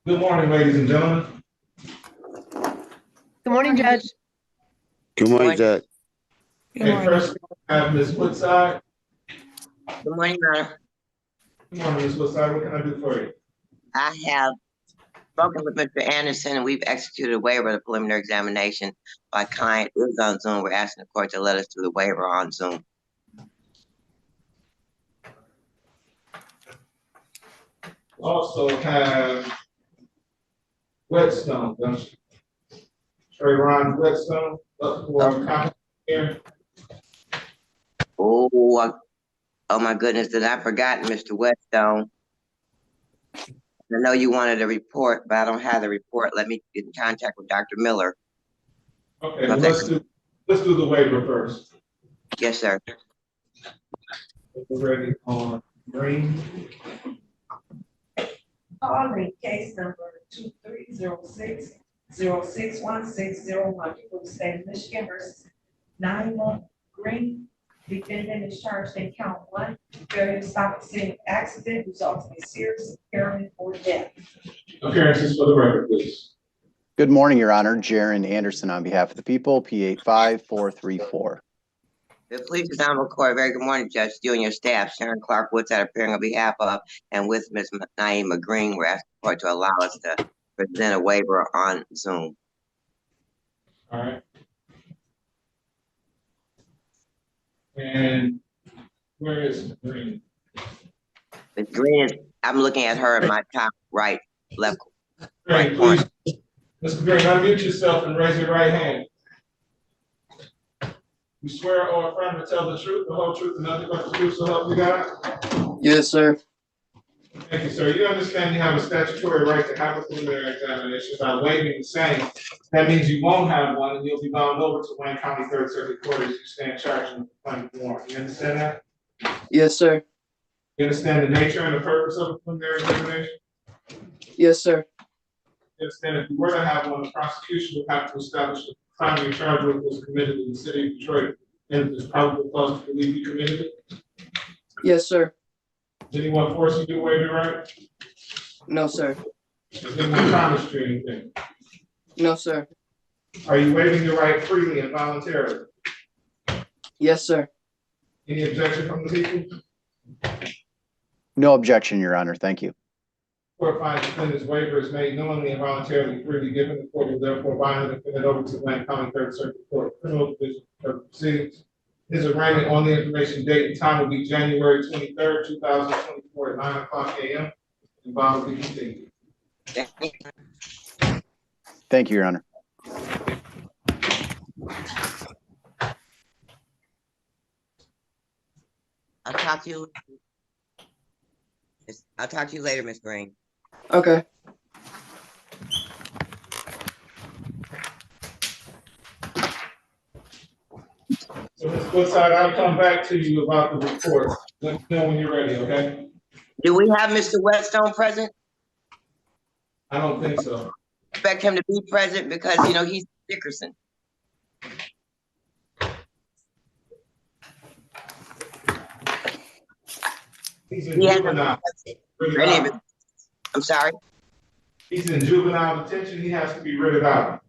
Good morning, ladies and gentlemen. Good morning, Judge. Good morning, Judge. Okay, first I have Ms. Woodside. Good morning, Your Honor. Good morning, Ms. Woodside. What can I do for you? I have spoken with Mr. Anderson and we've executed a waiver of the preliminary examination. My client is on Zoom. We're asking the court to let us do the waiver on Zoom. Also have Whetstone, don't you? Trayvon Whetstone, up for comment here. Oh my goodness, did I forgot Mr. Whetstone? I know you wanted a report, but I don't have the report. Let me get in contact with Dr. Miller. Okay, well, let's do the waiver first. Yes, sir. We're ready on Green. Calling case number 2306-061601 for the state of Michigan versus Naima Green. Defendant is charged in count 1, failure to stop the scene of accident resulting in serious impairment or death. Appearances for the record, please. Good morning, Your Honor. Jaron Anderson on behalf of the people, P85434. The police examiner court, very good morning, Judge. You and your staff, Sharon Clark Woodside appearing on behalf of and with Ms. Naima Green. We're asking the court to allow us to present a waiver on Zoom. All right. And where is Green? Ms. Green is, I'm looking at her in my top right, left, Green, right corner. Mr. Green, unmute yourself and raise your right hand. You swear or affirm to tell the truth, the whole truth, and nothing but the truth, so help you God? Yes, sir. Thank you, sir. You understand you have a statutory right to have a preliminary examination by waiving the same. That means you won't have one, and you'll be bound over to Wayne County Third Circuit Court as you stand charged in the complaint warrant. You understand that? Yes, sir. You understand the nature and the purpose of a preliminary examination? Yes, sir. You understand if you were to have one, the prosecution would have to establish the crime you're charged with was committed in the city of Detroit, and there's probable cause to believe you committed it. Yes, sir. Did anyone force you to waive your right? No, sir. Has anyone promised you anything? No, sir. Are you waiving your right freely and voluntarily? Yes, sir. Any objection from the people? No objection, Your Honor. Thank you. Court finds defendant's waiver is made knowingly and voluntarily freely given. The court will therefore bind the defendant over to Wayne County Third Circuit Court Criminal Division of Proceedings. His arraignment on the information date and time will be January 23rd, 2024 at 9:00 a.m. and bond will be continued. Thank you, Your Honor. I'll talk to you. I'll talk to you later, Ms. Green. Okay. So Ms. Woodside, I'll come back to you about the report. Let me know when you're ready, okay? Do we have Mr. Whetstone present? I don't think so. Expect him to be present because, you know, he's Dickerson. He's in He has juvenile. Any of it. I'm sorry? He's in juvenile detention. He has to be written out.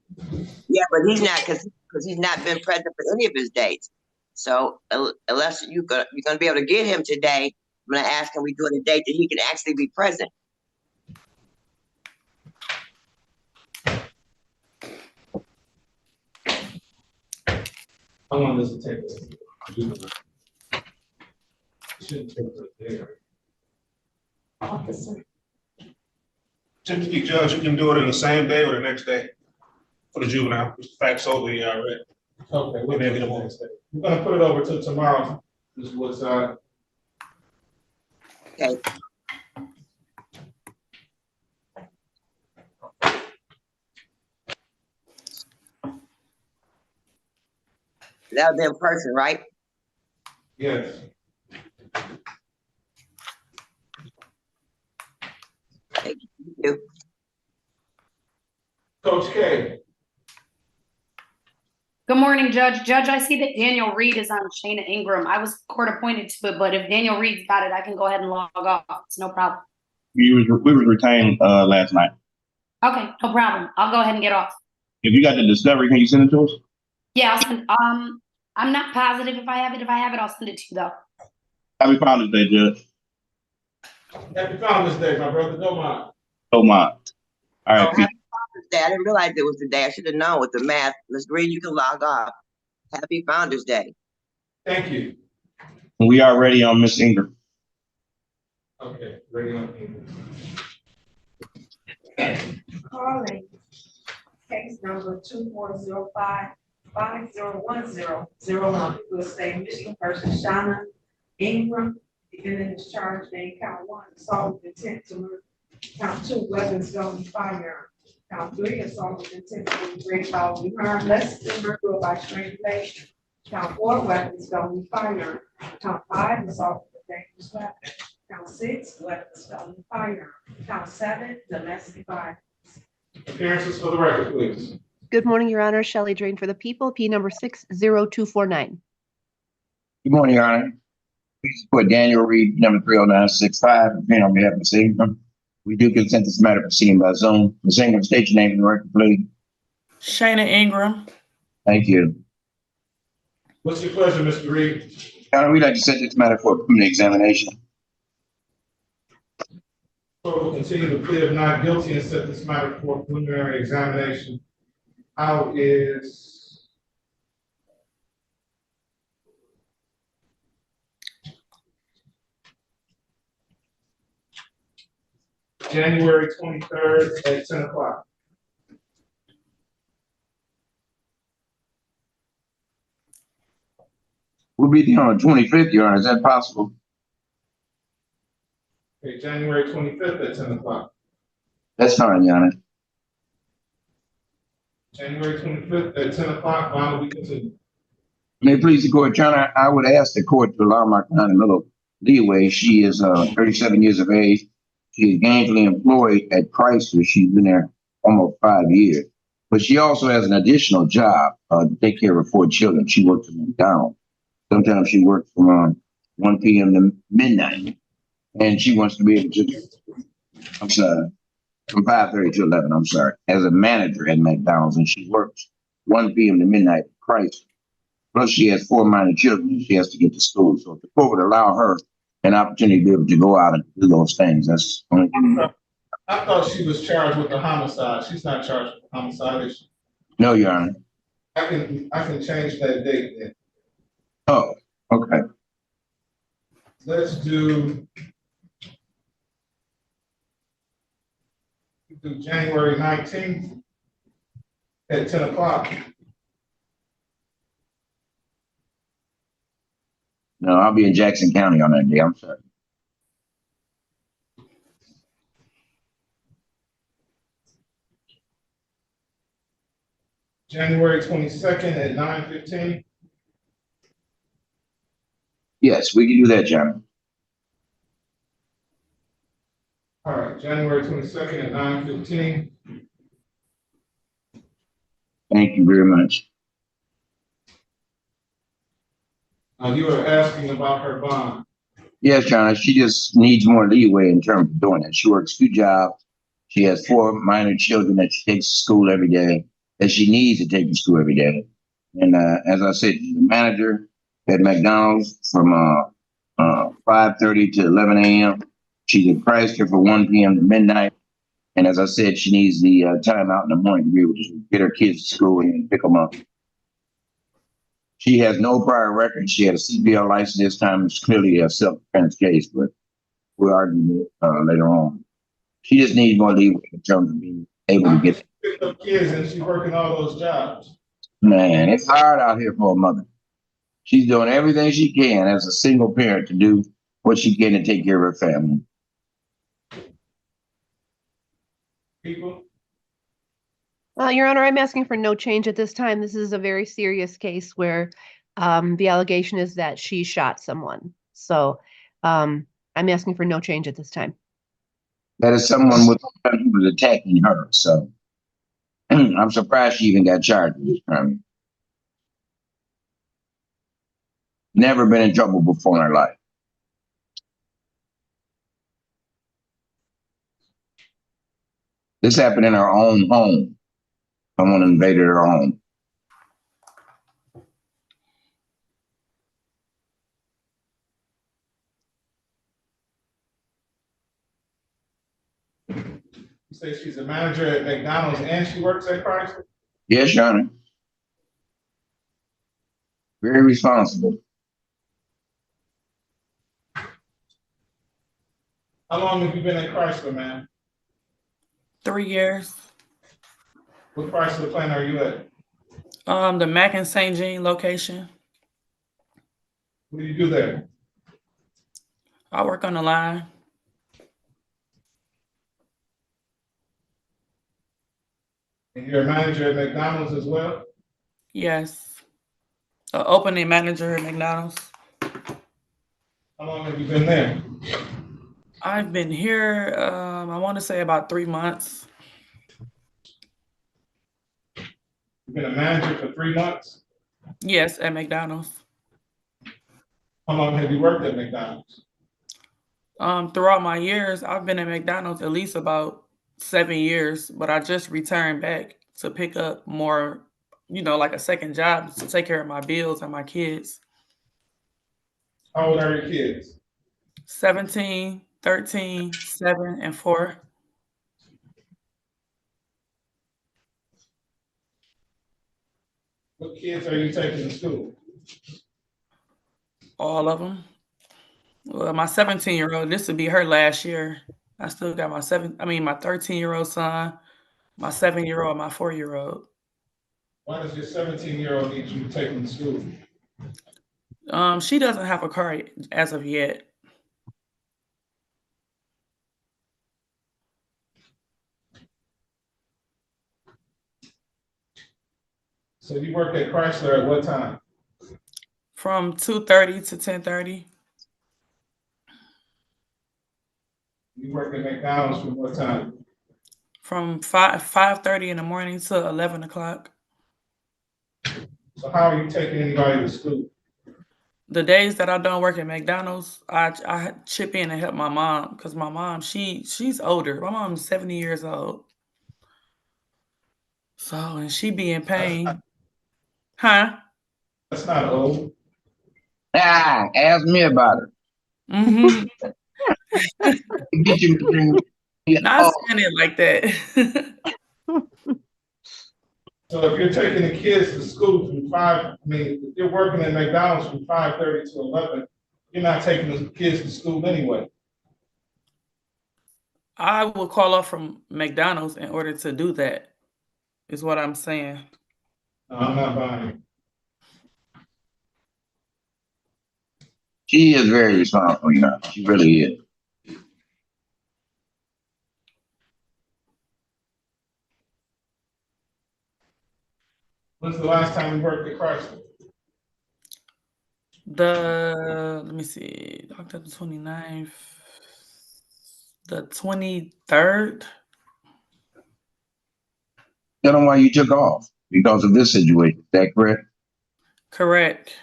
Yeah, but he's not, because he's not been present for any of his dates. So unless you're gonna be able to get him today, I'm gonna ask him we do it a date that he can actually be present. How long does it take? Juvenile. Shouldn't take it there. Officer. Typically, Judge, you can do it in the same day or the next day for the juvenile. It's facts over here already. Okay, we'll do it the next day. We're gonna put it over to tomorrow, Ms. Woodside. Okay. That'll be in person, right? Yes. Thank you. Coach K. Good morning, Judge. Judge, I see that Daniel Reed is on Shayna Ingram. I was court appointed to it, but if Daniel Reed's got it, I can go ahead and log off. It's no problem. We was retained last night. Okay, no problem. I'll go ahead and get off. If you got the discovery, can you send it to us? Yeah, I'll send, I'm not positive if I have it. If I have it, I'll send it to you though. Happy Founders Day, Judge. Happy Founders Day, my brother. Don't mind. Don't mind. All right. Oh, happy Founders Day. I didn't realize it was the day. I should have known with the math. Ms. Green, you can log off. Happy Founders Day. Thank you. We are ready on Miss Ingram. Okay, ready on. Calling case number 2405-501001. Will state Michigan versus Shauna Ingram. Defendant is charged in count 1, assault with intent to murder. Count 2, weapons felony firearm. Count 3, assault with intent to great bodily harm, less than murder by strangulation. Count 4, weapons felony firearm. Count 5, assault with a dangerous weapon. Count 6, weapons felony firearm. Count 7, domestic violence. Appearances for the record, please. Good morning, Your Honor. Shelley Drain for the People, P number 60249. Good morning, Your Honor. Please put Daniel Reed, number 30965, appearing on behalf of Miss Ingram. We do consent this matter proceeding by Zoom. Miss Ingram, state your name and record, please. Shayna Ingram. Thank you. What's your pleasure, Mr. Reed? Your Honor, we'd like to set this matter for a preliminary examination. Court will continue to plead of not guilty and set this matter for preliminary examination. How is January 23rd at 10 o'clock? be there on the 25th, Your Honor. Is that possible? Okay, January 25th at 10 o'clock. That's fine, Your Honor. January 25th at 10 o'clock, why don't we continue? May it please the court, Your Honor, I would ask the court to allow my client a little leeway. She is 37 years of age. She is gainfully employed at Chrysler. She's been there almost 5 years. But she also has an additional job to take care of 4 children. She works at McDonald's. Sometimes she works from 1 p.m. to midnight. And she wants to be able to, I'm sorry, from 5:30 to 11, I'm sorry, as a manager at McDonald's. And she works 1 p.m. to midnight at Chrysler. Plus, she has 4 minor children and she has to get to school. So if the court would allow her an opportunity to be able to go out and do those things, that's the only thing. I thought she was charged with the homicide. She's not charged with homicide, is she? No, Your Honor. I can change that date then. Oh, okay. Let's do January 19th at 10 o'clock. No, I'll be in Jackson County on that day. I'm sorry. January 22nd at 9:15. Yes, we can do that, John. All right, January 22nd at 9:15. Thank you very much. You were asking about her bond. Yes, John, she just needs more leeway in terms of doing it. She works 2 jobs. She has 4 minor children that she takes to school every day, that she needs to take to school every day. And as I said, she's a manager at McDonald's from 5:30 to 11 a.m. She's at Chrysler for 1 p.m. to midnight. And as I said, she needs the time out in the morning to be able to get her kids to school and pick them up. She has no prior record. She had a CPL license this time. It's clearly a self-defense case, but we'll argue it later on. She just needs more leeway in terms of being able to get. Picked up kids and she's working all those jobs. Man, it's hard out here for a mother. She's doing everything she can as a single parent to do what she can to take care of her family. People, Your Honor, I'm asking for no change at this time. This is a very serious case where the allegation is that she shot someone. So I'm asking for no change at this time. That is someone with who was attacking her. So I'm surprised she even got charged with this crime. Never been in trouble before in her life. This happened in her own home. Someone invaded her home. you say she's a manager at McDonald's and she works at Chrysler? Yes, Your Honor. Very responsible. How long have you been at Chrysler, man? 3 years. What Chrysler plant are you at? The Mac and St. Jean location. What do you do there? I work on the line. And you're a manager at McDonald's as well? Yes. Opening manager at McDonald's. How long have you been there? I've been here, I want to say about 3 months. You've been a manager for 3 months? Yes, at McDonald's. How long have you worked at McDonald's? Throughout my years, I've been at McDonald's at least about 7 years, but I just returned back to pick up more, like a second job to take care of my bills and my kids. How old are your kids? 17, 13, 7, and 4. What kids are you taking to school? All of them. Well, my 17-year-old, this would be her last year. I still got my 13-year-old son, my 7-year-old, my 4-year-old. Why does your 17-year-old need you to take them to school? She doesn't have a car as of yet. So you work at Chrysler at what time? From 2:30 to 10:30. You work at McDonald's from what time? From 5:30 in the morning to 11 o'clock. So how are you taking anybody to school? The days that I don't work at McDonald's, I chip in and help my mom because my mom, she's older. My mom's 70 years old. So, and she be in pain. Huh? That's not old. Ah, ask me about it. Mm-hmm. Get you drink. Not saying it like that. So if you're taking the kids to school from if you're working at McDonald's from 5:30 to 11, you're not taking the kids to school anyway. I will call off from McDonald's in order to do that, is what I'm saying. No, I'm not buying it. She is very responsible, you know. She really is. When's the last time you worked at Chrysler? Let me see, October 29th, the 23rd. Tell them why you took off because of this situation. Is that correct? Correct.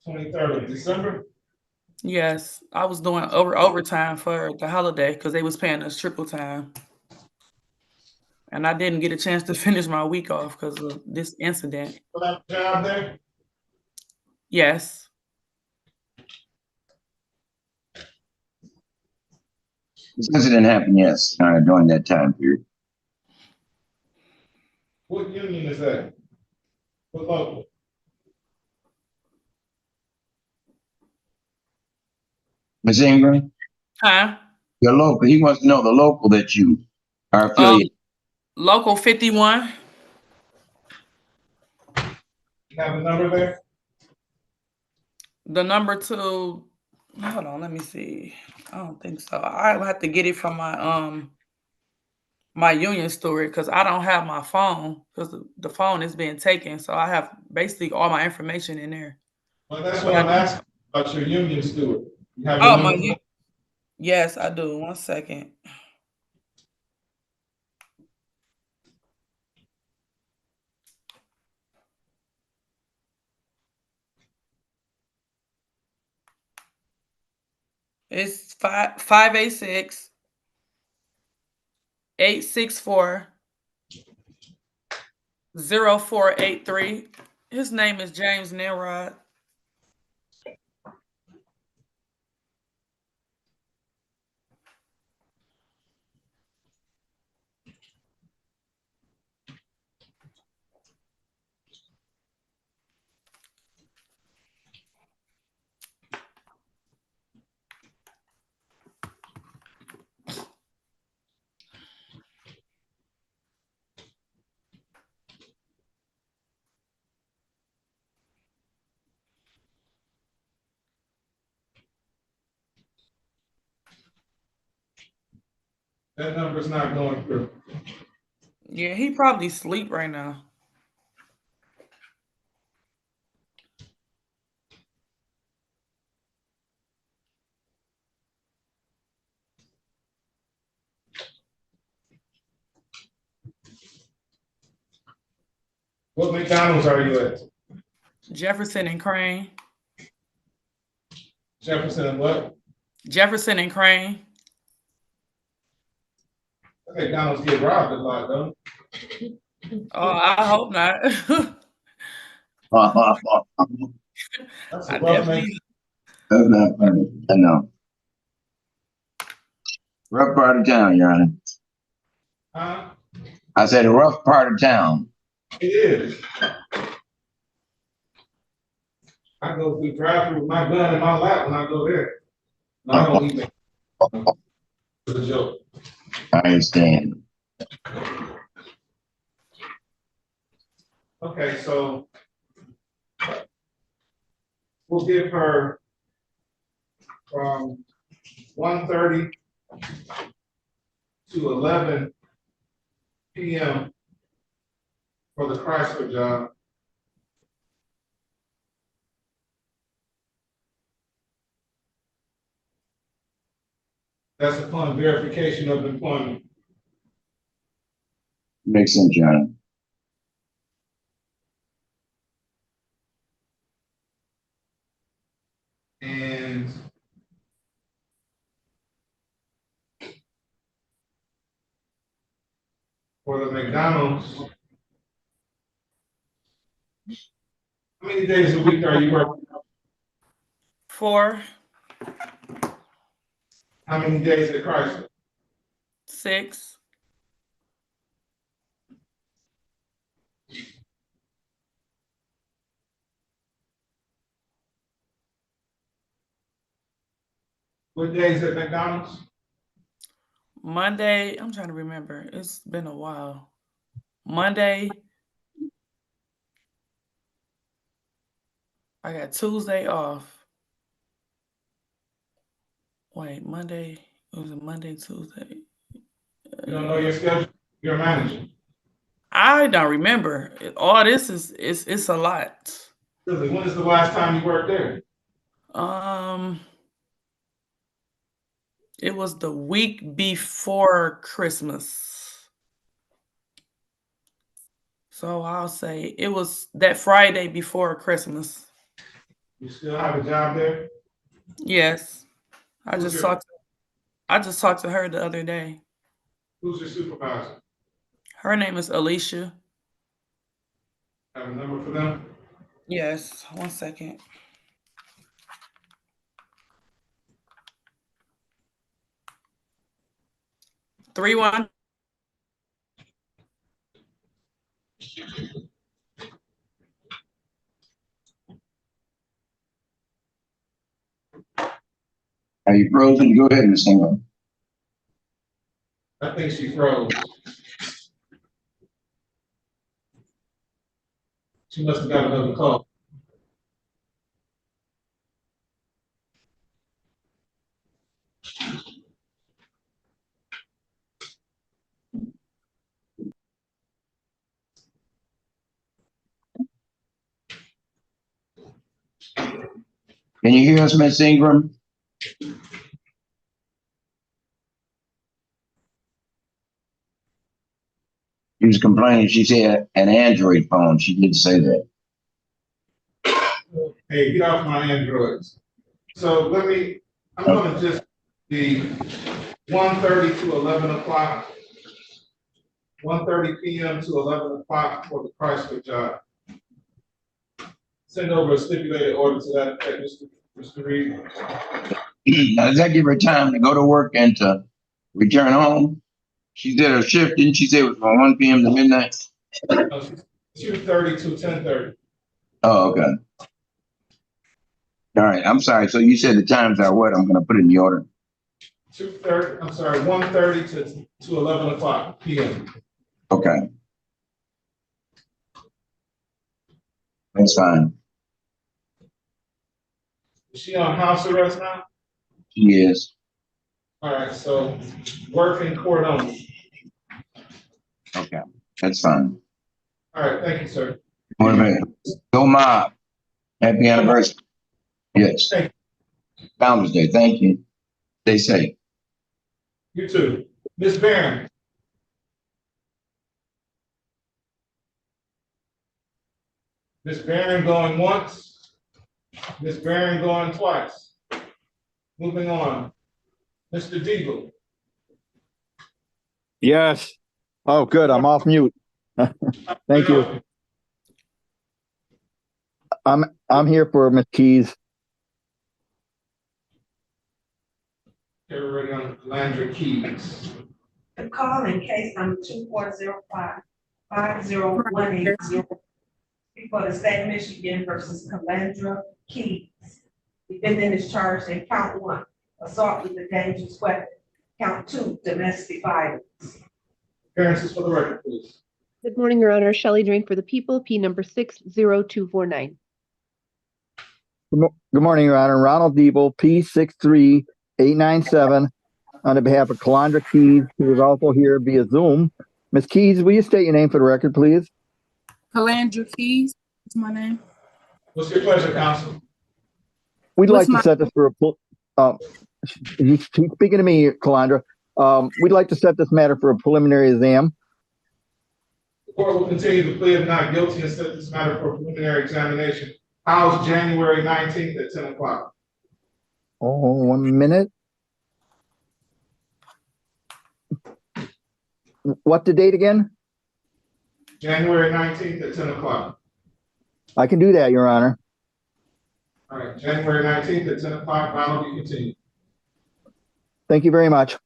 $23rd of December? Yes, I was doing overtime for the holiday because they was paying us triple time. And I didn't get a chance to finish my week off because of this incident. For that job there? Yes. This incident happened, yes, during that time period. What union is that? What local? Ms. Ingram, Huh? your local. He wants to know the local that you are affiliated. Local 51. You have a number there? The number to, hold on, let me see. I don't think so. I will have to get it from my union steward because I don't have my phone because the phone is being taken. So I have basically all my information in there. Well, that's what I'm asking about your union steward. You have a Oh, number? yes, I do. 1 second. It's 586 864 0483. His name is James Nimrod. That number's not going through. Yeah, he probably sleep right now. What McDonald's are you at? Jefferson and Crane. Jefferson and what? Jefferson and Crane. I think McDonald's get robbed a lot, though. Oh, I hope not. That's I a rough definitely. That's not funny. I know. Rough part of town, Your Honor. Huh? I said a rough part of town. It is. I go through drive-through with my gun in my lap when I go there. No, I don't eat that. It's a joke. I understand. Okay, so we'll give her from 1:30 to 11 PM for the Chrysler job. That's upon verification of employment. Makes sense, Your Honor. And for the McDonald's, how many days a week are you working? 4, How many days at Chrysler? 6, What days at McDonald's? Monday. I'm trying to remember. It's been a while. Monday. I got Tuesday off. Wait, Monday. Was it Monday, Tuesday? You don't know your schedule? You're a manager. I don't remember. All this is it's a lot. Really, when is the last time you worked there? It was the week before Christmas. So I'll say it was that Friday before Christmas. You still have a job there? Yes. I Who's just your- talked to her the other day. Who's your supervisor? Her name is Alicia. Have a number for them? Yes. 1 second. Three one. Are you frozen? Go ahead, Ms. Ingram. I think she froze. She must have got another call. Can you hear us, Ms. Ingram? She was complaining. She said an Android phone. She did say that. Hey, get off my Androids. So I'm gonna just be 1:30 to 11 o'clock. 1:30 PM to 11 o'clock for the Chrysler job. Send over a stipulated order to that effect, Mr. Reed. Now, does that give her time to go to work and to return home? She did her shift, didn't she say it was from 1 PM to midnight? 2:30 to 10:30. Oh, okay. All right, I'm sorry. So you said the times are what? I'm gonna put it in the order. 1:30 to 11 o'clock PM. Okay. That's fine. Is she on house arrest now? She is. All right, so work in court only. Okay, that's fine. All right, thank you, sir. Wait a minute. Go Mob. Happy anniversary. Yes. Thank Founder's Day. Thank you. Stay safe. You too. Ms. Barron. Ms. Barron going once. Ms. Barron going twice. Moving on. Mr. Deagle. Yes. Oh, good. I'm off mute. Thank you. I'm here for Ms. Keys. Everybody on Landry Keys. The call in case number 2405-50180 for the state of Michigan versus Calandra Keys. Defendant is charged in count 1, assault with a dangerous weapon. Count 2, domestic violence. Appearances for the record, please. Good morning, Your Honor. Shelley Drain for the People, P number 60249. Good morning, Your Honor. Ronald Debo, P63897, on behalf of Calandra Keys, who is also here via Zoom. Ms. Keys, will you state your name for the record, please? Calandra Keys is my name. What's your pleasure, counsel? We'd What's like my- to set this for he's speaking to me, Calandra. We'd like to set this matter for a preliminary exam. The court will continue to plead of not guilty and set this matter for preliminary examination. How's January 19th at 10 o'clock? Oh, 1 minute. What the date again? January 19th at 10 o'clock. I can do that, Your Honor. All right, January 19th at 10 o'clock, file will be continued. Thank you very much.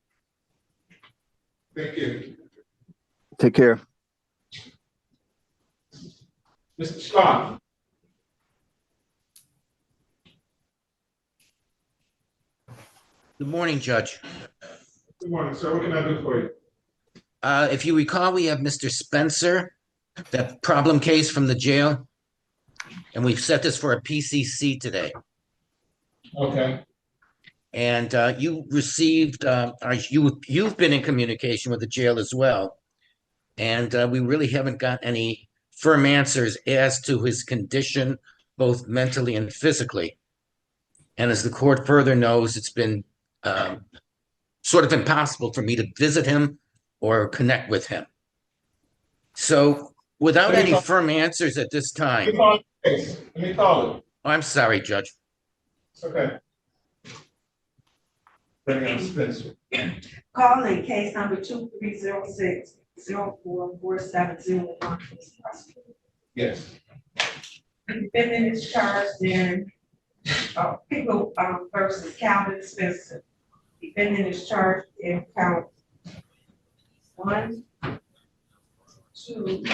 Thank you. Take care. Mr. Scott. Good morning, Judge. Good morning, sir. What can I do for you? If you recall, we have Mr. Spencer, that problem case from the jail, and we've set this for a PCC today. Okay. And you received, you've been in communication with the jail as well, and we really haven't got any firm answers as to his condition, both mentally and physically. And as the court further knows, it's been sort of impossible for me to visit him or connect with him. So without any firm answers at this time. Let me call it. Oh, I'm sorry, Judge. It's okay. Bring on Spencer. Calling case number 2306-044701. Yes. The defendant is charged in People versus Calvin Spencer. Defendant is charged in count 1, 2,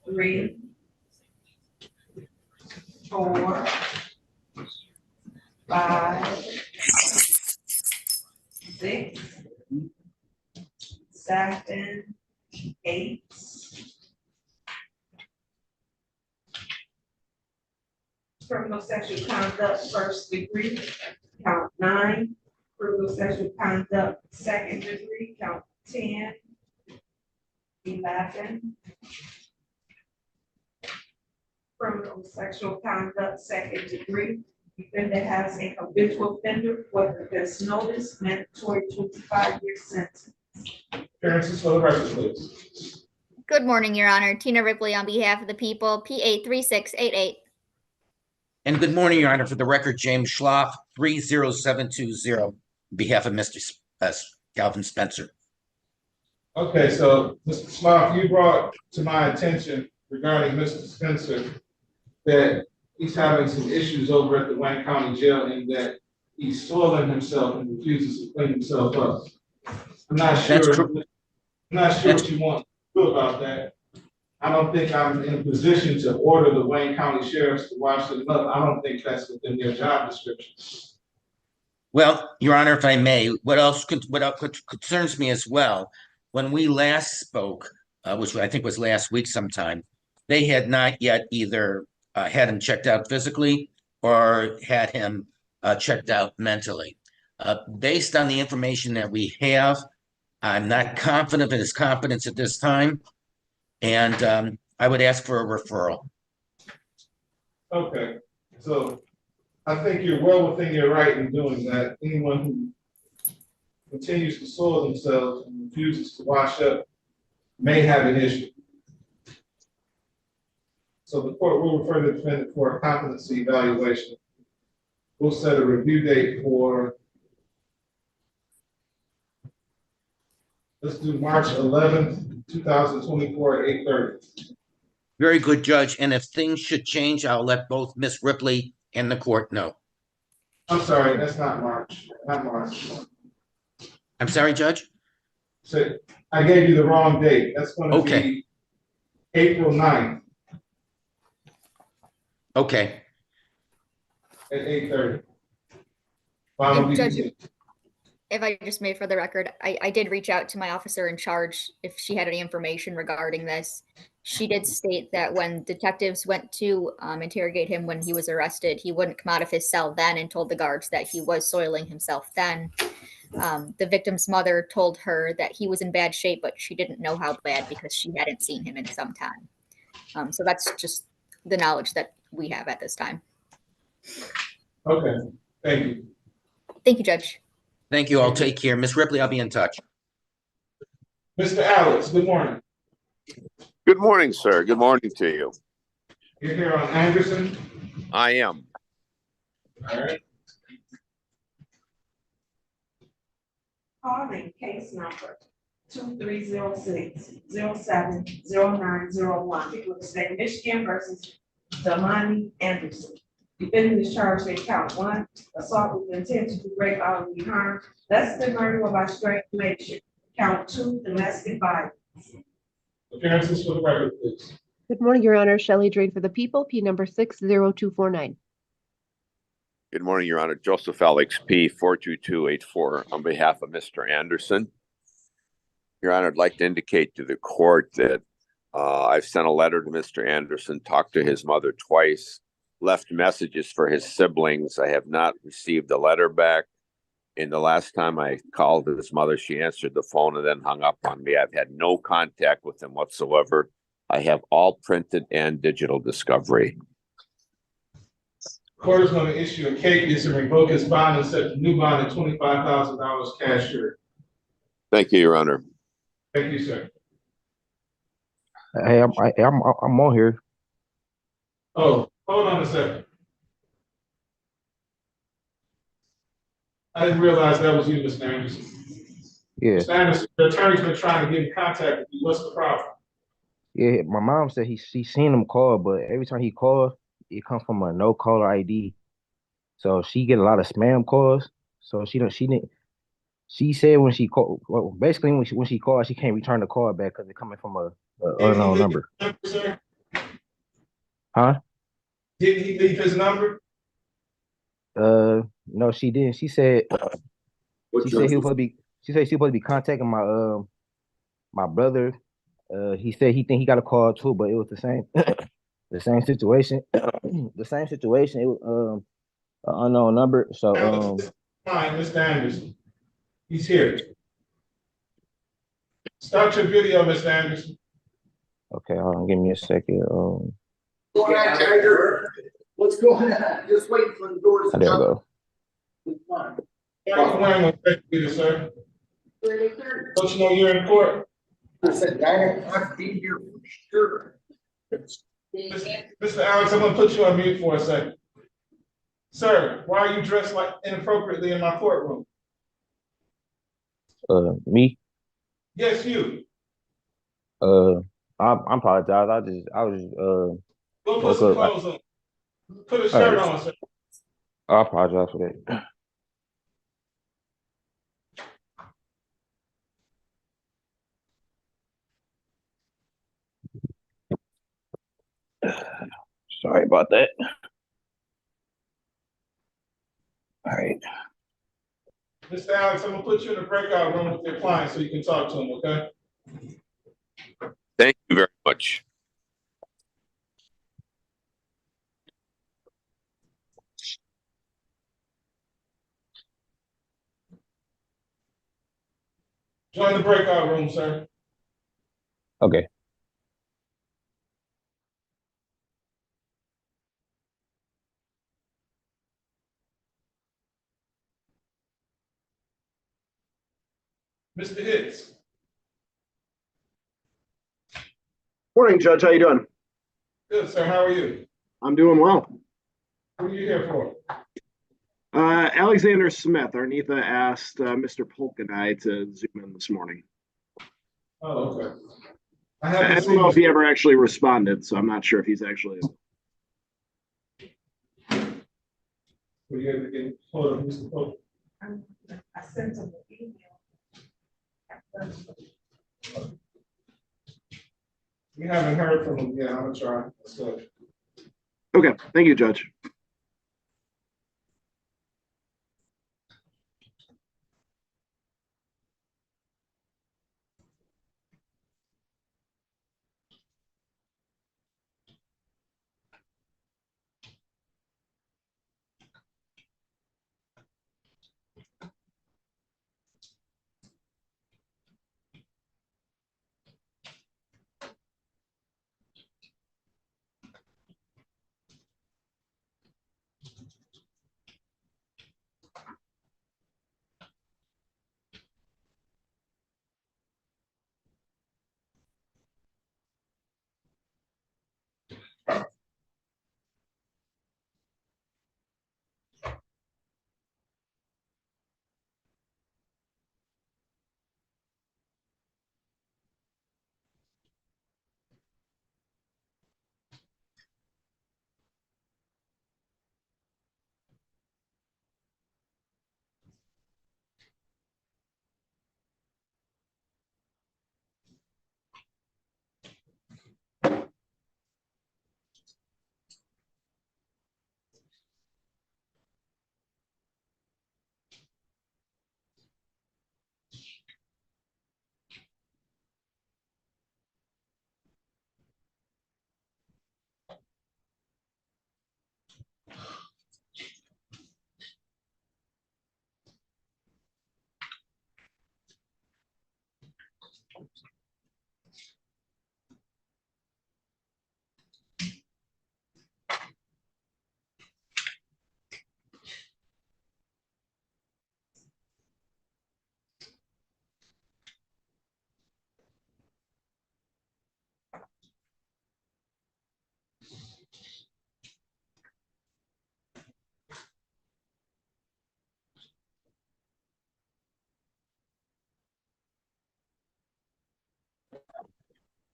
3, 4, 5, 6, 7, 8. Criminal sexual conduct, first degree, count 9. Criminal sexual conduct, second degree, count 10, 11. Criminal sexual conduct, second degree. Defendant has a habitual offender, whether there's notice, mandatory 25-year sentence. Appearances for the record, please. Good morning, Your Honor. Tina Ripley on behalf of the people, P83688. And good morning, Your Honor. For the record, James Schloff, 30720, on behalf of Mr. Calvin Spencer. Okay, so Mr. Slough, you brought to my attention regarding Mr. Spencer that he's having some issues over at the Wayne County Jail and that he's soiling himself and refuses to clean himself up. I'm not sure what you want to do about that. I don't think I'm in a position to order the Wayne County Sheriffs to wash them up. I don't think that's within their job description. Well, Your Honor, if I may, what else concerns me as well, when we last spoke, which I think was last week sometime, they had not yet either had him checked out physically or had him checked out mentally. Based on the information that we have, I'm not confident in his competence at this time, and I would ask for a referral. Okay, so I think you're well within your right in doing that. Anyone who continues to soil themselves and refuses to wash up may have an issue. So the court will refer the defendant for a competency evaluation. We'll set a review date for, let's do March 11th, 2024 at 8:30. Very good, Judge. And if things should change, I'll let both Miss Ripley and the court know. I'm sorry, that's not March, not March. I'm sorry, Judge? So I gave you the wrong date. That's going to be April 9th. Okay. At 8:30. Judge, If I just may for the record, I did reach out to my officer in charge if she had any information regarding this. She did state that when detectives went to interrogate him when he was arrested, he wouldn't come out of his cell then and told the guards that he was soiling himself then. The victim's mother told her that he was in bad shape, but she didn't know how bad because she hadn't seen him in some time. So that's just the knowledge that we have at this time. Okay, thank you. Thank you, Judge. Thank you all. Take care. Miss Ripley, I'll be in touch. Mr. Alex, good morning. Good morning, sir. Good morning to you. You're here on Anderson? I am. All right. Calling case number 2306-070901. People of the state of Michigan versus Damani Anderson. Defendant is charged in count 1, assault with intent to do great bodily harm, less than murder or by strangulation. Count 2, domestic violence. Appearances for the record, please. Good morning, Your Honor. Shelley Drain for the people, P number 60249. Good morning, Your Honor. Joseph Alex P. 42284 on behalf of Mr. Anderson. Your Honor, I'd like to indicate to the court that I've sent a letter to Mr. Anderson, talked to his mother twice, left messages for his siblings. I have not received a letter back. And the last time I called his mother, she answered the phone and then hung up on me. I've had no contact with him whatsoever. I have all printed and digital discovery. Court is going to issue a case and revoke his bond and set the new bond at $25,000 cash here. Thank you, Your Honor. Thank you, sir. Hey, I'm on here. Oh, hold on a second. I didn't realize that was you, Mr. Anderson. Yeah. Mr. Anderson, the attorney's been trying to get in contact with you. What's the problem? Yeah, my mom said she seen him call, but every time he called, it comes from a no caller ID. So she get a lot of spam calls. So she said when she called, well, basically when she called, she can't return the call back because it's coming from a unknown number. Sir? Huh? Didn't he leave his number? No, she didn't. She said she said he was supposed to be contacting my brother. He said he think he got a call too, but it was the same the same situation. The same situation. It was an unknown number. So Fine, Mr. Anderson. He's here. Start your video, Mr. Anderson. okay, hold on, give me a second. What's going on? Just waiting for the doors to There we go. Dr. Wayne will take you, sir. Don't you know you're in court? I said, I've been here for sure. Mr. Alex, I'm gonna put you on mute for a second. Sir, why are you dressed like inappropriately in my courtroom? Me? Yes, you. I apologize. I was Go put some clothes on. Put a shirt on, sir. I apologize for that. Sorry about that. All right. Mr. Alex, I'm gonna put you in the breakout room with your client so you can talk to him, okay? Thank you very much. Join the breakout room, sir. Okay. Mr. Hicks. Morning, Judge. How you doing? Good, sir. How are you? I'm doing well. Who are you here for? Alexander Smith. Arnitha asked Mr. Polk and I to zoom in this morning. Oh, okay. I don't know if he ever actually responded, so I'm not sure if he's actually. Were you able to get hold of Mr. Polk? I sent him an email. We haven't heard from him yet. I'm gonna try. Let's go. Okay. Thank you, Judge. Mr.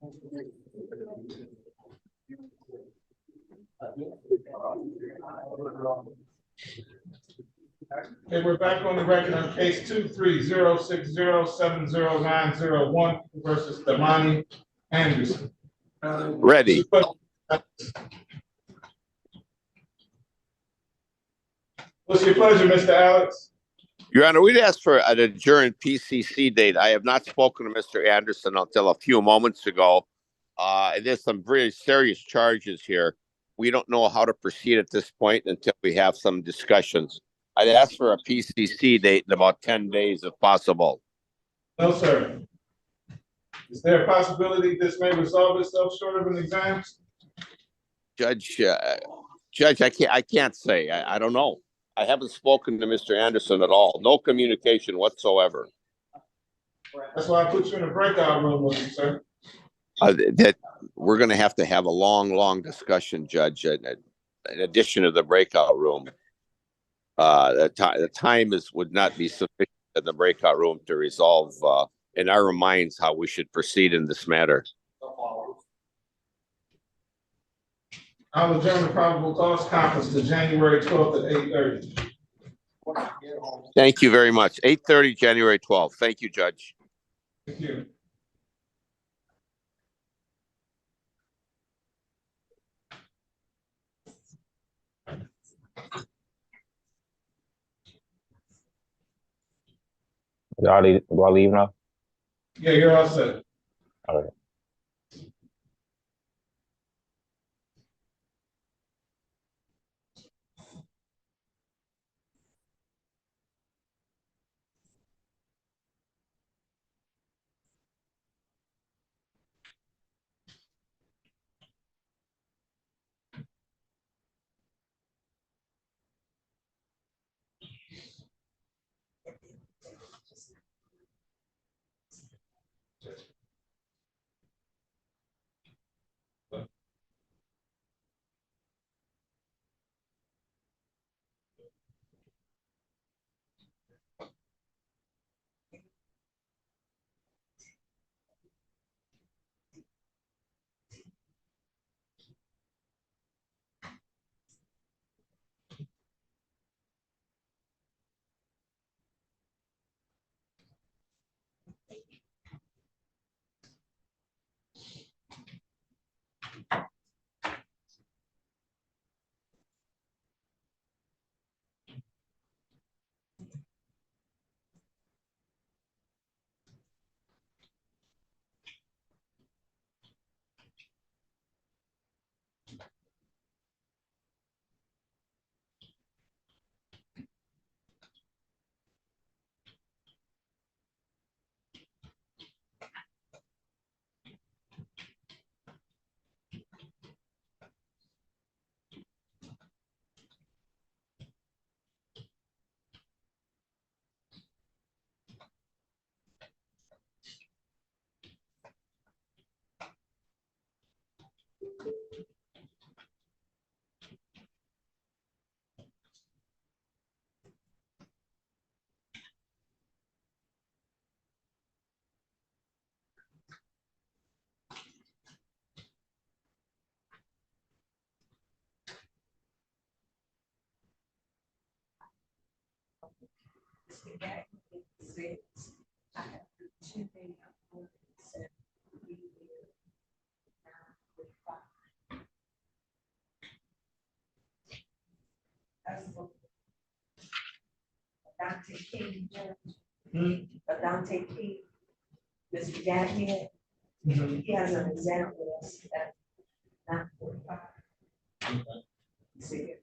Okay, we're back on the record on case 23060709001 versus Damani Anderson. Ready. What's your pleasure, Mr. Alex? Your Honor, we'd ask for an adjourned PCC date. I have not spoken to Mr. Anderson until a few moments ago. There's some very serious charges here. We don't know how to proceed at this point until we have some discussions. I'd ask for a PCC date in about 10 days if possible. No, sir. Is there a possibility this may resolve itself short of an exam? Judge, I can't say. I don't know. I haven't spoken to Mr. Anderson at all. No communication whatsoever. That's why I put you in a breakout room with you, sir. That we're going to have a long discussion, Judge, in addition to the breakout room. The time would not be sufficient in the breakout room to resolve in our minds how we should proceed in this matter. I'll adjourn the probable cause conference to January 12th at 8:30. Thank you very much. 8:30, January 12th. Thank you, Judge. Thank you. Do I leave now? Yeah, you're all set. All right. Dante King, Dante King, Mr. Gagnon, he has an exam with us at 9:45. See if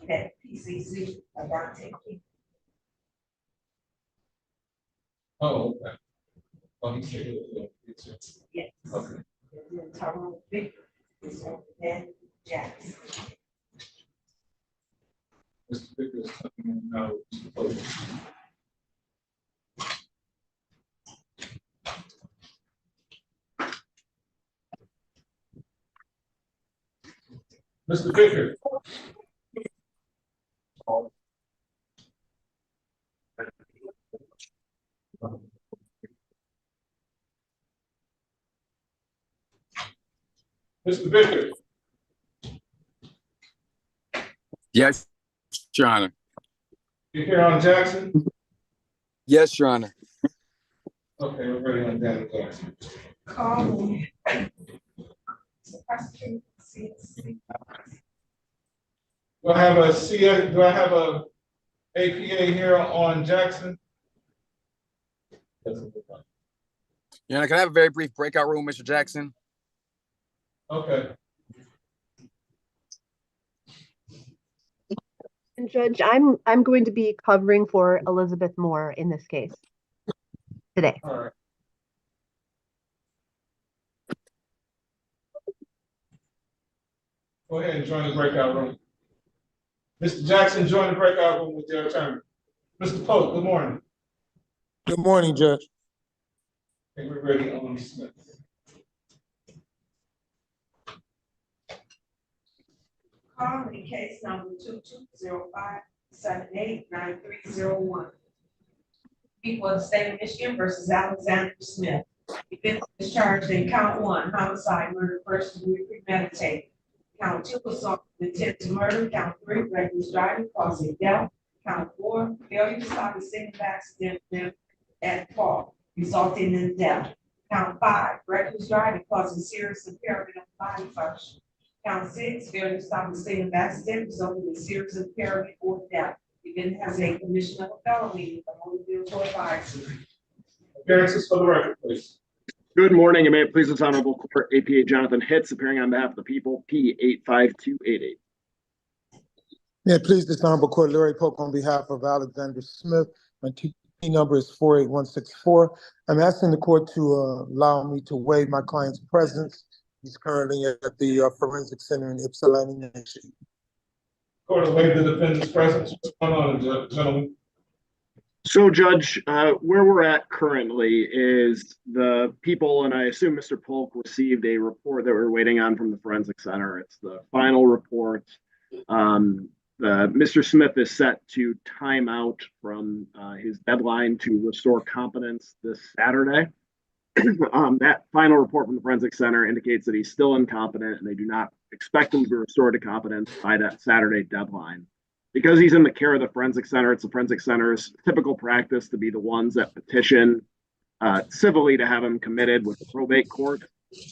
at PCC, Dante King. Oh, okay. Oh, he said it was Yes. okay. And then Tyrone Victor is on Dan Jackson. Mr. Vicker is coming in now. Mr. Vicker. Mr. Bickert, Yes, Your Honor. you here on Jackson? Yes, Your Honor. Okay, we're ready on Daniel Jackson. Call. Do I have a do I have a APA here on Jackson? Your Honor, can I have a very brief breakout room, Mr. Jackson? Okay. And Judge, I'm going to be covering for Elizabeth Moore in this case today. All right. Go ahead and join the breakout room. Mr. Jackson, join the breakout room with your attorney. Mr. Polk, good morning. Good morning, Judge. I think we're ready on Smith. Calling case number 2205789301. People of the state of Michigan versus Alexander Smith. Defendant is charged in count 1, homicide, murder, first degree premeditated. Count 2, assault with intent to murder. Count 3, reckless driving causing death. Count 4, failure to stop a scene of accident at fault, resulting in death. Count 5, reckless driving causing serious impairment of body function. Count 6, failure to stop a scene of accident resulting in serious impairment or death. Defendant has a commission of a felony with a motor vehicle advisory. Appearances for the record, please. Good morning, and may it please this honorable court, APA Jonathan Hitz, appearing on behalf of the people, P85288. May it please this honorable court, Larry Polk on behalf of Alexander Smith. My TP number is 48164. I'm asking the court to allow me to waive my client's presence. He's currently at the Forensic Center in Ypsilanti, Michigan. Court will waive the defendant's presence. What's going on, gentlemen? So, Judge, where we're at currently is the people, and I assume Mr. Polk received a report that we're waiting on from the Forensic Center. It's the final report. Mr. Smith is set to time out from his deadline to restore competence this Saturday. That final report from the Forensic Center indicates that he's still incompetent and they do not expect him to be restored to competence by that Saturday deadline. Because he's in the care of the Forensic Center, it's the Forensic Center's typical practice to be the ones that petition civilly to have him committed with the probate court.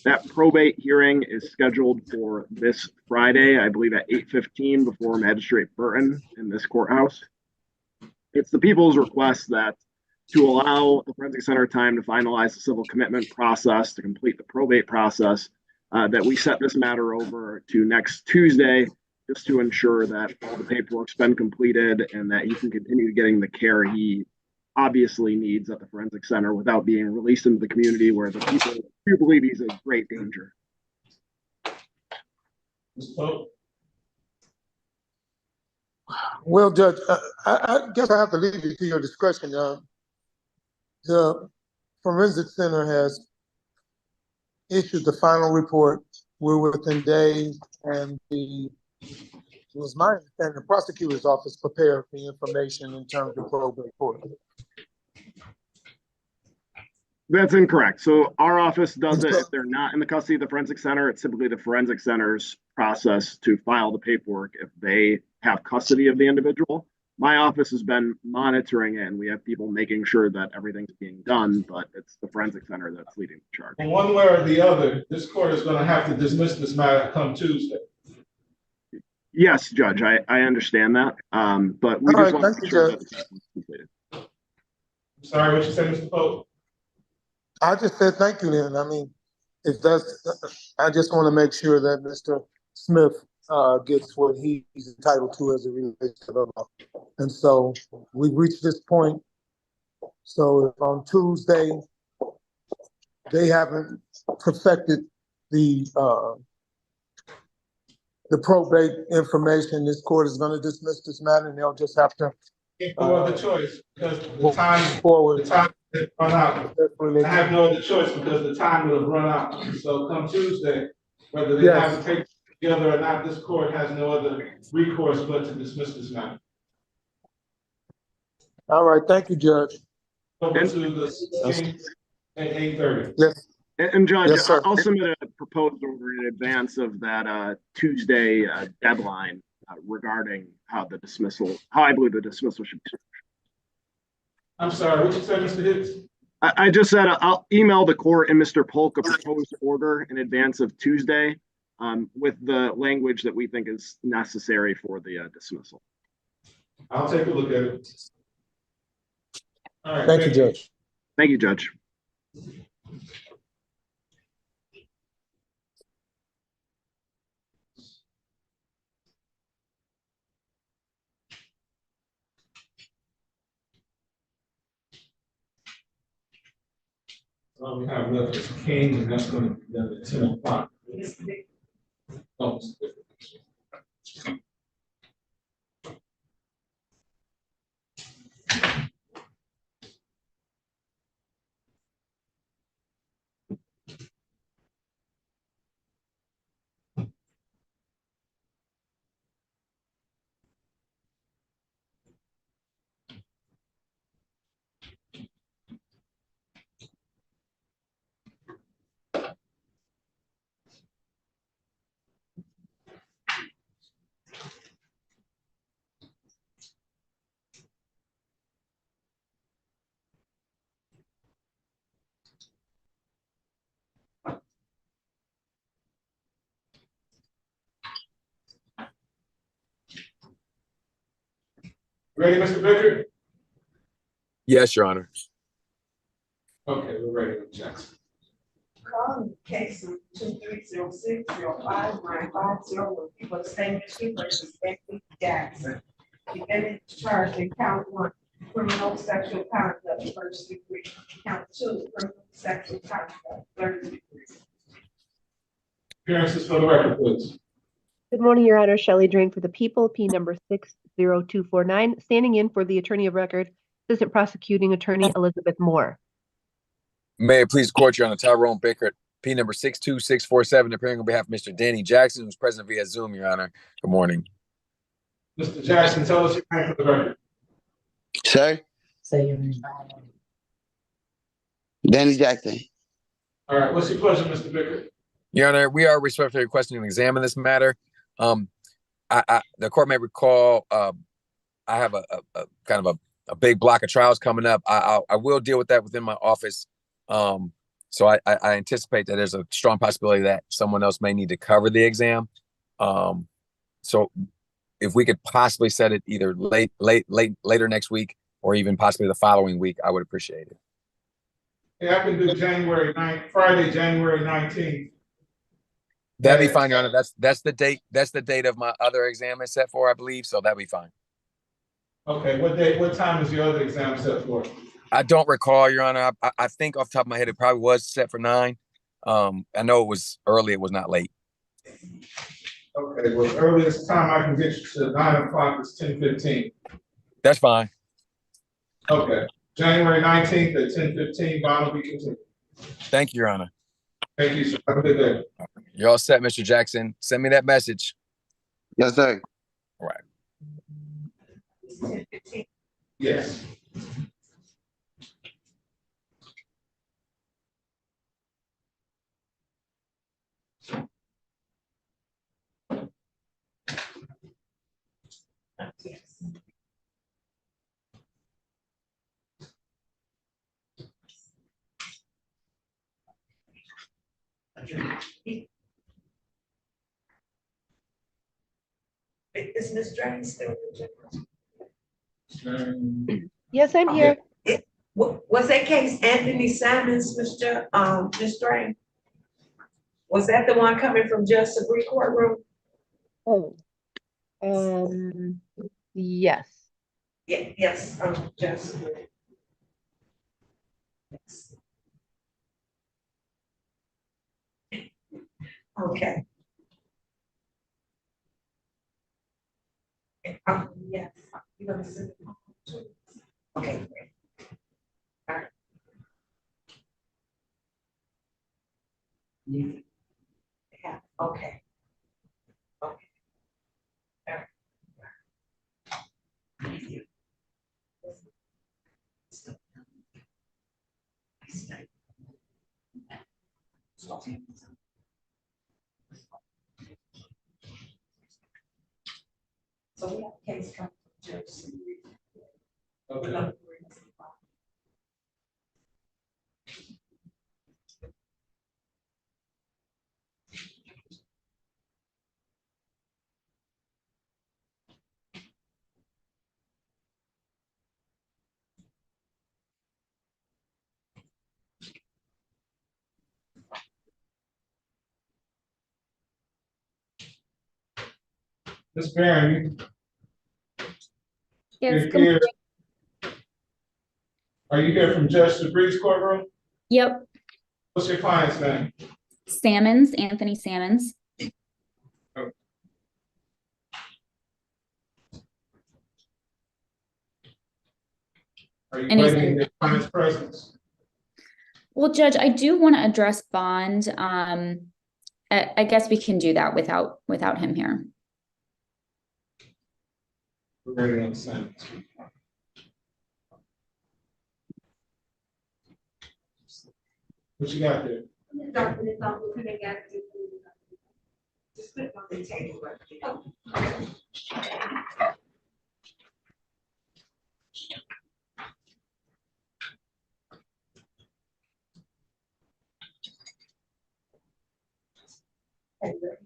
That probate hearing is scheduled for this Friday, I believe at 8:15 before Magistrate Burton in this courthouse. It's the people's request that to allow the Forensic Center time to finalize the civil commitment process, to complete the probate process, that we set this matter over to next Tuesday, just to ensure that all the paperwork's been completed and that he can continue getting the care he obviously needs at the Forensic Center without being released into the community where the people do believe he's a great danger. Well, Judge, I guess I have to leave it to your discretion. The Forensic Center has issued the final report. We're within days, and it was my understanding the prosecutor's office prepared the information in terms of probate court. That's incorrect. So our office does it if they're not in the custody of the Forensic Center. It's typically the Forensic Center's process to file the paperwork if they have custody of the individual. My office has been monitoring it, and we have people making sure that everything's being done, but it's the Forensic Center that's leading the charge. And one way or the other, this court is going to have to dismiss this matter come Tuesday. Yes, Judge, I understand that, but we just want to make sure that it's completed. Sorry, what you said, Mr. Pope? I just said thank you then. I mean, if that's, I just want to make sure that Mr. Smith gets what he's entitled to as it relates to the law. And so we've reached this point. So if on Tuesday they haven't perfected the probate information, this court is going to dismiss this matter, and they'll just have to. No other choice because the time has run out. I have no other choice because the time will have run out. So come Tuesday, whether they have to take together or not, this court has no other recourse but to dismiss this matter. All right, thank you, Judge. Over to the 16th at 8:30. Yes. And Judge, Yes, sir. I'll submit a proposed order in advance of that Tuesday deadline regarding how I believe the dismissal should be. I'm sorry, what you said, Mr. Hicks? I just said I'll email the court and Mr. Polk a proposed order in advance of Tuesday with the language that we think is necessary for the dismissal. I'll take a look at it. All right. Thank you, Judge. Thank you, Judge. All we have left is King, and that's going to be done at 10 o'clock. Oh, ready, Mr. Baker? Yes, Your Honor. Okay, we're ready with Jackson. Calling case 230605950 with people of the state of Michigan versus Becky Jackson. Defendant charged in count 1, criminal sexual conduct, first degree. Count 2, criminal sexual conduct, third degree. Appearances for the record, please. Good morning, Your Honor. Shelley Drain for the people, P number 60249, standing in for the Attorney of Record, Assistant Prosecuting Attorney Elizabeth Moore. May it please the court, Your Honor, Tyrone Bickert, P number 62647, appearing on behalf of Mr. Danny Jackson, who's present via Zoom, Your Honor. Good morning. Mr. Jackson, tell us your name for the record. Sir? Say your name. Danny Jackson. All right, what's your pleasure, Mr. Baker? Your Honor, we are respectfully requesting to examine this matter. The court may recall, I have a kind of a big block of trials coming up. I will deal with that within my office. So I anticipate that there's a strong possibility that someone else may need to cover the exam. So if we could possibly set it either later next week or even possibly the following week, I would appreciate it. Yeah, I can do Friday, January 19th. That'd be fine, Your Honor. That's the date. That's the date of my other exam is set for, I believe. So that'd be fine. Okay, what time is your other exam set for? I don't recall, Your Honor. I think off the top of my head, it probably was set for 9. I know it was early. It was not late. Okay, well, the earliest time I can get you to 9 o'clock is 10:15. That's fine. Okay, January 19th at 10:15, bond will be continued. Thank you, Your Honor. Thank you, sir. Have a good day. You're all set, Mr. Jackson. Send me that message. Yes, sir. All right. Yes. Is Ms. Drain still? Yes, I'm here. Was that case Anthony Simons, Ms. Drain? Was that the one coming from Judge Sabri courtroom? Oh, yes. Yes, Judge Sabri. Yes. Okay. Yes, you're gonna send it. Okay, great. All right. Yeah, okay. Okay. All right. Thank you. So we have a case coming from Judge Seeley. Okay. Ms. Barron, Yes, you're good here. Are you here from Judge Sabri's courtroom? Yep, What's your client's name? Salmons, Anthony Salmons. Are you And he's- waiving your client's presence? Well, Judge, I do want to address bond. I guess we can do that without him here. Very understand. What you got there? Just put it on the table right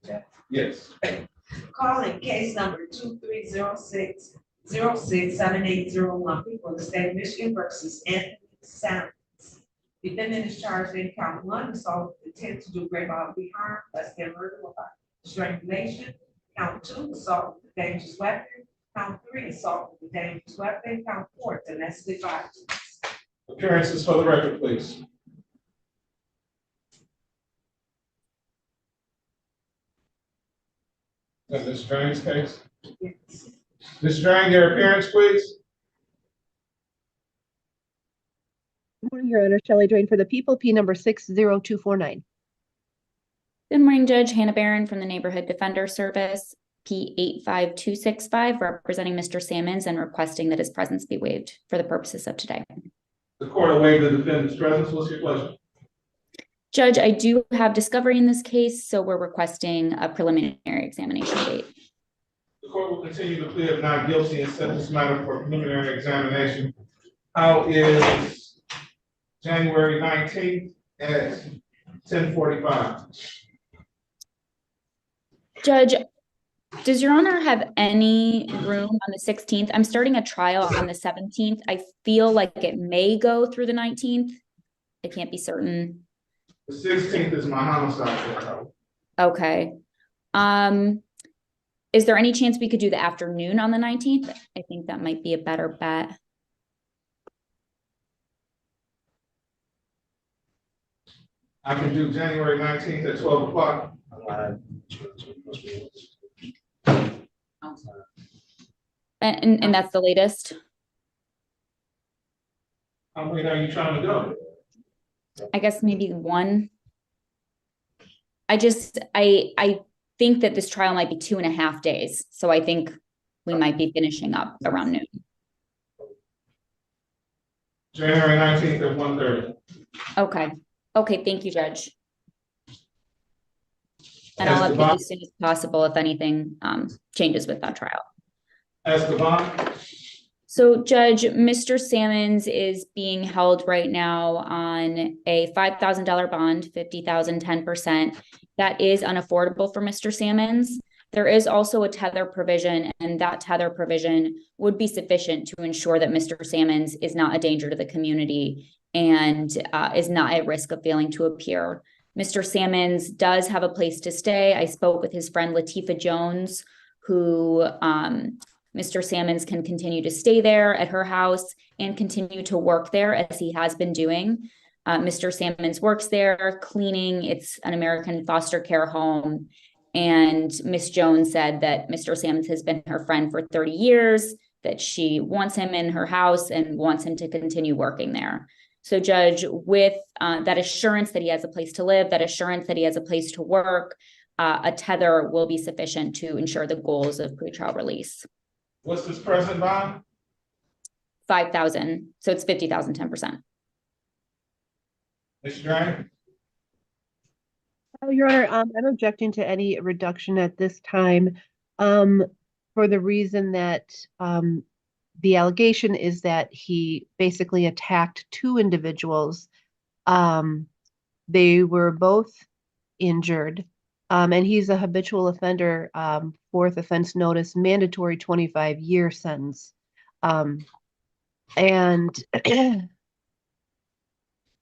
there. Yes. Calling case number 2306067801, people of the state of Michigan versus Anthony Salmons. Defendant is charged in count one, assault with intent to do great bodily harm, less than murder or strangulation. Count two, assault with a dangerous weapon. Count three, assault with a dangerous weapon. Count four, domestic violence. Appearances for the record, please. Is that Ms. Drain's case? Yes. Ms. Drain, your appearance, please. Good morning, Your Honor. Shelley Drain for the people, P number 60249. Good morning, Judge. Hannah Barron from the Neighborhood Defender Service, P85265, representing Mr. Salmons and requesting that his presence be waived for the purposes of today. The court will waive the defendant's presence. What's your pleasure? Judge, I do have discovery in this case, so we're requesting a preliminary examination date. The court will continue to plea of not guilty and set this matter for preliminary examination. How is January 19th at 10:45? Judge, does Your Honor have any room on the 16th? I'm starting a trial on the 17th. I feel like it may go through the 19th. I can't be certain. The 16th is my homicide trial. Okay. Is there any chance we could do the afternoon on the 19th? I think that might be a better bet. I can do January 19th at 12 o'clock. And that's the latest? How late are you trying to go? I guess maybe 1. I think that this trial might be 2.5 days. So I think we might be finishing up around noon. January 19th at 1:30. Okay. Okay, thank you, Judge. And I'll update you as soon as possible if anything changes with that trial. As the bond? So Judge, Mr. Salmons is being held right now on a $5,000 bond, 50,000, 10%. That is unaffordable for Mr. Salmons. There is also a tether provision, and that tether provision would be sufficient to ensure that Mr. Salmons is not a danger to the community and is not at risk of failing to appear. Mr. Salmons does have a place to stay. I spoke with his friend Latifah Jones, who Mr. Salmons can continue to stay there at her house and continue to work there as he has been doing. Mr. Salmons works there, cleaning. It's an American foster care home. And Miss Jones said that Mr. Salmons has been her friend for 30 years, that she wants him in her house and wants him to continue working there. So Judge, with that assurance that he has a place to live, that assurance that he has a place to work, a tether will be sufficient to ensure the goals of pretrial release. What's this present bond? 5,000. So it's 50,000, 10%. Mr. Drain? Oh, Your Honor, I'm objecting to any reduction at this time. for the reason that the allegation is that he basically attacked two individuals. They were both injured, and he's a habitual offender, fourth offense notice, mandatory 25-year sentence. And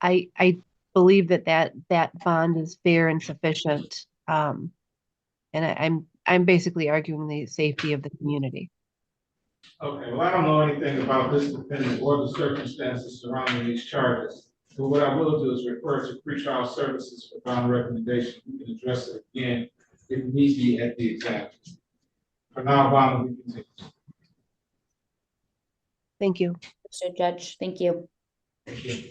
I believe that bond is fair and sufficient. And I'm basically arguing the safety of the community. Okay, well, I don't know anything about this defendant or the circumstances surrounding these charges. So what I will do is refer to pretrial services for bond recommendation. We can address it again if need be at the exam. For now, bond will be continued. Thank you. Mr. Judge, thank you. Thank you.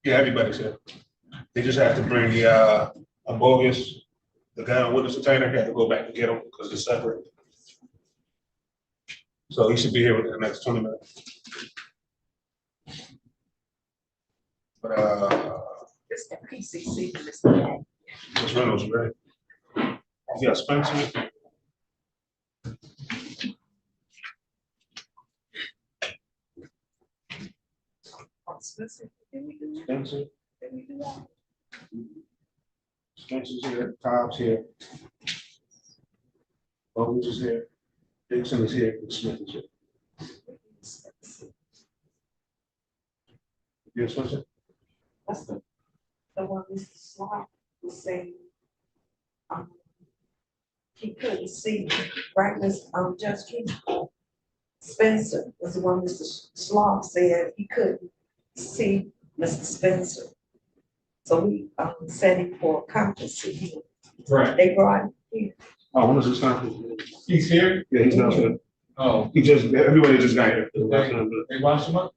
Yeah, everybody's here. They just have to bring the, a bogus, the guy on witness retainer, had to go back and get him because it's separate. So he should be here within the next 20 minutes. But, It's the PCC. Ms. Reynolds, you ready? You got Spencer? Spencer, did we do that? Spencer? Did we do that? Spencer's here, Cobb's here. Bogus is here. Dixon is here, and Smith is here. Yes, Spencer? That's the one Mr. Slot was saying. He couldn't see, right, Ms. Judge King? Spencer was the one Mr. Slot said he couldn't see Mr. Spencer. So we set him for competency. Right. They brought him here. Oh, when is this time? He's here? Yeah, he's not here. Oh. He just, everybody just got here. They watched him up?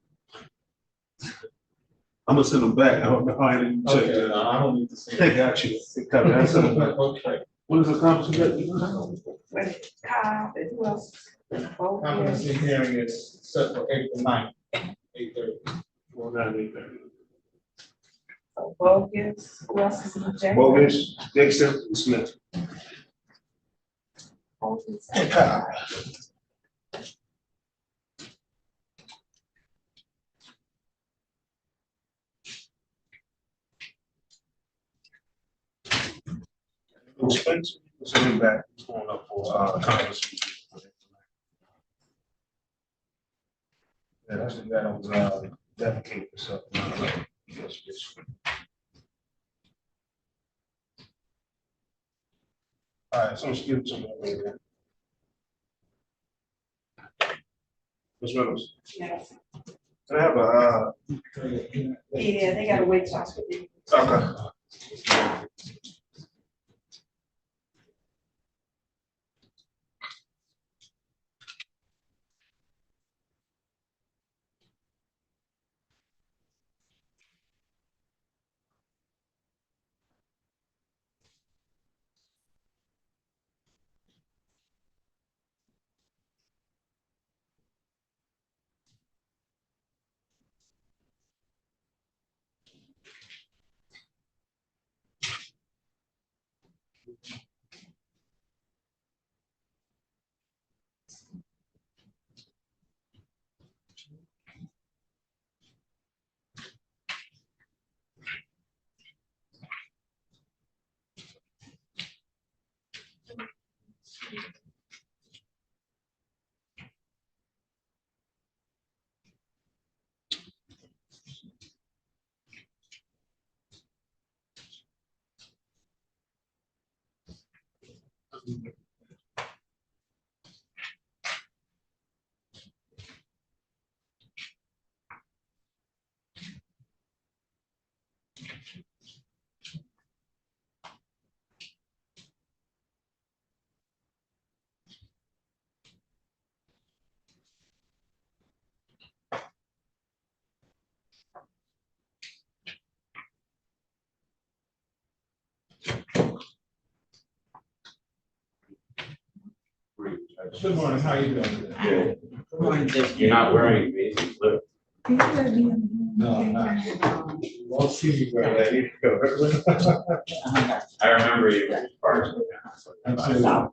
I'm gonna send him back. I don't know how I didn't check. Okay, no, I don't need to see. They got you. They got me. I sent him back. Okay. When is this conference? With Cobb and who else? Oh, yeah. Competency hearing is set for April 9th, 8:30. Well, not 8:30. Bogus, who else is in the jail? Bogus, Dixon, and Smith. Bogus. Spencer, send him back. He's going up for conference. Yeah, that's the guy that was dedicated to something. Yes, yes. All right, so let's give it to me. Ms. Reynolds, Yes. can I have a, Yeah, they gotta wait till I speak. okay. Good morning, how you doing today? Good. Good morning, Judge. You're not wearing amazing clothes. No, I'm not. You won't see me wear that either. I remember you when you first. I'd say that.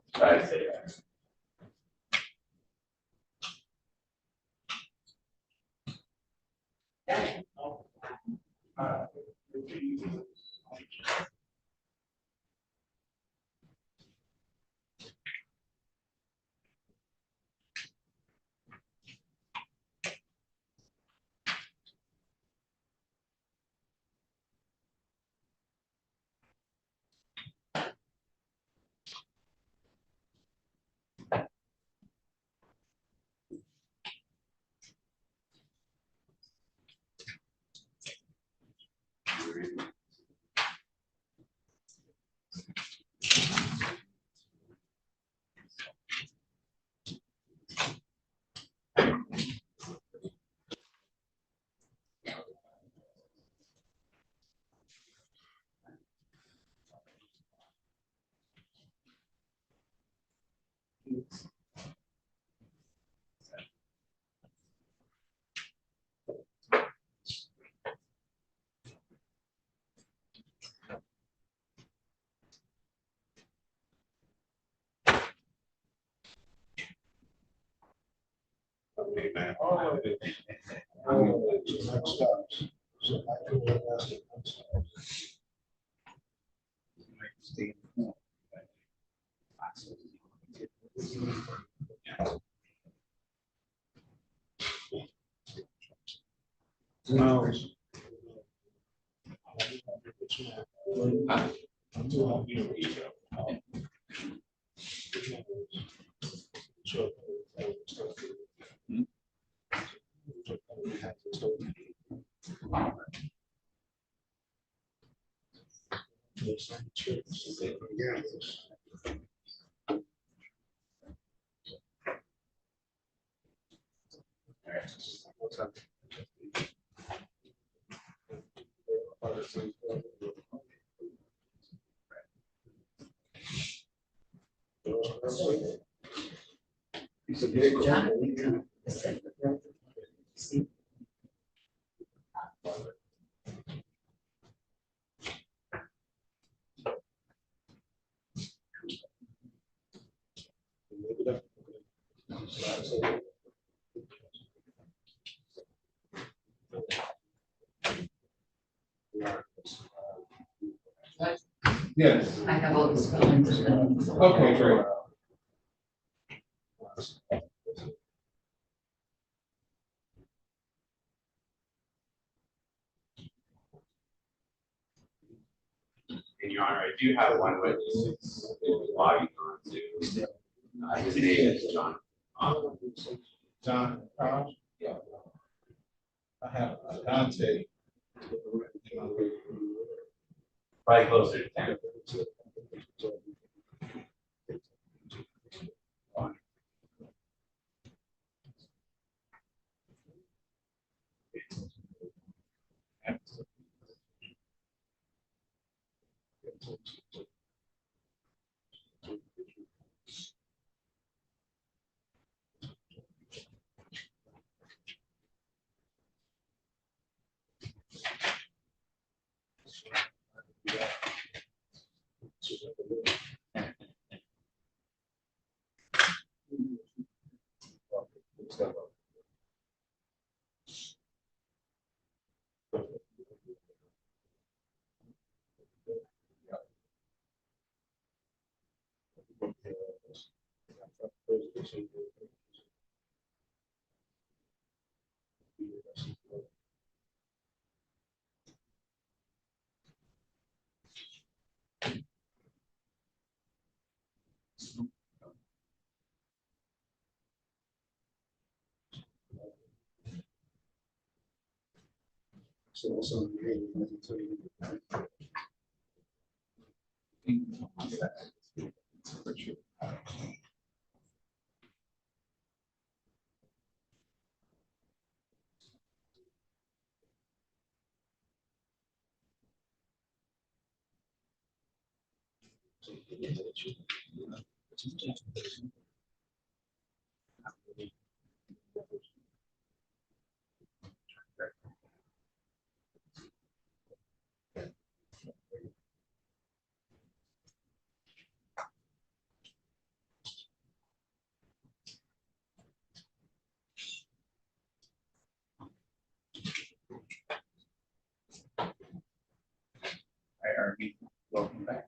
Yes. I have all the spellings. Okay, great. In your honor, I do have one witness who's logging on to. His name is John. John, yeah. I have Dante. Probably closer to 10. Arby, welcome back.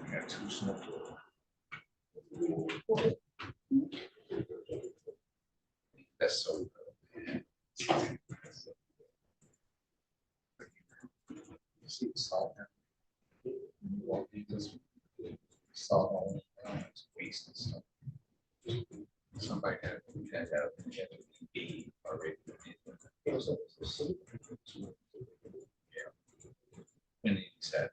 I got two snow. That's so good. You see the salt now? You walk in this salt on waste and stuff. Somebody had that be already. Yeah. And he said.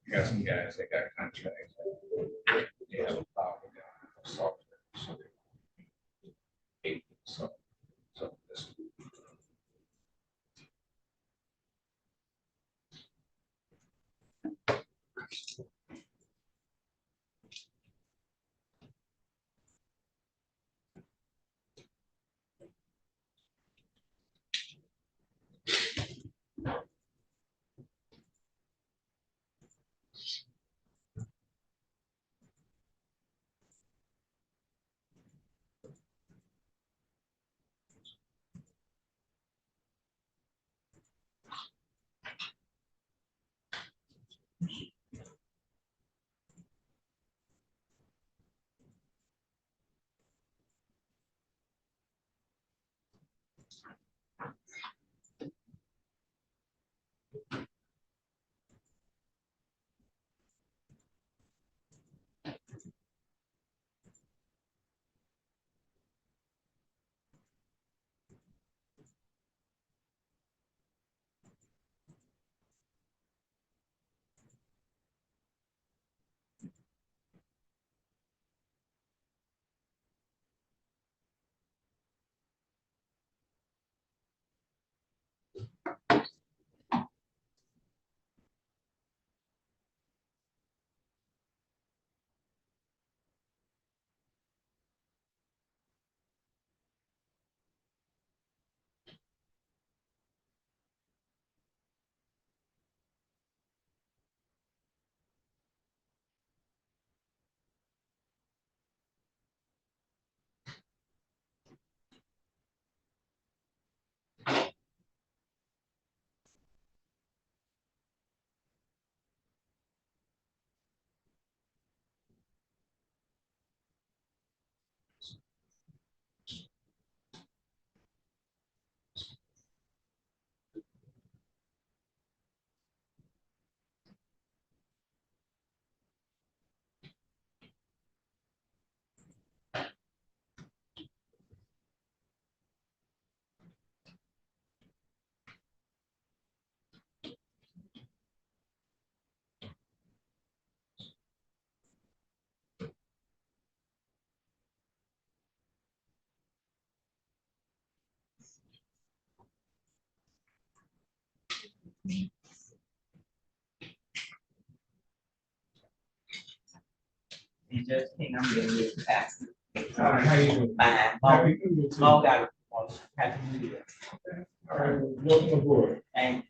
You got some guys that got contracts. They have a power software. So this. You just think I'm getting this fast. All right, how you doing? Fine. Happy New Year to you. Long got it. Happy New Year. All right, welcome aboard. And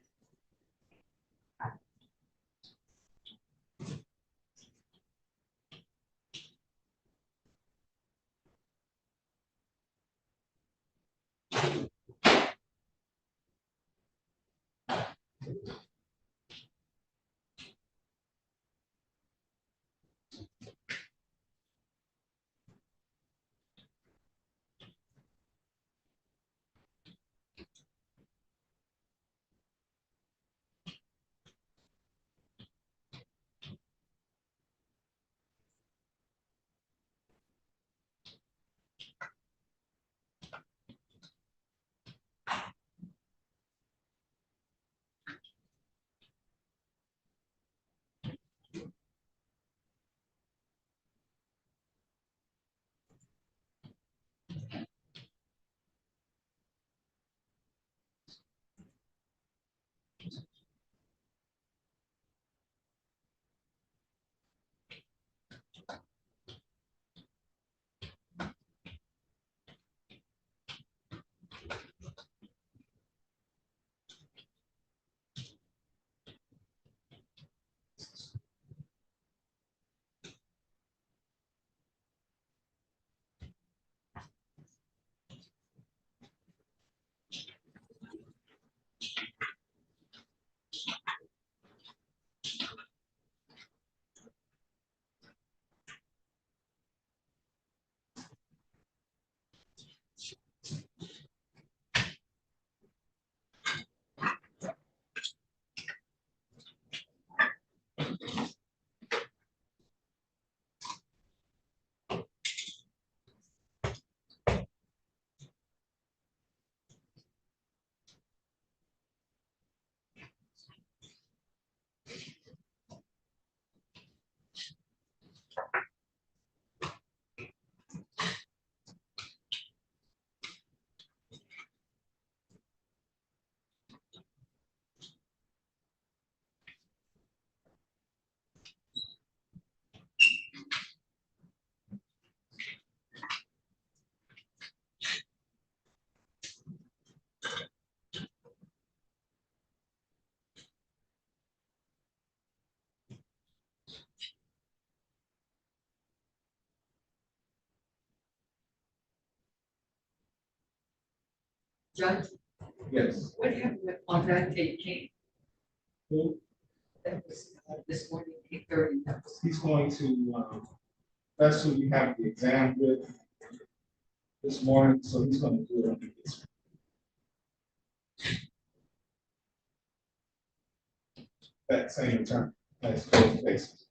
Judge? Yes. what happened on that day, King? Who? That was this morning, 8:30. He's going to, that's who we have the exam with this morning, so he's gonna do it. that same attorney as those cases.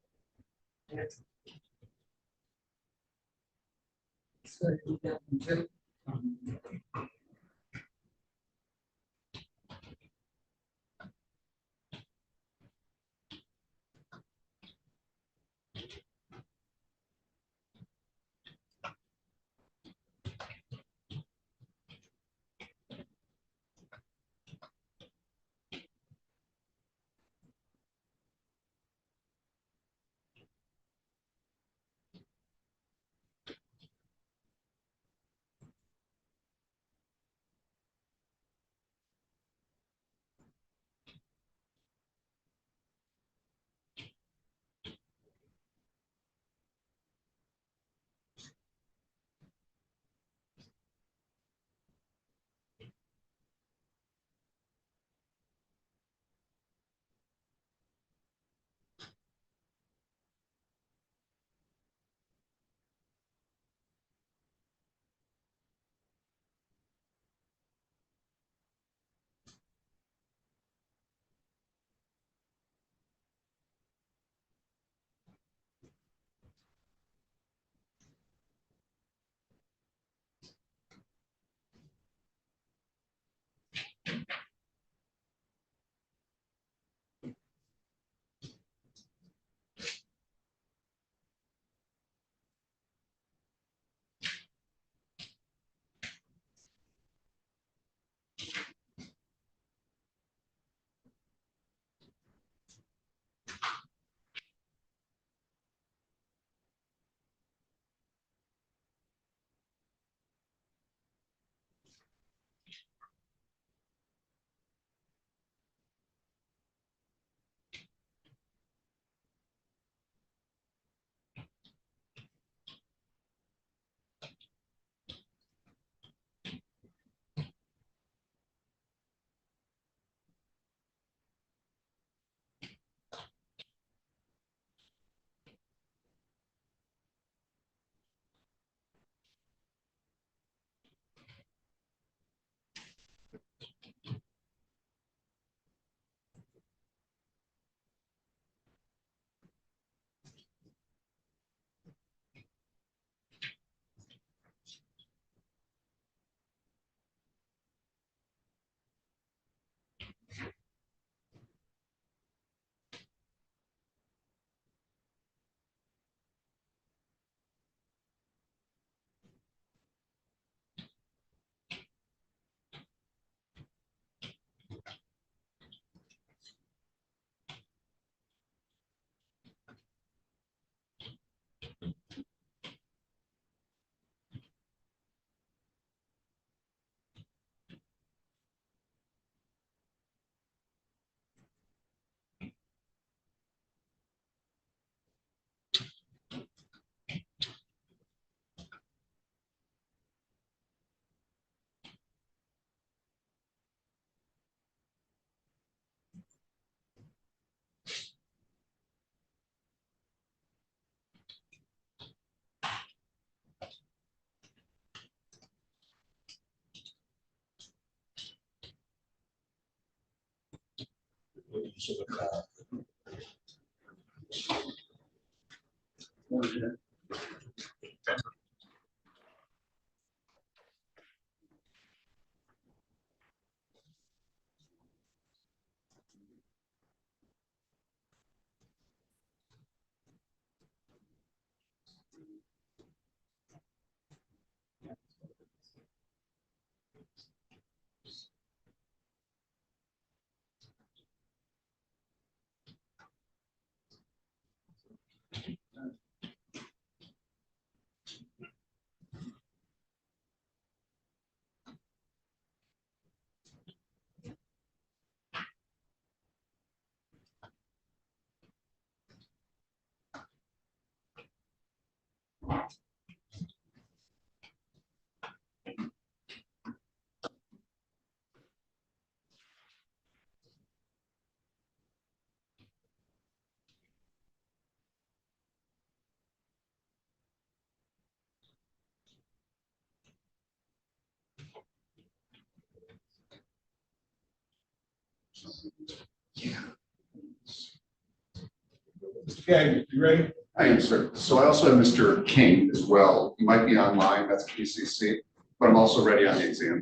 Okay, you ready? I am, sir. So I also have Mr. King as well. He might be online, that's PCC, but I'm also ready on the exam.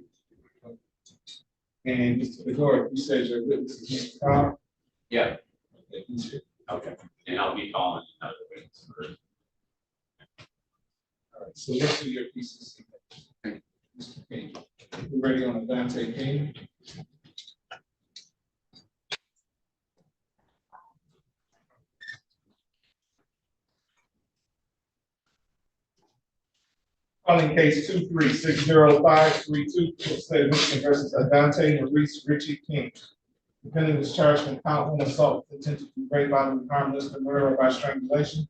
And Mr. Fedora, you said your witness is Mr. Carl? Yeah, Okay, you should- okay, and I'll be calling another witness for. All right, so let's do your PCC. Mr. King, you ready on Dante King? Calling case 2360532 for state of Michigan versus Adante Maurice Richie King. Defendant is charged with count 1 assault with intent to do great bodily harm, listed murder by strangulation.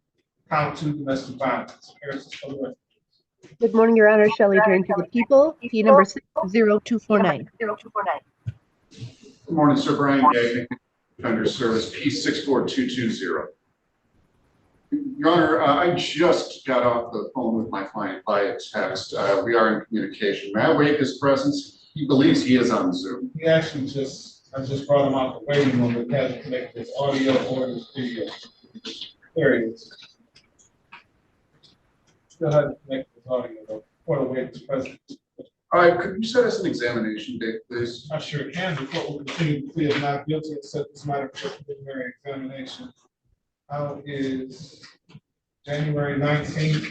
Count 2 domestic violence. Harris, for the record. Good morning, Your Honor. Shelley Drink for the people. P number 60249. Good morning, sir. Brian Gagnon, Defender Service, P64220. Your Honor, I just got off the phone with my client via text. We are in communication. May I waive his presence? He believes he is on Zoom. He actually I just brought him out the waiting room, but he hasn't connected his audio or his video. There he is. Still hasn't connected his audio though, for the waive his presence. All right, could you set us an examination date, please? I sure can. The court will continue to plead not guilty and set this matter for preliminary examination. How is January 19th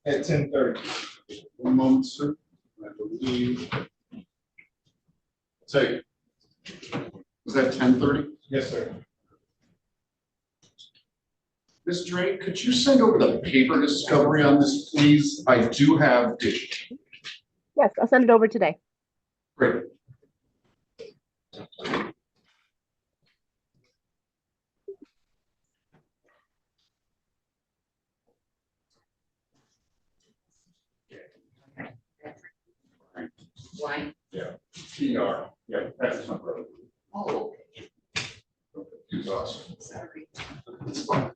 at 10:30? One moment, sir. I believe. Say, was that 10:30? Yes, sir. Ms. Drake, could you send over the paper discovery on this, please? I do have digital. Yes, I'll send it over today. Great. Why? Yeah, PR. Yeah, that's my brother. Oh, He's awesome. sorry. It's fine.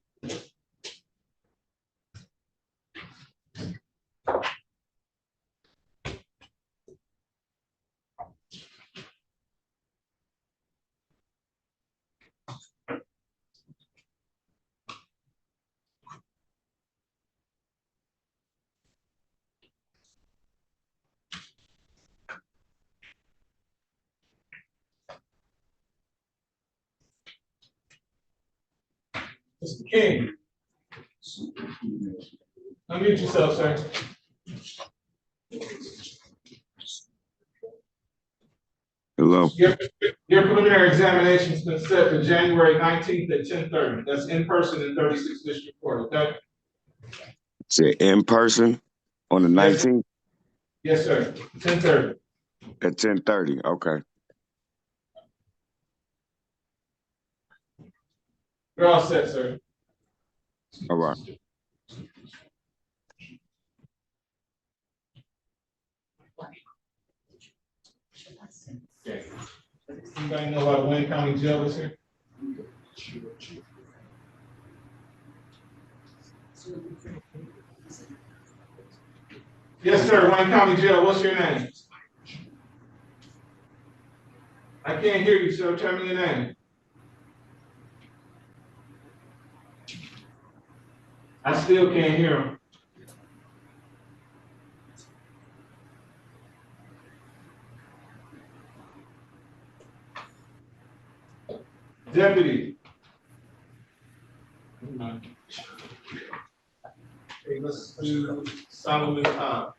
Mr. King, unmute yourself, sir. Hello. Your preliminary examination has been set for January 19th at 10:30. That's in person in 36th District Court, okay? Is it in person on the 19th? Yes, sir. 10:30. At 10:30. Okay. You're all set, sir. All right. Okay. Anybody know about Wayne County Jail is here? Yes, sir. Wayne County Jail. What's your name? I can't hear you, sir. Tell me your name. I still can't hear him. Deputy. Okay, let's do Solomon Cobb.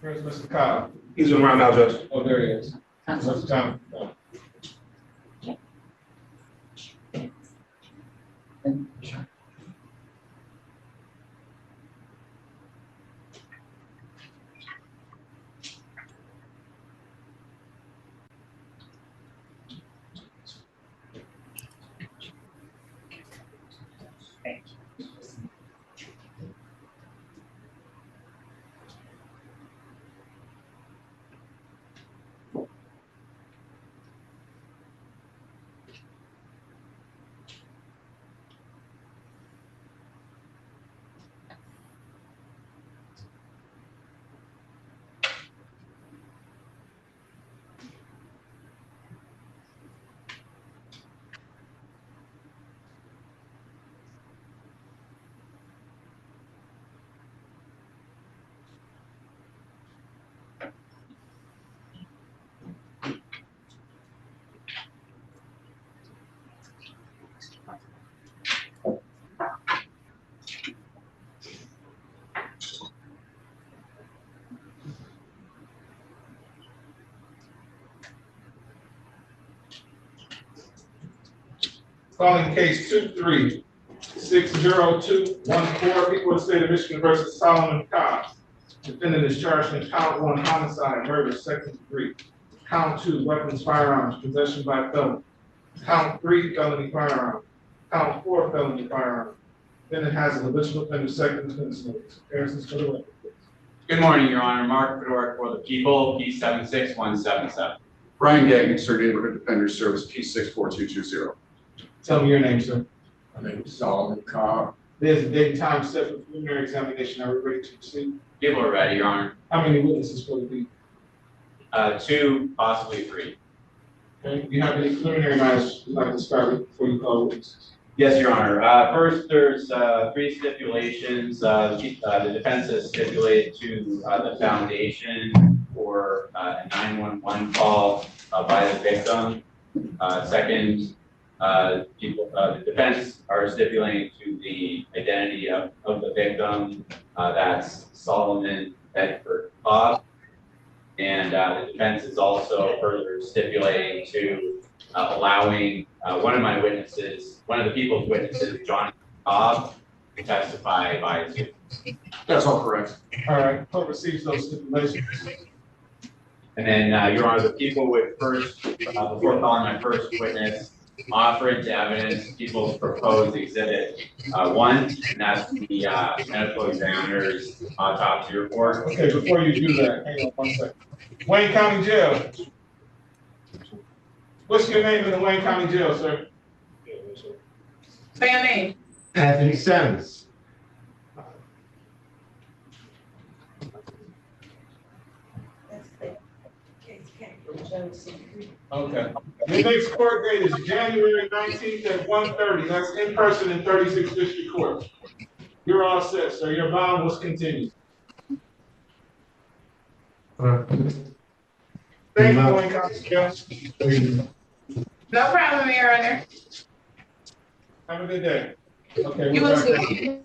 Where's Mr. Cobb? He's around now, Judge. Oh, there he is. Mr. Thomas. Calling case 2360214, people of the state of Michigan versus Solomon Cobb. Defendant is charged in count 1 homicide, murder, second degree. Count 2 weapons, firearms, possession by felon. Count 3 felony firearm. Count 4 felony firearm. Defendant has an habitual offender second offense notice. Comparisons for the record. Good morning, Your Honor. Mark Fedoruk for the people, P76177. Brian Gagnon, sir, Neighborhood Defender Service, P64220. Tell me your name, sir. My name is Solomon Cobb. There's a date and time set for preliminary examination. Are we ready to proceed? People are ready, Your Honor. How many witnesses will it be? 2, possibly 3. Okay. Do you have any preliminary matters you'd like to start with before you call witnesses? Yes, Your Honor. First, there's 3 stipulations. The defense has stipulated to the foundation for a 911 call by the victim. Second, the defense are stipulating to the identity of the victim. That's Solomon Bedford Cobb. And the defense is also further stipulating to allowing one of the people's witnesses, John Cobb, to testify by Zoom. That's all correct. All right, court receives those stipulations. And then, Your Honor, the people would first, before calling my first witness, offer into evidence people's proposed exhibit 1, and that's the medical examiner's autopsy report. Okay, before you do that, hang on 1 second. Wayne County Jail. What's your name in the Wayne County Jail, sir? Say your name. Anthony Sanders. Okay. The next court date is January 19th at 1:30. That's in person in 36th District Court. You're all set, sir. Your bond was continued. Thank you, Wayne County Jail. No problem, Your Honor. Have a good day. Okay. You we're as back. well.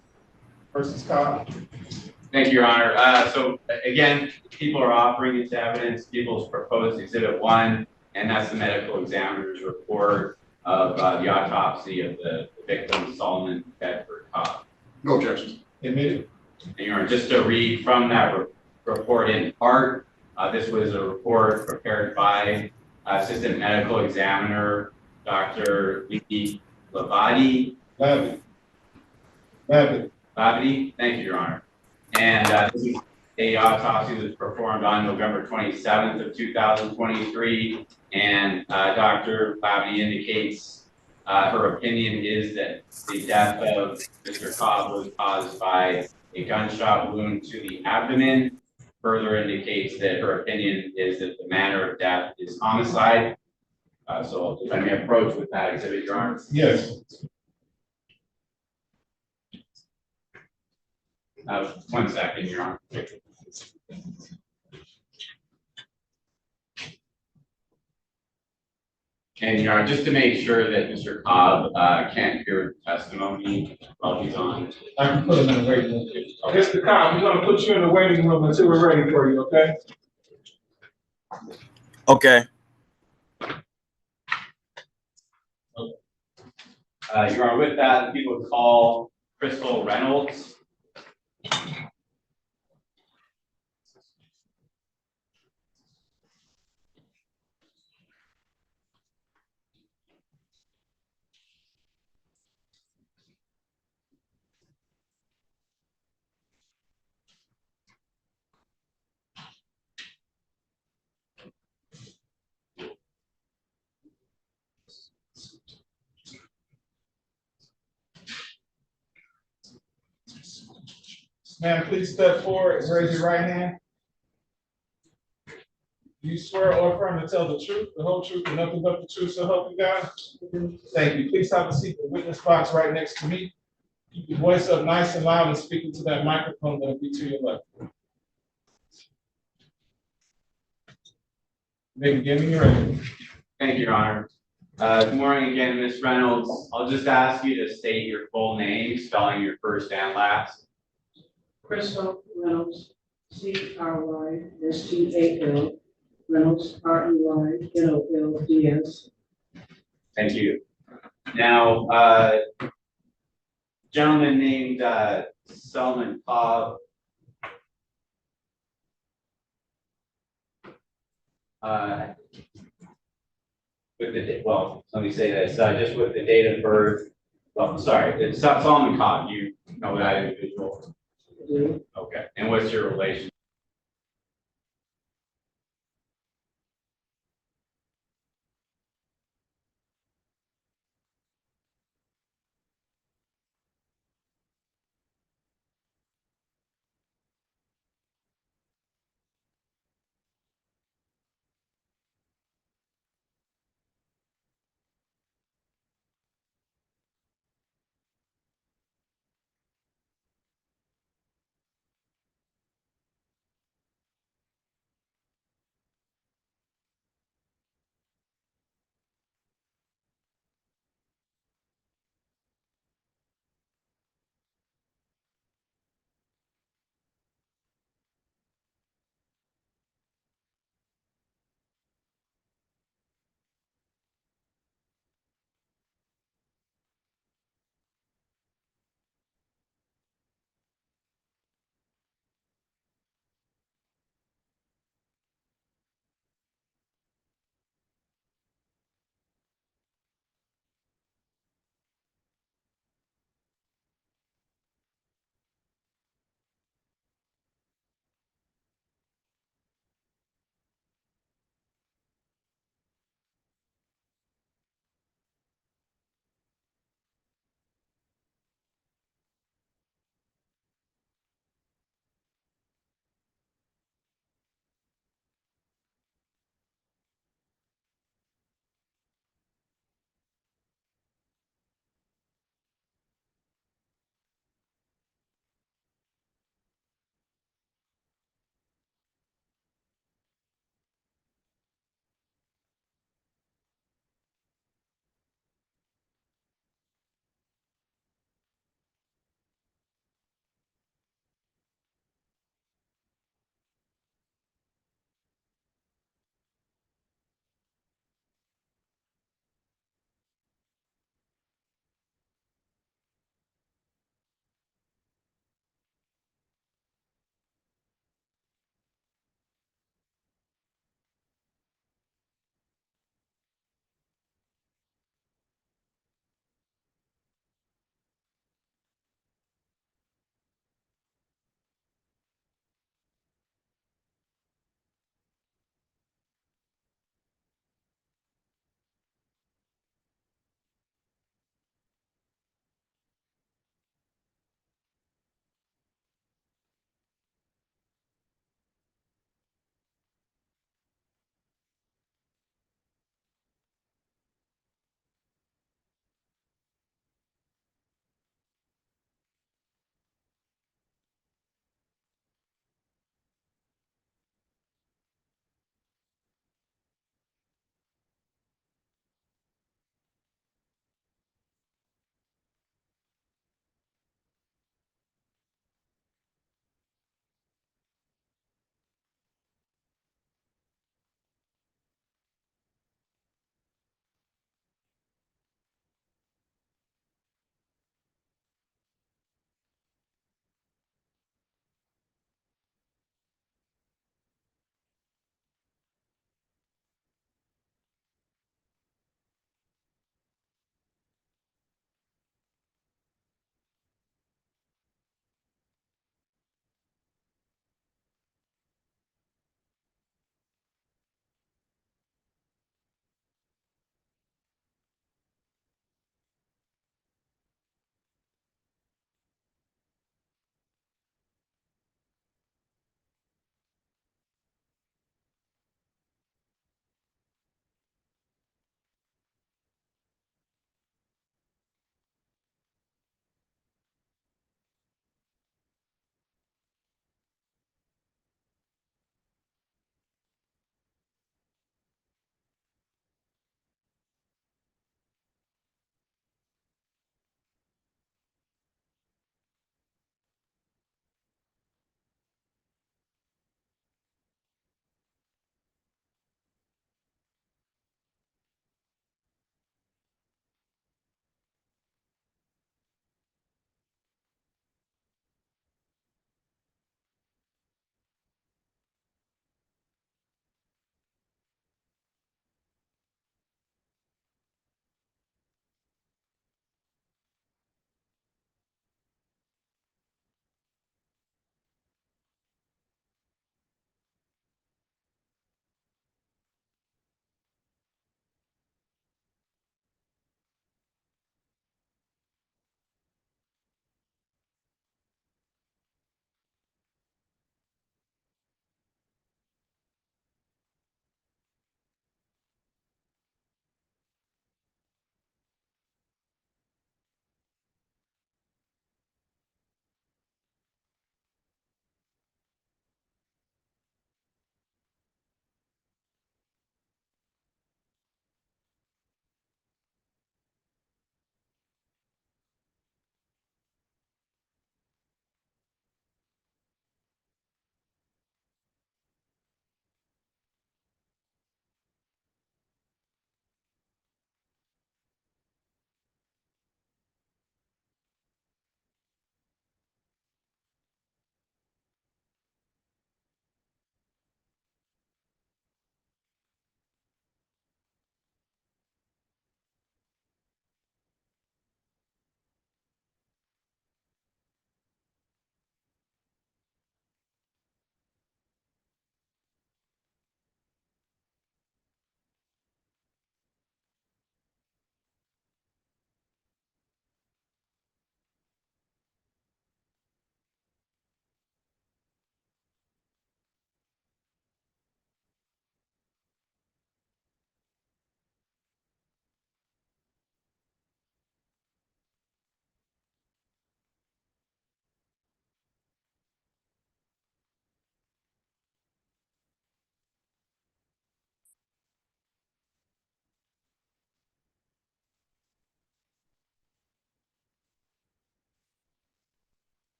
Versus Cobb. Thank you, Your Honor. So again, people are offering into evidence people's proposed exhibit 1, and that's the medical examiner's report of the autopsy of the victim, Solomon Bedford Cobb. No objection. Admitted. And Your Honor, just to read from that report in part, this was a report prepared by Assistant Medical Examiner, Dr. Vicky Lavati. Lavati, thank you, Your Honor. And this is a autopsy that was performed on November 27th of 2023. And Dr. Lavati indicates her opinion is that the death of Mr. Cobb was caused by a gunshot wound to the abdomen. Further indicates that her opinion is that the manner of death is homicide. So if I may approach with that exhibit, Your Honor. Yes. 1 second, Your Honor. And Your Honor, just to make sure that Mr. Cobb can't hear the testimony while he's on. I can put him in the waiting room. Mr. Cobb, we're gonna put you in the waiting room until we're ready for you, okay? Okay. Your Honor, with that, people would call Crystal Reynolds. Ma'am, please step forward and raise your right hand. Do you swear or affirm to tell the truth, the whole truth, and nothing but the truth, so help you God? Thank you. Please have a seat in the witness box right next to me. Keep your voice up nice and loud and speak into that microphone that'll be to your left. Maybe give me your ready. Thank you, Your Honor. Good morning again, Ms. Reynolds. I'll just ask you to state your full name, spelling your first and last. Crystal Reynolds, CRYSTAL, Reynolds, REYNOLDS. Thank you. Now, gentleman named Selman Cobb. With the, well, let me say this, just with the date of birth, well, sorry, it's Solomon Cobb, you know that individual? Okay, and what's your relation?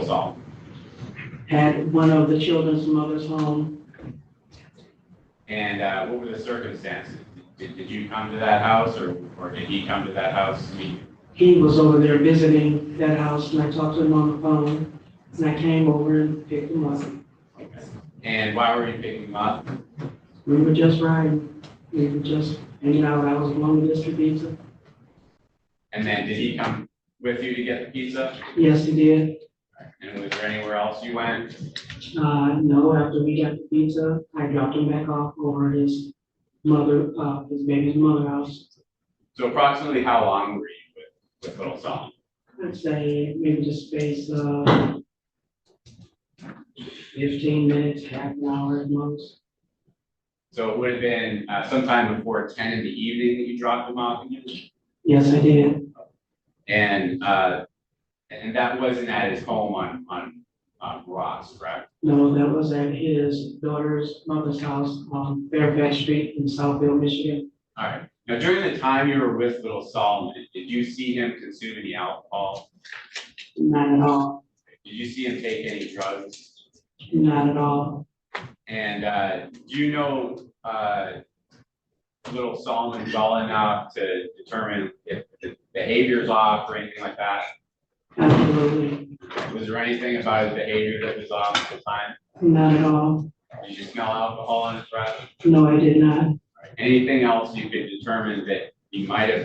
Solomon? At one of the children's mother's home. And what were the circumstances? Did you come to that house or did he come to that house to meet you? He was over there visiting that house and I talked to him on the phone. And I came over and picked him up. Okay. And why were you picking him up? We were just riding. We were just hanging out. I was along with Mr. Pizza. And then did he come with you to get the pizza? Yes, he did. And was there anywhere else you went? No, after we got the pizza, I dropped him back off over at his baby's mother house. So approximately how long were you with little Solomon? I'd say maybe just space of 15 minutes, half an hour at most. So it would have been sometime before 10 in the evening that you dropped him off again? Yes, I did. And that wasn't at his home on Ross, correct? No, that was at his daughter's mother's house on Fairfax Street in Southfield, Michigan. All right. Now, during the time you were with little Solomon, did you see him consume any alcohol? Not at all. Did you see him take any drugs? Not at all. And do you know little Solomon well enough to determine if the behavior's off or anything like that? Absolutely. Was there anything about his behavior that was off at the time? Not at all. Did you smell alcohol on his breath? No, I did not. Anything else you could determine that he might have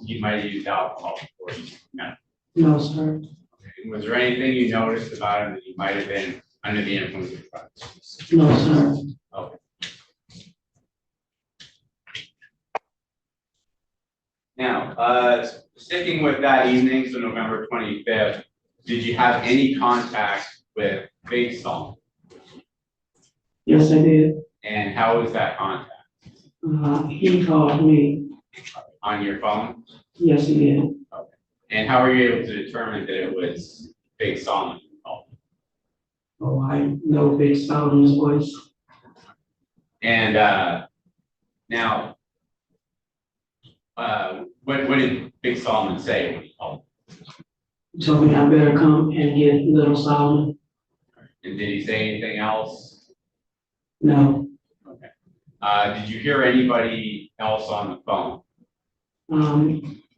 he might have used alcohol before you met? No, sir. Okay. Was there anything you noticed about him that he might have been under the influence of drugs? No, sir. Okay. Now, sticking with that evening, so November 25th, did you have any contact with Big Solomon? Yes, I did. And how was that contact? He called me. On your phone? Yes, he did. Okay. And how were you able to determine that it was Big Solomon who called? Oh, I know Big Solomon's voice. And now, what did Big Solomon say when he called? He told me I better come and get little Solomon. And did he say anything else? No. Okay. Did you hear anybody else on the phone?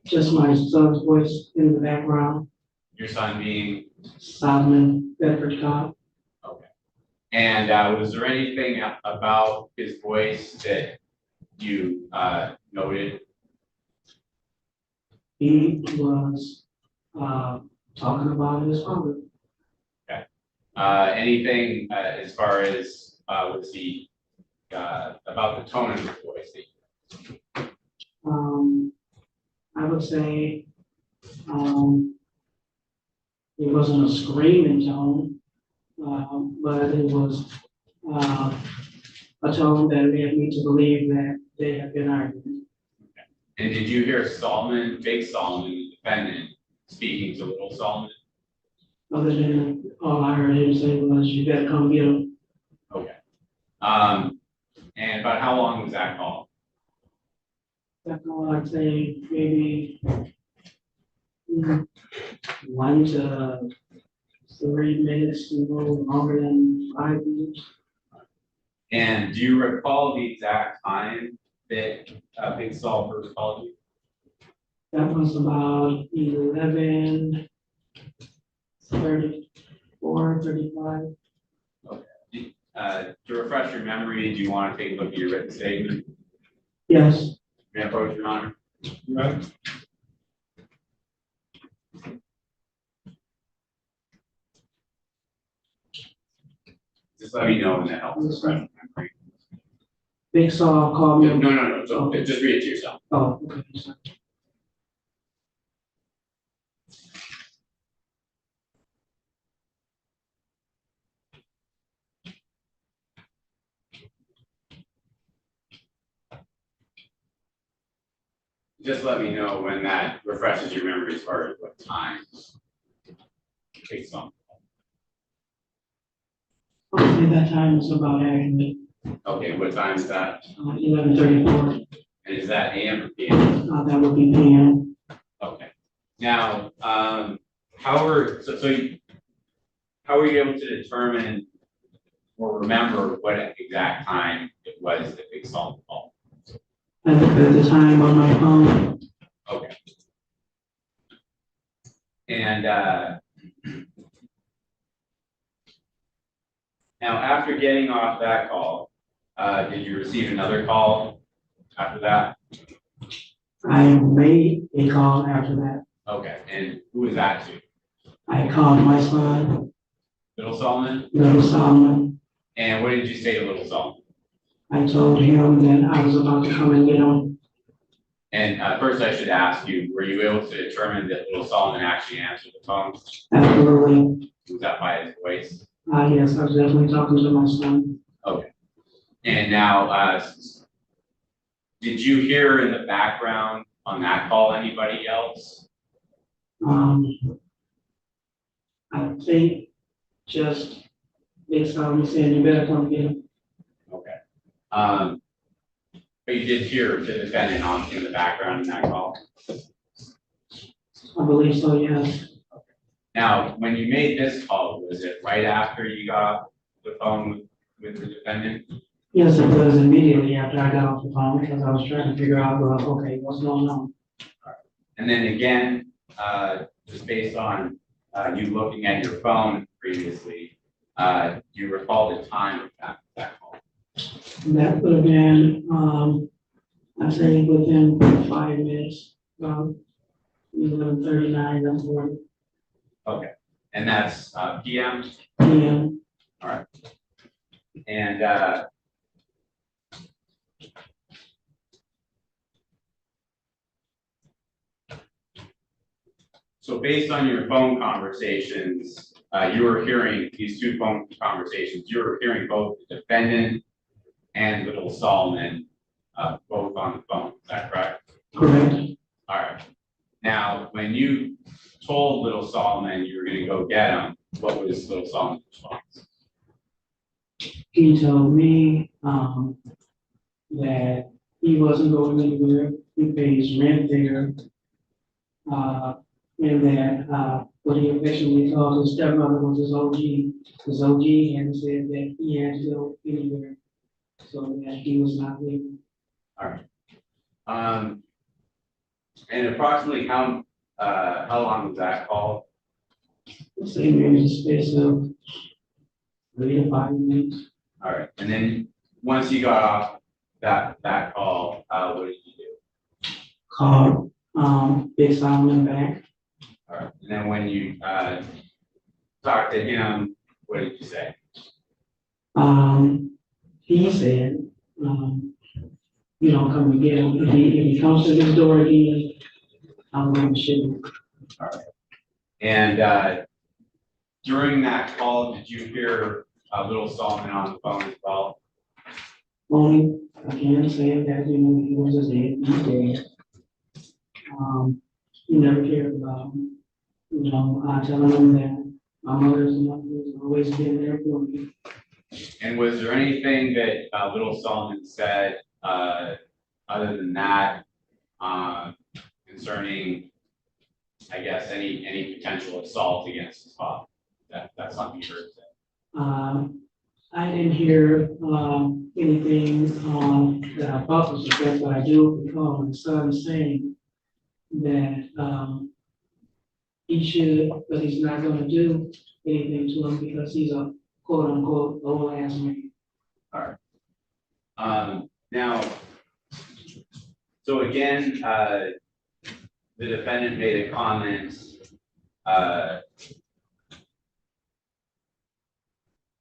Just my son's voice in the background. Your son being? Solomon Bedford Cobb. Okay. And was there anything about his voice that you noted? He was talking about his father. Okay. Anything as far as was he about the tone of his voice? I would say it wasn't a screaming tone, but it was a tone that led me to believe that they had been arguing. And did you hear Solomon, Big Solomon, the defendant, speaking to little Solomon? Other than all I heard him say was, "You better come get him." Okay. And about how long was that call? That's all I'd say, maybe 1 to 3 minutes, no longer than 5 minutes. And do you recall the exact time that Big Sol first called you? That was about 11:34, 35. Okay. To refresh your memory, do you want to take a look at your written statement? Yes. May I approach, Your Honor? Right. Just let me know when that helps. Refresh your memory. Big Saw called me. No. So just read it to yourself. Oh, okay. Sorry. Just let me know when that refreshes your memory as far as what time. Big Sol. Okay, that time is about accurate. Okay, what time is that? 11:34. And is that AM or PM? That would be PM. Okay. Now, however, so how were you able to determine or remember what exact time it was that Big Salt called? I looked at the time on my phone. Okay. And now, after getting off that call, did you receive another call after that? I made a call after that. Okay, and who was that to? I called my son, Little Solomon? Little Solomon. And what did you say to Little Solomon? I told him that I was about to come and get him. And first I should ask you, were you able to determine that Little Solomon actually answered the phone? Absolutely. Was that by his voice? Yes, I was definitely talking to my son. Okay. And now, did you hear in the background on that call anybody else? I think just Big Solomon saying you better come get him. Okay. But you did hear the defendant on in the background in that call? I believe so, yes. Now, when you made this call, was it right after you got off the phone with the defendant? Yes, it was immediately after I got off the phone because I was trying to figure out, well, okay, what's going on? And then again, just based on you looking at your phone previously, do you recall the time of that call? That would have been, I say within 5 minutes, about 11:39, that's where. Okay, and that's PM? PM. All right. And so based on your phone conversations, you were hearing these two phone conversations, you were hearing both the defendant and Little Solomon both on the phone, is that correct? Correct. All right. Now, when you told Little Solomon you were gonna go get him, what was Little Solomon's response? He told me that he wasn't going anywhere. He pays rent there. And that what he eventually told his stepmother was his OG. His OG and said that he had to go anywhere, so that he was not leaving. All right. And approximately how long was that call? Let's say maybe the space of 3 to 5 minutes. All right, and then once you got off that call, what did you do? Called Big Solomon back. All right, and then when you talked to him, what did you say? He said, you know, come and get him. If he comes to this door again, I'm going to shoot him. All right. And during that call, did you hear Little Solomon on the phone as well? Only, I can't say that, you know, he was a dead, he's dead. He never cared about him. You know, I telling him that my mother's always been there for me. And was there anything that Little Solomon said other than that concerning, I guess, any potential assault against his father? That's something you heard say. I didn't hear anything that I thought was a threat, but I do recall my son saying that he should, but he's not gonna do anything to him because he's a quote unquote old ass man. All right. Now, so again, the defendant made a comment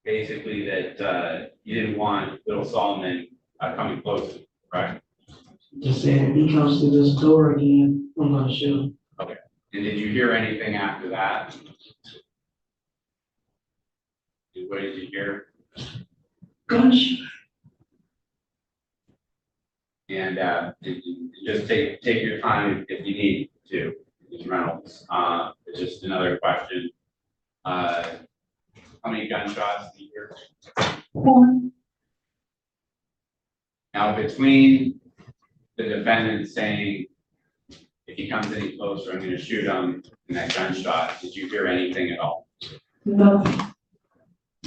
basically that you didn't want Little Solomon coming close, right? Just said if he comes to this door again, I'm gonna shoot him. Okay. And did you hear anything after that? What did you hear? Gunshot. And just take your time if you need to, Mr. Reynolds. It's just another question. How many gunshots did you hear? One. Now, between the defendant saying, if he comes any closer, I'm going to shoot him, and that gunshot, did you hear anything at all? No.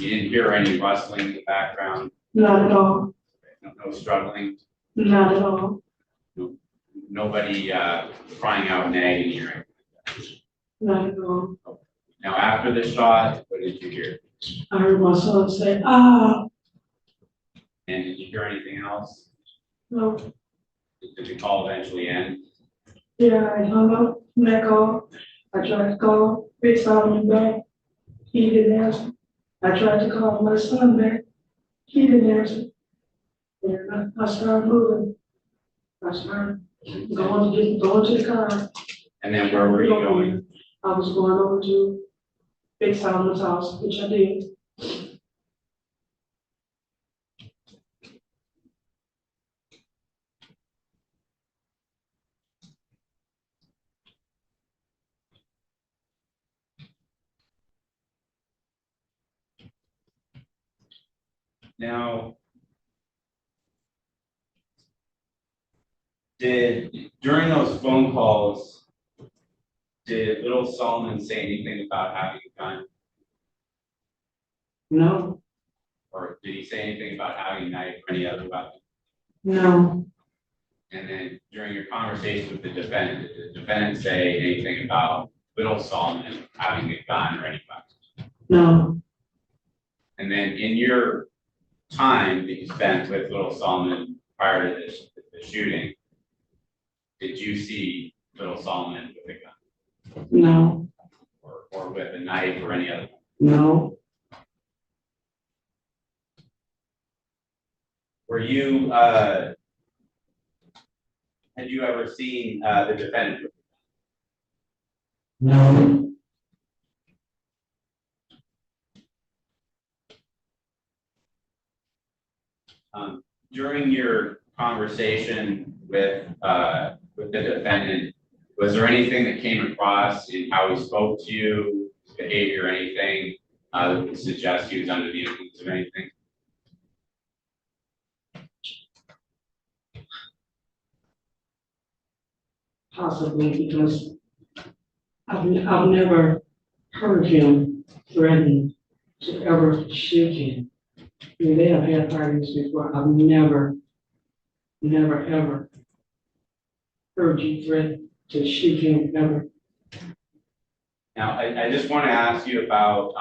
You didn't hear any rustling in the background, Not at all, no struggling, not at all, nobody crying out, nagging you. Right? not at all. Now, after the shot, what did you hear? I heard my son say, ah, And did you hear anything else? no, Did the call eventually end? yeah, I hung up, neck off. I tried to call Big Solomon back. He didn't answer. I tried to call my son back. He didn't answer. And I started moving. I started going to the car. And then where were you going? I was going over to Big Solomon's house, which I did. Now, during those phone calls, did little Solomon say anything about having a gun? No, Or did he say anything about having a knife or any other weapon? no, And then during your conversation with the defendant, did the defendant say anything about little Solomon having a gun or any weapon? no, And then in your time that you spent with little Solomon prior to the shooting, did you see little Solomon with a gun? no, Or with a knife or any other? no. Were you, had you ever seen the defendant with No. during your conversation with the defendant, was there anything that came across in how he spoke to you, his behavior, anything that would suggest he was under the influence of anything? Possibly because I've never heard him threaten to ever shoot him. I mean, they have had parties before. I've never ever heard you threaten to shoot him ever. Now, I just want to ask you about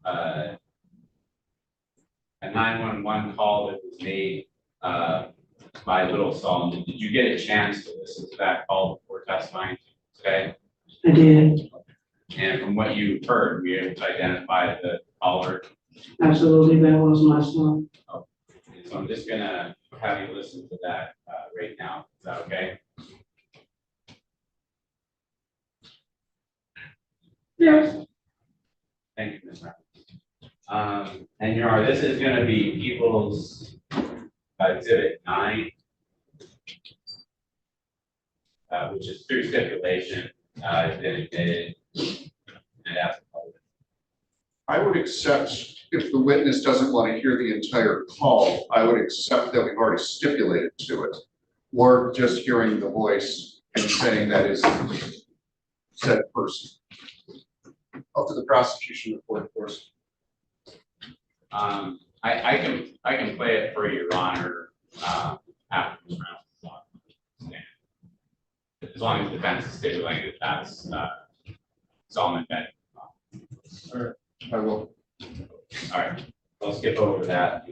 a 911 call that was made by little Solomon. Did you get a chance to listen to that call before testifying today? I did. And from what you heard, were you able to identify the caller? Absolutely, that was my son. And so I'm just gonna have you listen to that right now. Is that okay? Yes. Thank you, Ms. Reynolds. And Your Honor, this is gonna be People's Exhibit 9, which is through stipulation, it's been admitted and asked. I would accept, if the witness doesn't want to hear the entire call, I would accept that we've already stipulated to it. Or just hearing the voice and saying that is said person. Up to the prosecution report, of course. I can play it for Your Honor after this round. As long as the defense is stipulating that that's Solomon Bennett. Sure, I will. All right, I'll skip over that.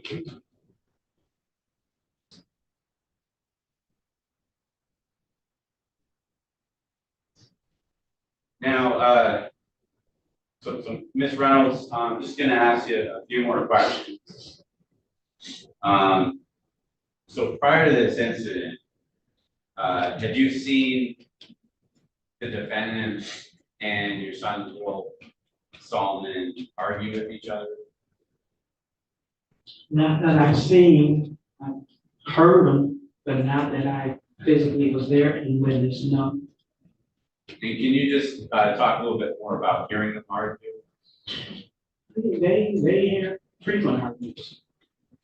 Now, so Ms. Reynolds, I'm just going to ask you a few more questions. So prior to this incident, had you seen the defendant and your son, little Solomon, argue with each other? Not that I've seen, I've heard them, but not that I physically was there and witnessed, no. And can you just talk a little bit more about hearing them argue? They hear frequent arguments.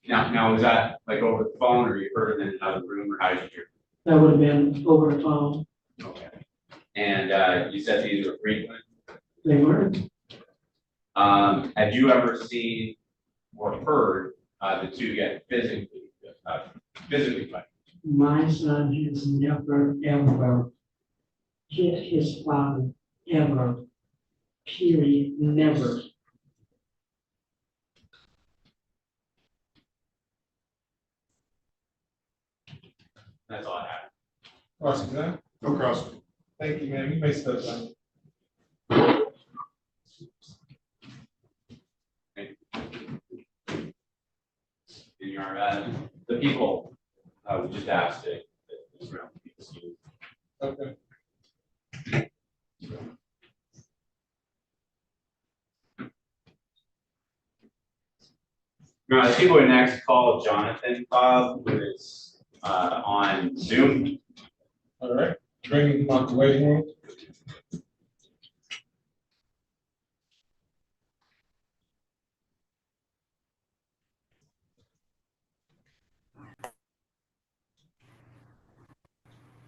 Now was that like over the phone, or you heard them in another room, or how did you hear? That would have been over the phone. Okay. And you said these were frequent? They were. Have you ever seen or heard the two get physically fight? My son has never, ever hit his father, ever, period, never. That's all I have. Crossing that? No cross. Thank you, ma'am. You may step down. In your, the people, we just asked it. Okay. Now, I think we're next call Jonathan Cobb, who is on Zoom. All right, bring him out the waiting room.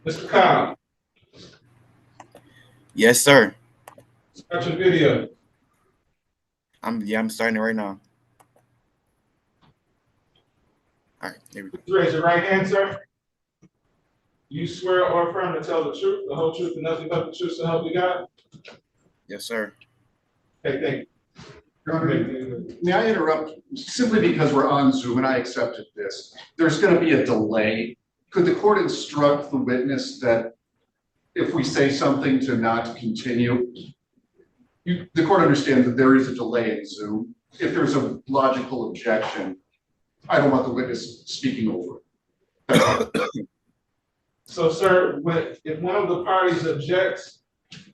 Mr. Cobb, Yes, sir. start your video. I'm starting it right now. All right, there we go. Raise your right hand, sir. You swear or affirm to tell the truth, the whole truth, and nothing but the truth, so help you God? Yes, sir. Okay, thank you. Your Honor, may I interrupt simply because we're on Zoom and I accepted this? There's going to be a delay. Could the court instruct the witness that if we say something to not continue? The court understands that there is a delay in Zoom. If there's a logical objection, I don't want the witness speaking over. So, sir, if one of the parties objects,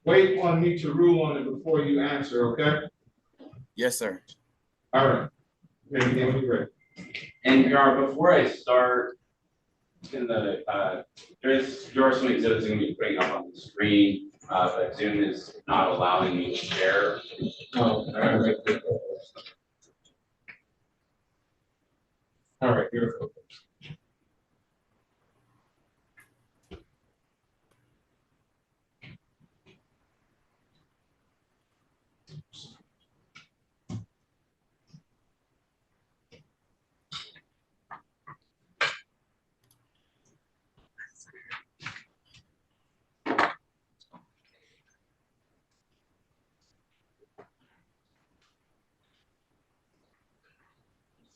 wait on me to rule on it before you answer, okay? Yes, sir. All right. Ready, when you're ready. And Yara, before I start, in the there are some exhibits I'm going to be putting up on the screen, but Zoom is not allowing me to share. Oh, all right. All right, beautiful.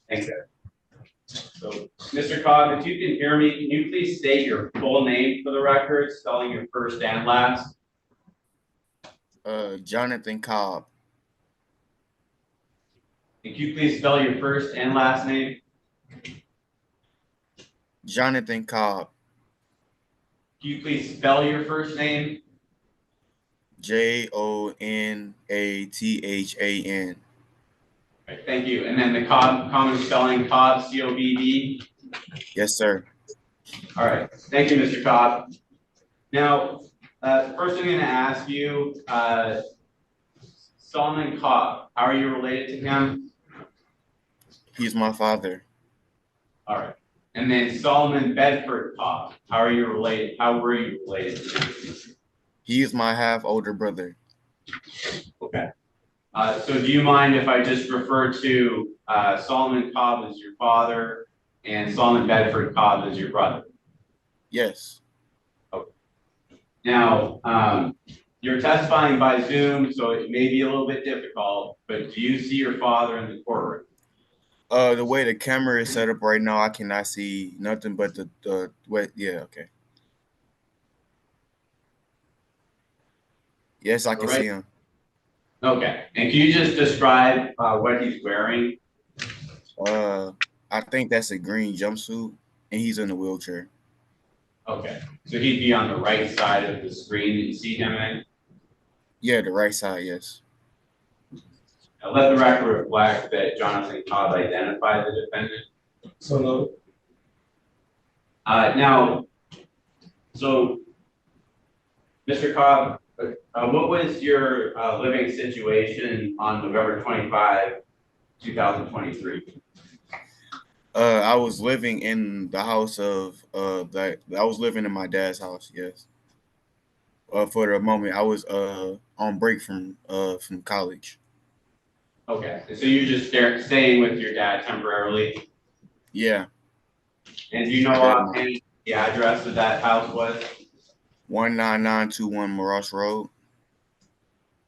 Thanks, Ed. So, Mr. Cobb, if you can hear me, can you please state your full name for the record, spelling your first and last? Jonathan Cobb. Can you please spell your first and last name? Jonathan Cobb. Can you please spell your first name? Jonathan. Right, thank you. And then the common spelling, Cobb, C-O-B-B? Yes, sir. All right. Thank you, Mr. Cobb. Now, first I'm going to ask you, Solomon Cobb, how are you related to him? He's my father. All right. And then Solomon Bedford Cobb, how are you related? How were you related to him? He is my half older brother. Okay. So do you mind if I just refer to Solomon Cobb as your father and Solomon Bedford Cobb as your brother? Yes. Okay. Now, you're testifying by Zoom, so it may be a little bit difficult, but do you see your father in the courtroom? The way the camera is set up right now, I cannot see nothing but the way. Yeah, okay. Yes, I can see him. Okay. And can you just describe what he's wearing? I think that's a green jumpsuit, and he's in a wheelchair. Okay. So he'd be on the right side of the screen that you see him in? Yeah, the right side, yes. Now, let the record reflect that Jonathan Cobb identified the defendant. So no. Now, so Mr. Cobb, what was your living situation on November 25, 2023? I was living in the house of I was living in my dad's house, yes. For the moment, I was on break from college. Okay, so you're just staying with your dad temporarily? Yeah. And do you know offhand the address of that house was? 19921 Morass Road.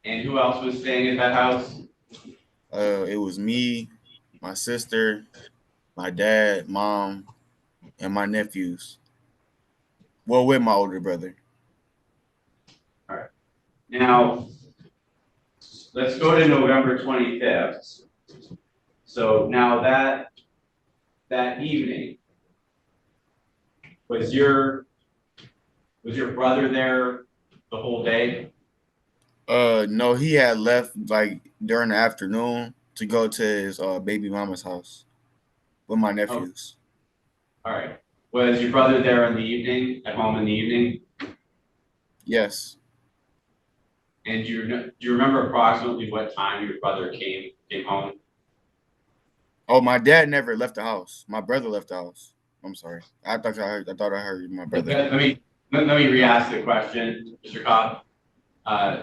And who else was staying at that house? It was me, my sister, my dad, mom, and my nephews. Well, with my older brother. All right. Now, let's go to November 25th. So now that evening, was your brother there the whole day? No, he had left like during the afternoon to go to his baby mama's house with my nephews. All right. Was your brother there in the evening, at home in the evening? Yes. And do you remember approximately what time your brother came home? Oh, my dad never left the house. My brother left the house. I'm sorry. I thought I heard my brother. Let me re-ask the question, Mr. Cobb.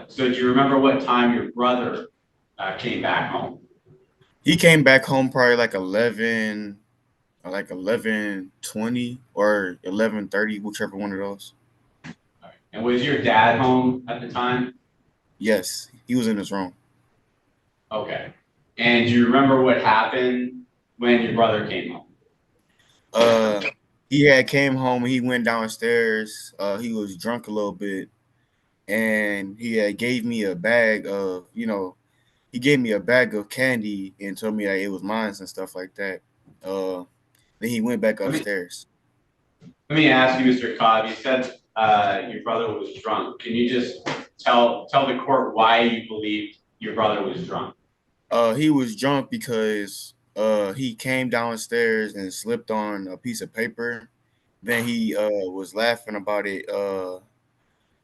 So do you remember what time your brother came back home? He came back home probably like 11:20 or 11:30, whichever one of those. And was your dad home at the time? Yes, he was in his room. Okay. And do you remember what happened when your brother came home? He had came home and he went downstairs. He was drunk a little bit, and he had gave me a bag of, he gave me a bag of candy and told me that it was mine and stuff like that. Then he went back upstairs. Let me ask you, Mr. Cobb, you said your brother was drunk. Can you just tell the court why you believe your brother was drunk? He was drunk because he came downstairs and slipped on a piece of paper. Then he was laughing about it.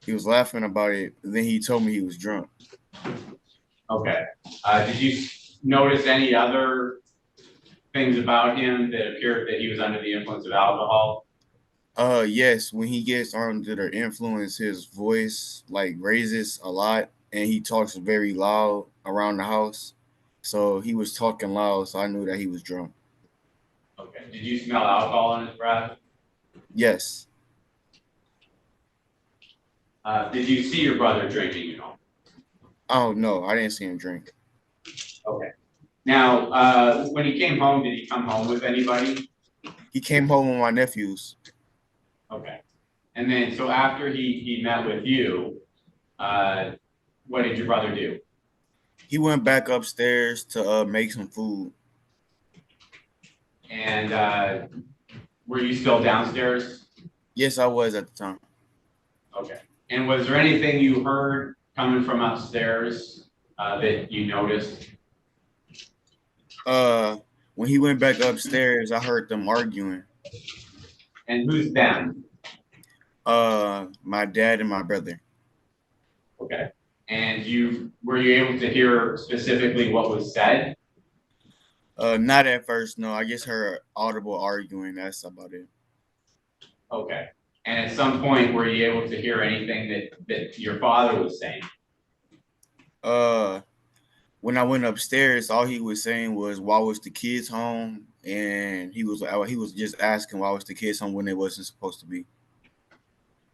He was laughing about it. Then he told me he was drunk. Okay. Did you notice any other things about him that appeared that he was under the influence of alcohol? Yes, when he gets under the influence, his voice like raises a lot and he talks very loud around the house. So he was talking loud, so I knew that he was drunk. Okay. Did you smell alcohol in his breath? Yes. Did you see your brother drinking at home? Oh no, I didn't see him drink. Okay. Now, when he came home, did he come home with anybody? He came home with my nephews. Okay. And then, so after he met with you, what did your brother do? He went back upstairs to make some food. And were you still downstairs? Yes, I was at the time. Okay. And was there anything you heard coming from upstairs that you noticed? When he went back upstairs, I heard them arguing. And who's them? My dad and my brother. Okay. And were you able to hear specifically what was said? Not at first, no. I just heard audible arguing. That's about it. Okay. And at some point, were you able to hear anything that your father was saying? When I went upstairs, all he was saying was, "Why was the kids home?" And he was just asking why was the kids home when they wasn't supposed to be.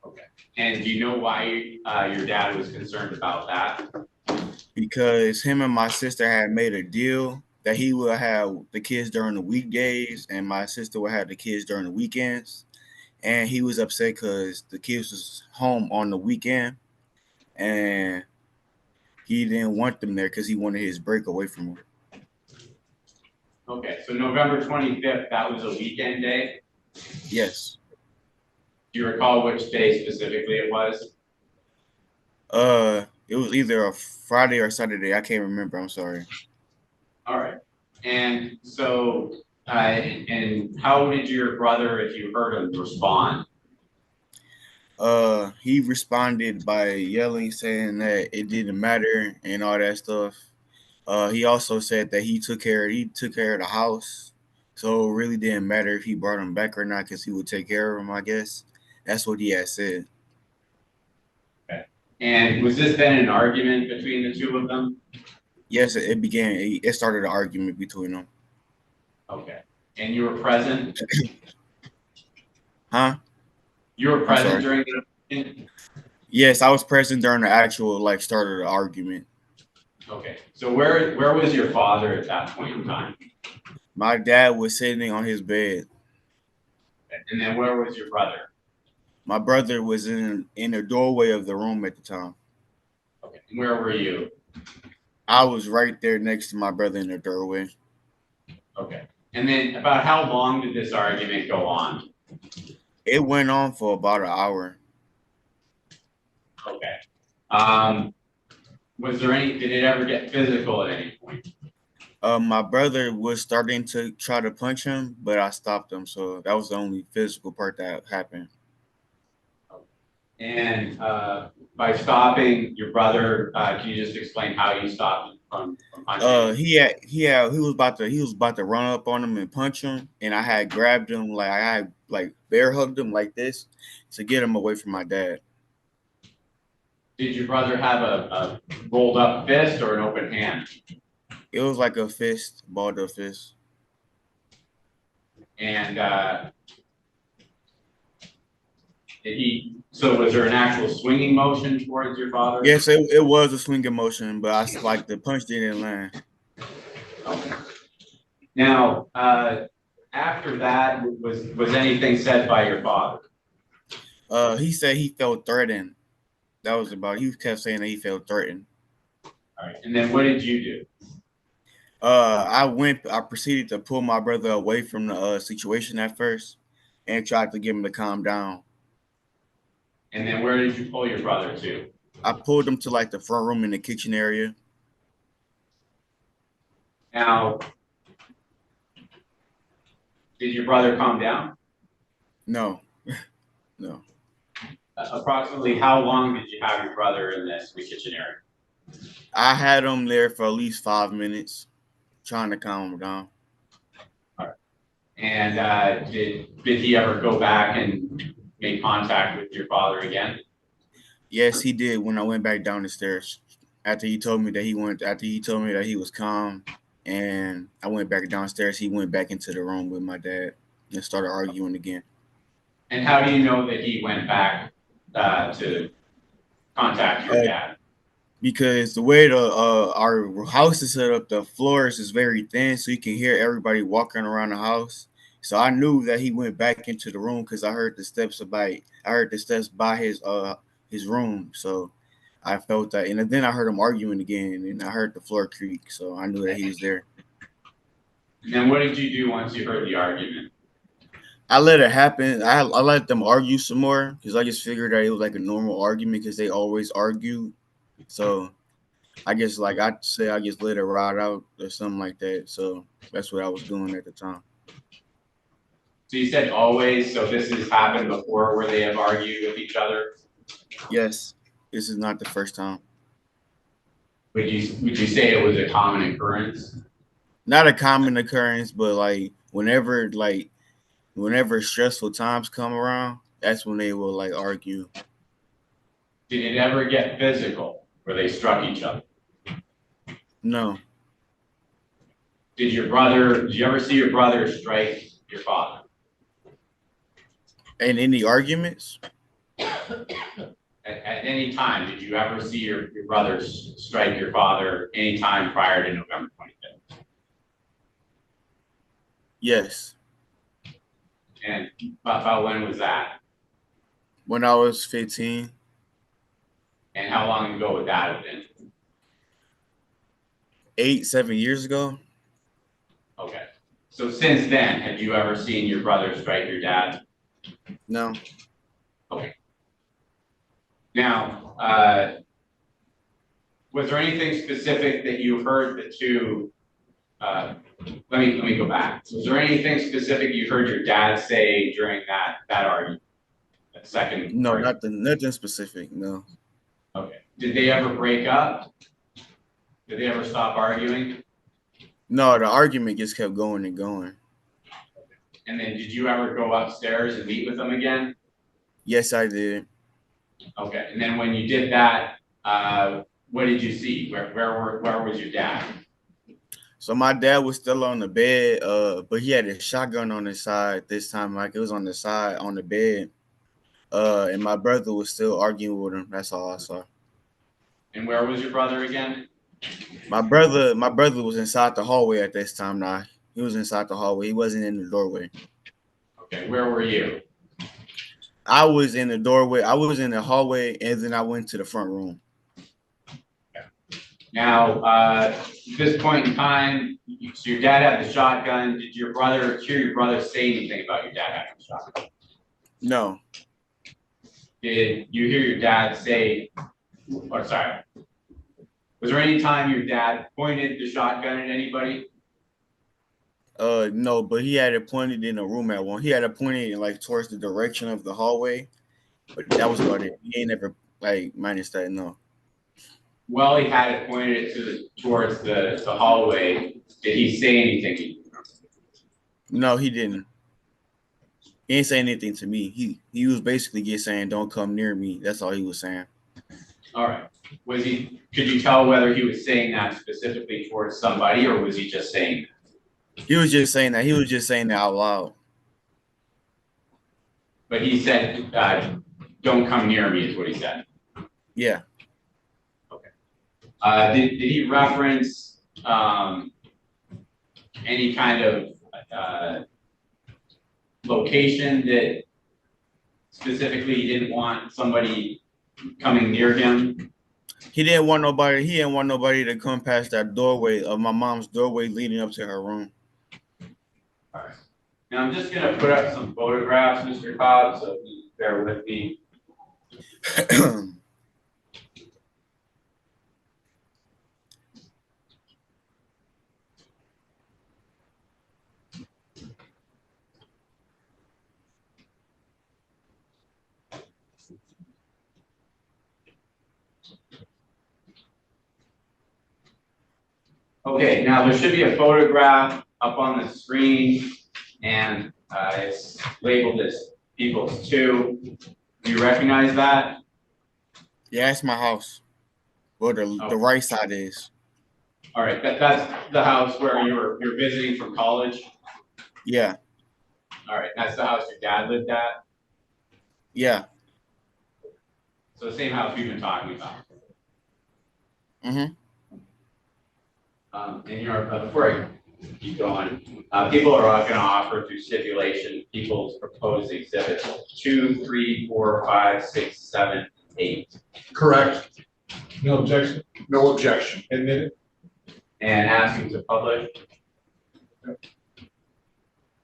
Okay. And do you know why your dad was concerned about that? Because him and my sister had made a deal that he would have the kids during the weekdays and my sister would have the kids during the weekends. And he was upset because the kids was home on the weekend and he didn't want them there because he wanted his break away from them. Okay, so November 25th, that was a weekend day? Yes. Do you recall which day specifically it was? It was either a Friday or Saturday. I can't remember. I'm sorry. All right. And so, and how did your brother, if you heard him, respond? He responded by yelling, saying that it didn't matter and all that stuff. He also said that he took care of the house, so it really didn't matter if he brought him back or not because he would take care of him. I guess that's what he had said. Okay. And was this then an argument between the two of them? Yes, it began. It started an argument between them. Okay. And you were present? Huh? You were I'm present sorry. during the. Yes, I was present during the actual start of the argument. Okay. So where was your father at that point in time? My dad was sitting on his bed. And then where was your brother? My brother was in the doorway of the room at the time. Okay. And where were you? I was right there next to my brother in the doorway. Okay. And then about how long did this argument go on? It went on for about an hour. Okay. Did it ever get physical at any point? My brother was starting to try to punch him, but I stopped him. So that was the only physical part that happened. And by stopping your brother, can you just explain how you stopped him from punching? He was about to run up on him and punch him, and I had grabbed him I had bear hugged him like this to get him away from my dad. Did your brother have a rolled up fist or an open hand? It was like a fist, balled up fist. And so was there an actual swinging motion towards your father? Yes, it was a swinging motion, but the punch didn't land. Okay. Now, after that, was anything said by your father? He said he felt threatened. That was about. He kept saying that he felt threatened. All right. And then what did you do? I proceeded to pull my brother away from the situation at first and tried to get him to calm down. And then where did you pull your brother to? I pulled him to the front room in the kitchen area. Now, did your brother calm down? No, no. Approximately how long did you have your brother in the kitchen area? I had him there for at least 5 minutes, trying to calm him down. All right. And did he ever go back and make contact with your father again? Yes, he did. When I went back down the stairs, after he told me that he was calm, and I went back downstairs, he went back into the room with my dad and started arguing again. And how do you know that he went back to contact your dad? Because the way our house is set up, the floors is very thin, so you can hear everybody walking around the house. So I knew that he went back into the room because I heard the steps by his room. So I felt that, and then I heard him arguing again, and I heard the floor creak. So I knew that he was there. And then what did you do once you heard the argument? I let it happen. I let them argue some more because I just figured that it was like a normal argument because they always argue. So I guess I'd say I just let it ride out or something like that. So that's what I was doing at the time. So you said always, so this has happened before where they have argued with each other? Yes, this is not the first time. Would you say it was a common occurrence? Not a common occurrence, but whenever stressful times come around, that's when they will argue. Did it ever get physical where they struck each other? No. Did you ever see your brother strike your father? And any arguments? At any time, did you ever see your brother strike your father any time prior to November 25th? Yes. And about when was that? When I was 15. And how long ago would that have been? 7 years ago. Okay. So since then, have you ever seen your brother strike your dad? No. Okay. Now, was there anything specific that you heard the two? Let me go back. Was there anything specific you heard your dad say during that argument? That second. No, argument? nothing specific. No. Okay. Did they ever break up? Did they ever stop arguing? No, the argument just kept going and going. And then did you ever go upstairs and meet with them again? Yes, I did. Okay. And then when you did that, What did you see? Where was your dad? So my dad was still on the bed, but he had a shotgun on his side this time, like it was on the side on the bed. And my brother was still arguing with him. That's all I saw. And where was your brother again? My brother was inside the hallway at this time. Now he was inside the hallway. He wasn't in the doorway. Okay, where were you? I was in the doorway. I was in the hallway, and then I went to the front room. Now, at this point in time, so your dad had the shotgun. Did your brother hear your brother say anything about your dad having the shotgun? No. Did you hear your dad say, or sorry, was there any time your dad pointed the shotgun at anybody? No, but he had it pointed in the room at one. He had it pointed like towards the direction of the hallway, but that was about it. He ain't never like minus that. No. Well, he had it pointed towards the hallway. Did he say anything? No, he didn't. He didn't say anything to me. He was basically just saying, "Don't come near me." That's all he was saying. All right. Could you tell whether he was saying that specifically towards somebody, or was he just saying that? He was just saying that. He was just saying that out loud. But he said, "Don't come near me," is what he said. Yeah. Okay. Did he reference any kind of location that specifically he didn't want somebody coming near him? He didn't want nobody. He didn't want nobody to come past that doorway of my mom's doorway leading up to her room. All right. Now I'm just gonna put up some photographs, Mr. Cobb, so please bear with me. Okay, now there should be a photograph up on the screen, and it's labeled as Peoples 2. Do you recognize that? Yeah, it's my house. Well, the right side is. All right, that's the house where you're visiting from college? Yeah. All right, that's the house your dad lived at? Yeah. So the same house we've been talking about. Mm-hmm. And before I keep going, people are going to offer through stipulation people's proposed exhibits 2, 3, 4, 5, 6, 7, 8. Correct. No objection? No objection. Admitted? And asking to publish.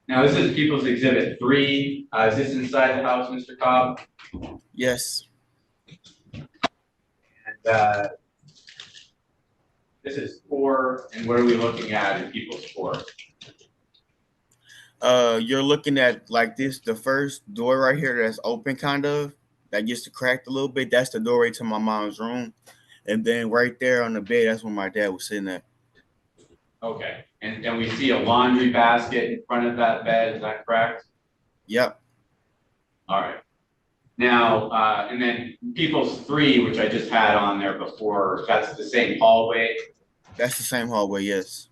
Now this is people's exhibit 3. Is this inside the house, Mr. Cobb? Yes. And this is 4, and what are we looking at in people's 4? You're looking at like this, the first door right here that's open, kind of that gets cracked a little bit. That's the doorway to my mom's room, and then right there on the bed, that's where my dad was sitting at. Okay, and we see a laundry basket in front of that bed. Is that correct? Yep. All right. Now, and then people's 3, which I just had on there before, that's the same hallway. That's the same hallway, yes.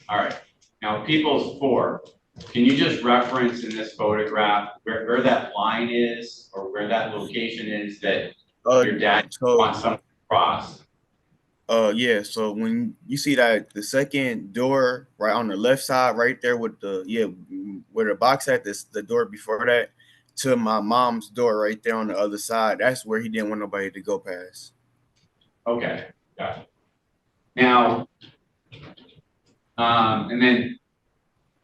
All right. Now, people's 4, can you just reference in this photograph where that line is, or where that location is that your dad wants something to cross? Yeah, so when you see that the second door right on the left side, right there with where the box at, this the door before that to my mom's door right there on the other side, that's where he didn't want nobody to go past. Okay, got it. Now, and then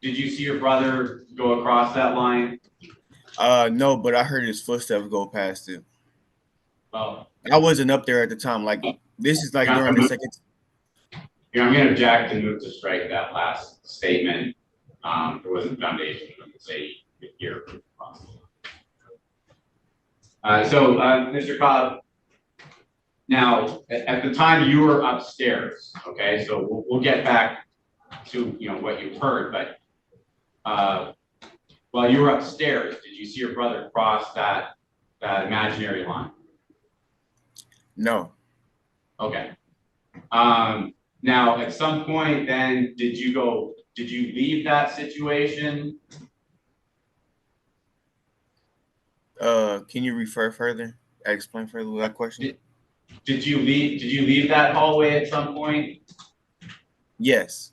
did you see your brother go across that line? No, but I heard his footsteps go past it. Well, I wasn't up there at the time. Like this is like during the second. Here, I'm going to object and move to strike that last statement. There wasn't foundation to say here. So, Mr. Cobb, now at the time you were upstairs, okay? So we'll get back to what you've heard, but while you were upstairs, did you see your brother cross that imaginary line? No. Okay. Now, at some point then, did you leave that situation? Can you refer further? Explain further with that question? Did you leave that hallway at some point? Yes.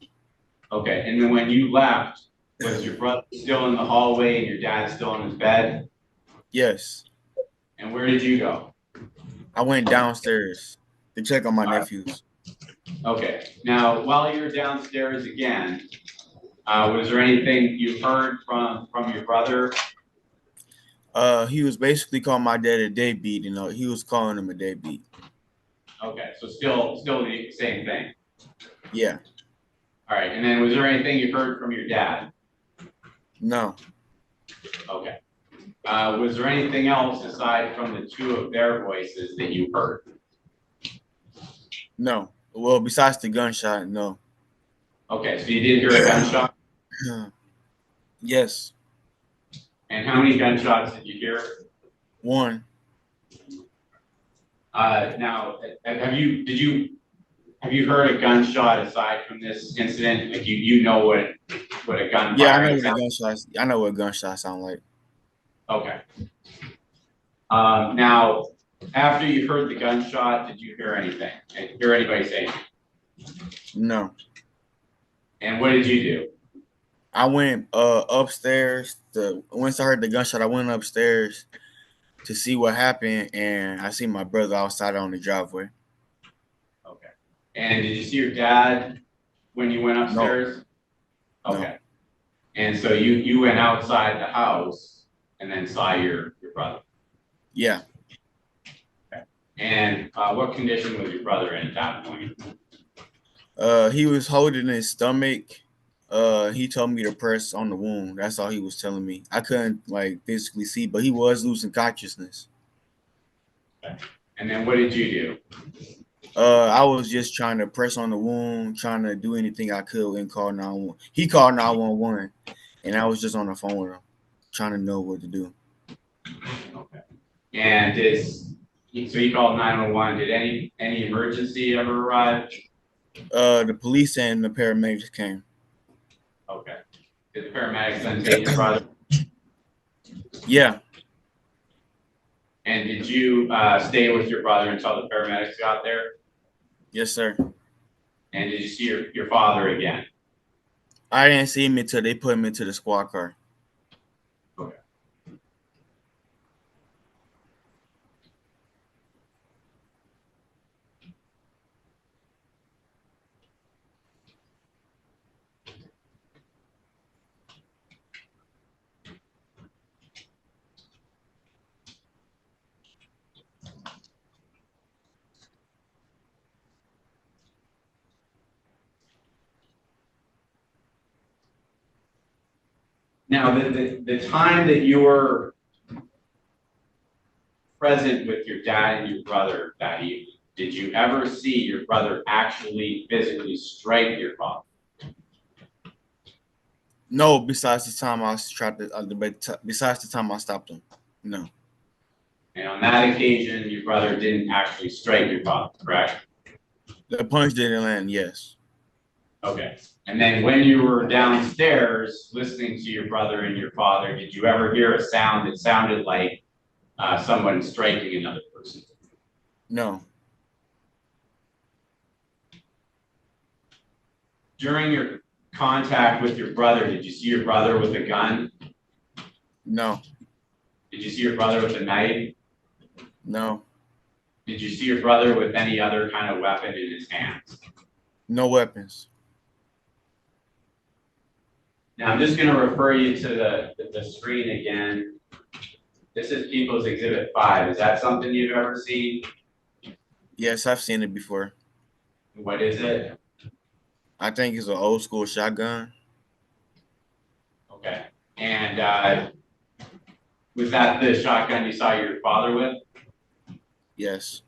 Okay, and then when you left, was your brother still in the hallway and your dad still in his bed? Yes. And where did you go? I went downstairs to check on my nephews. Okay, now while you were downstairs again, was there anything you heard from your brother? He was basically calling my dad a deadbeat, you know. He was calling him a deadbeat. Okay, so still the same thing. Yeah. All right, and then was there anything you heard from your dad? No. Okay. Was there anything else aside from the two of their voices that you heard? No. Well, besides the gunshot, no. Okay, so you did hear a gunshot? Yes. And how many gunshots did you hear? One. Now, have you heard a gunshot aside from this incident? Like you know what a gunfire Yeah, I know what sounds gunshots. I know what gunshots sound like. Okay. Now, after you heard the gunshot, did you hear anything? Hear anybody say anything? No. And what did you do? I went upstairs. Once I heard the gunshot, I went upstairs to see what happened, and I see my brother outside on the driveway. Okay. And did you see your dad when you went upstairs? No. Okay. No. And so you went outside the house and then saw your brother? Yeah. Okay. And what condition was your brother in at that point? He was holding his stomach. He told me to press on the wound. That's all he was telling me. I couldn't like physically see, but he was losing consciousness. Okay. And then what did you do? I was just trying to press on the wound, trying to do anything I could and call 911. He called 911, and I was just on the phone with him, trying to know what to do. Okay. And so you called 911. Did any emergency ever arrive? The police and the paramedics came. Okay. Did the paramedics then take your brother? Yeah. And did you stay with your brother until the paramedics got there? Yes, sir. And did you see your father again? I didn't see him until they put him into the squad car. Okay. Now, the time that you were present with your dad and your brother that evening, did you ever see your brother actually physically strike your father? No, besides the time I tried to, besides the time I stopped him, no. And on that occasion, your brother didn't actually strike your father, correct? The punch didn't land, yes. Okay. And then when you were downstairs listening to your brother and your father, did you ever hear a sound that sounded like someone striking another person? No. During your contact with your brother, did you see your brother with a gun? No. Did you see your brother with a knife? No. Did you see your brother with any other kind of weapon in his hands? No weapons. Now I'm just going to refer you to the screen again. This is People's Exhibit 5. Is that something you've ever seen? Yes, I've seen it before. What is it? I think it's an old school shotgun. Okay. And was that the shotgun you saw your father with? Yes.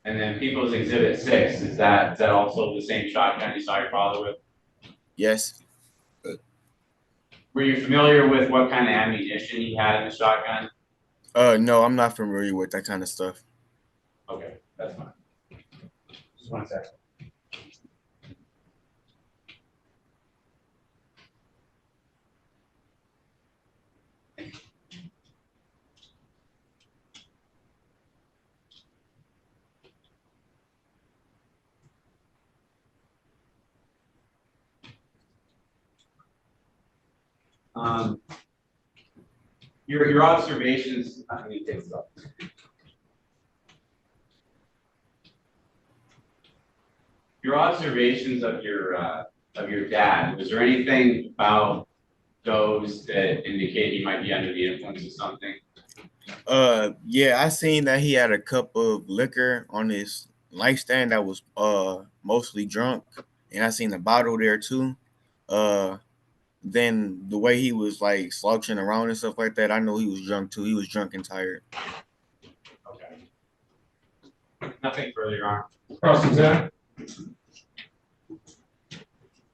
And then People's Exhibit 6, is that also the same shotgun you saw your father with? Yes. Were you familiar with what kind of ammunition he had in the shotgun? No, I'm not familiar with that kind of stuff. Okay, that's fine. Just one second. Um, your observations, let me take this up. Your observations of your dad, was there anything about those that indicate he might be under the influence of something? Yeah, I seen that he had a cup of liquor on his nightstand that was mostly drunk, and I seen the bottle there too. Uh, then the way he was like slouching around and stuff like that, I know he was drunk too. He was drunk and tired. Okay. Nothing further, Your Honor. Cross-examine.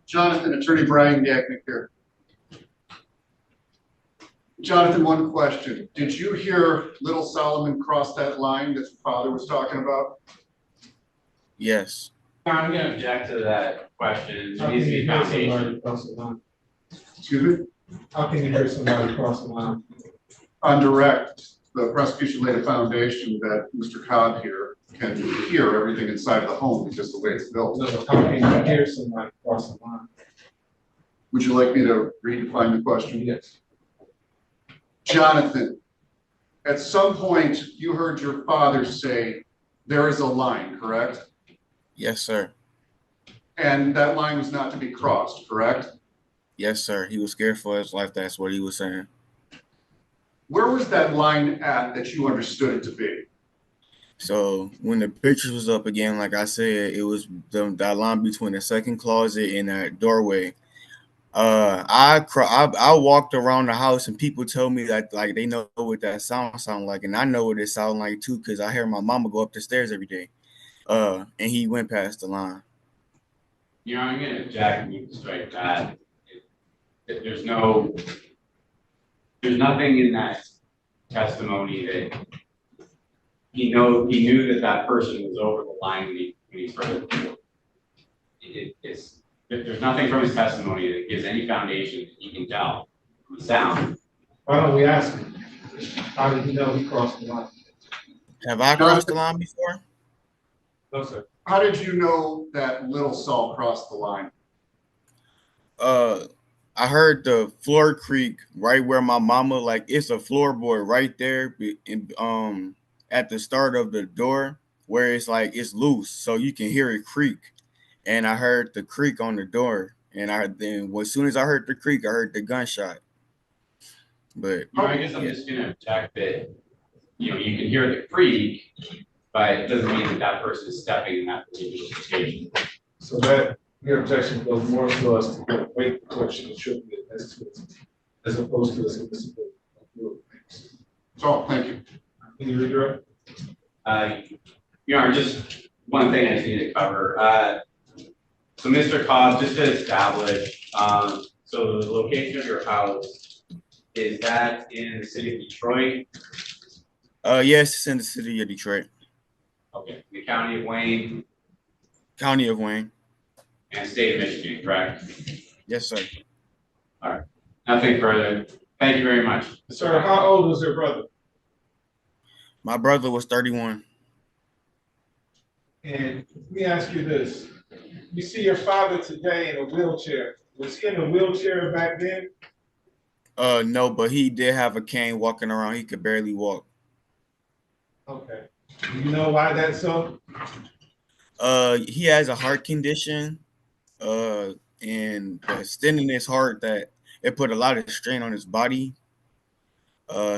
Jonathan, Attorney Brian Gagnick here. Jonathan, one question. Did you hear little Solomon cross that line that your father was talking about? Yes. I'm going to object to that question. There How needs can to you be hear foundation. somebody cross the line? Excuse me? How can you hear somebody cross the line? On direct, the prosecution laid a foundation that Mr. Cobb here can hear everything inside of the home because the way it's built. No, how can you hear somebody cross the line? Would you like me to redefine the question? Yes. Jonathan, at some point you heard your father say there is a line, correct? Yes, sir. And that line was not to be crossed, correct? Yes, sir. He was scared for his life. That's what he was saying. Where was that line at that you understood it to be? So when the pictures was up again, like I said, it was that line between the second closet and that doorway. I walked around the house and people tell me that like they know what that sound like, and I know what it sound like too because I hear my mama go up the stairs every day. And he went past the line. You know, I'm going to object and you can strike that. There's nothing in that testimony that he knew that person was over the line when he started. There's nothing from his testimony that gives any foundation that he can tell from the sound. Why don't we ask him? How did he know he crossed the line? Have I crossed the line before? No, sir. How did you know that little Saul crossed the line? I heard the floor creak right where my mama, like it's a floorboard right there at the start of the door where it's like it's loose so you can hear it creak. And I heard the creak on the door, and as soon as I heard the creak, I heard the gunshot. But I guess I'm just gonna object that you can hear the creak, but it doesn't mean that person is stepping in that particular location. So that your objection goes more so as to wait the question attributed as opposed to a specific. So thank you. Can you redirect? Just one thing I just need to cover. So Mr. Cobb, just to establish, so the location of your house, is that in the city of Detroit? Yes, it's in the city of Detroit. Okay, the county of Wayne? County of Wayne. And state of Michigan, correct? Yes, sir. All right, nothing further. Thank you very much. Sir, how old was your brother? My brother was 31. And let me ask you this. You see your father today in a wheelchair. Was he in a wheelchair back then? No, but he did have a cane walking around. He could barely walk. Okay. Do you know why that's so? He has a heart condition, and the stent in his heart that it put a lot of strain on his body.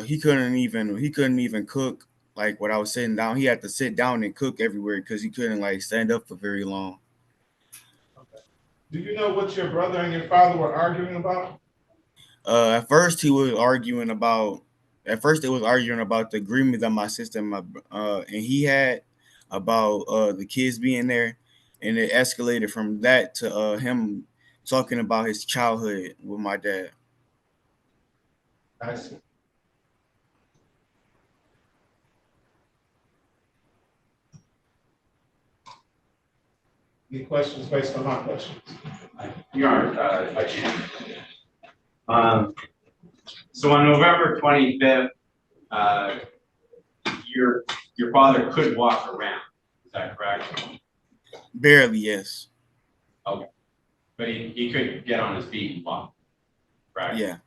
He couldn't even cook. Like when I was sitting down, he had to sit down and cook everywhere because he couldn't like stand up for very long. Okay. Do you know what your brother and your father were arguing about? At first it was arguing about the agreement that my sister and he had about the kids being there, and it escalated from that to him talking about his childhood with my dad. I see. Any questions based on my questions? Your Honor, if I can. So on November 25th, your father could walk around. Is that correct? Barely, yes. Okay. But he could get on his feet and walk, right? Yeah.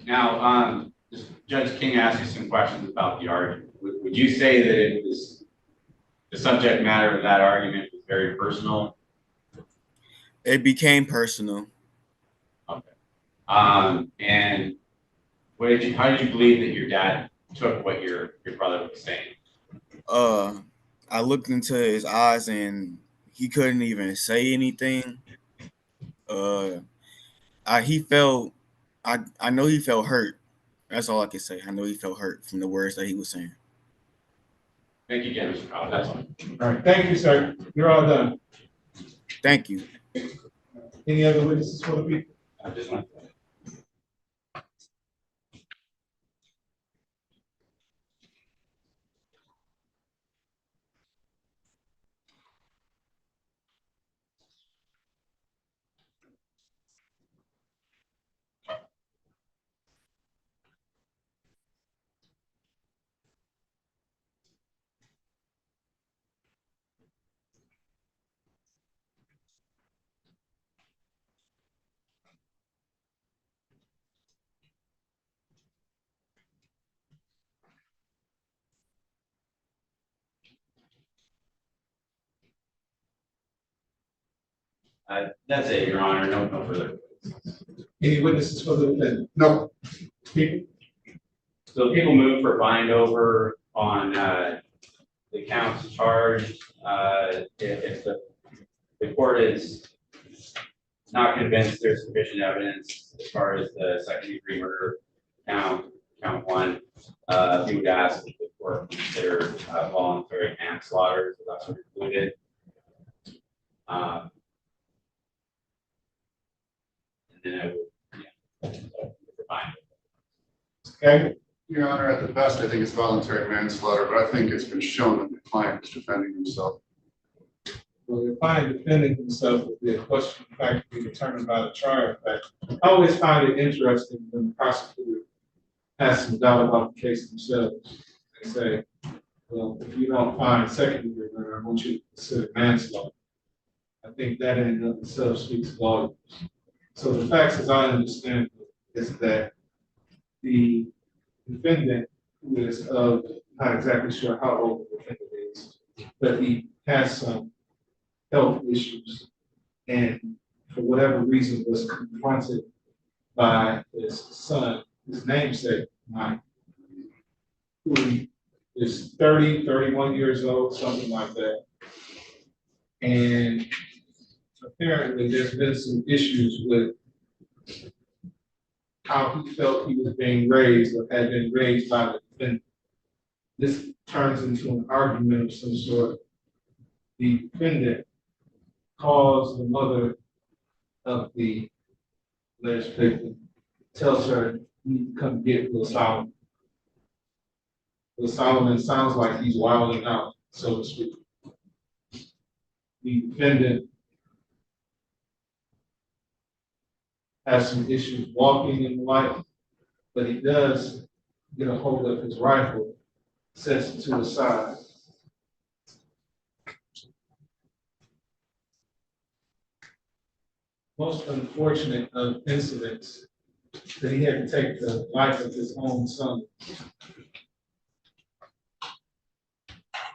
Now, Judge King asked you some questions about the argument. Would you say that it was the subject matter of that argument was very personal? It became personal. Okay. And how did you believe that your dad took what your brother was saying? I looked into his eyes and he couldn't even say anything. I know he felt hurt. That's all I can say. I know he felt hurt from the words that he was saying. Thank you again, Mr. Powell. That's all. All right, thank you, sir. You're all done. Thank you. Any other witnesses for the people? I just want to. That's it, Your Honor. No further. Any witnesses for the defendant? No. People? So people move for bind over on the counts charged. If the court is not convinced there's sufficient evidence as far as the second-degree murder count one, we would ask that the court consider voluntary manslaughter, so that's what included. And then I would, fine. Okay. Your Honor, at the best, I think it's voluntary manslaughter, but I think it's been shown that the client is defending himself. Well, the client defending himself would be a question of fact to be determined by the trial fact. I always find it interesting when the prosecutor has some doubt about the case themselves and say, well, if you don't find second-degree murder, I want you to consider manslaughter. I think that in and of itself speaks volumes. So the facts, as I understand it, is that the defendant, who is not exactly sure how old the defendant is, but he has some health issues, and for whatever reason was confronted by his son, his namesake, Mike, who is 31 years old, something like that. And apparently there's been some issues with how he felt he was being raised or had been raised by the defendant. This turns into an argument of some sort. The defendant calls the mother of the alleged victim, tells her, you need to come get Will Solomon. Will Solomon sounds like he's wilding out, so to speak. The defendant has some issues walking in life, but he does get a hold of his rifle, sets it to the side. Most unfortunate of incidents that he had to take the life of his own son.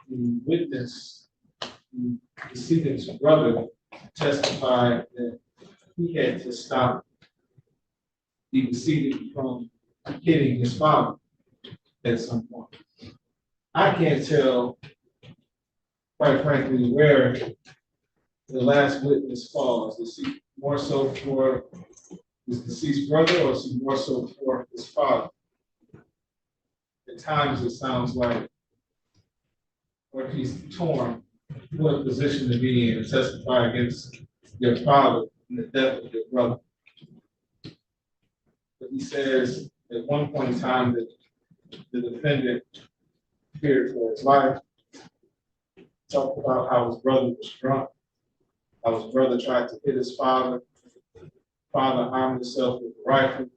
The witness, the decedent's brother, testified that he had to stop the decedent from hitting his father at some point. I can't tell, quite frankly, where the last witness falls. Is he more so for his deceased brother, or is he more so for his father? At times it sounds like, or if he's torn, what a position to be in to testify against your father in the death of your brother. But he says at one point in time that the defendant feared for his life, talked about how his brother was drunk, how his brother tried to hit his father. Father armed himself with a rifle.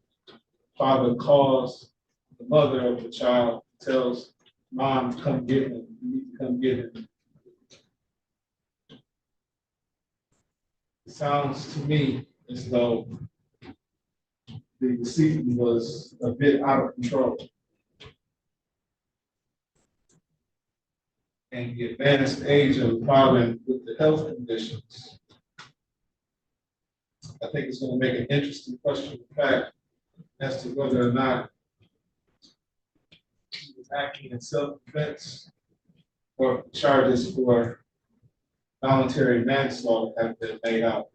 Father calls the mother of the child, tells mom, come get him. You need to come get him. It sounds to me as though the decedent was a bit out of control. And the advanced age of the father with the health conditions, I think it's going to make an interesting question of fact as to whether or not he was acting in self-defense or charges for voluntary manslaughter have been made out.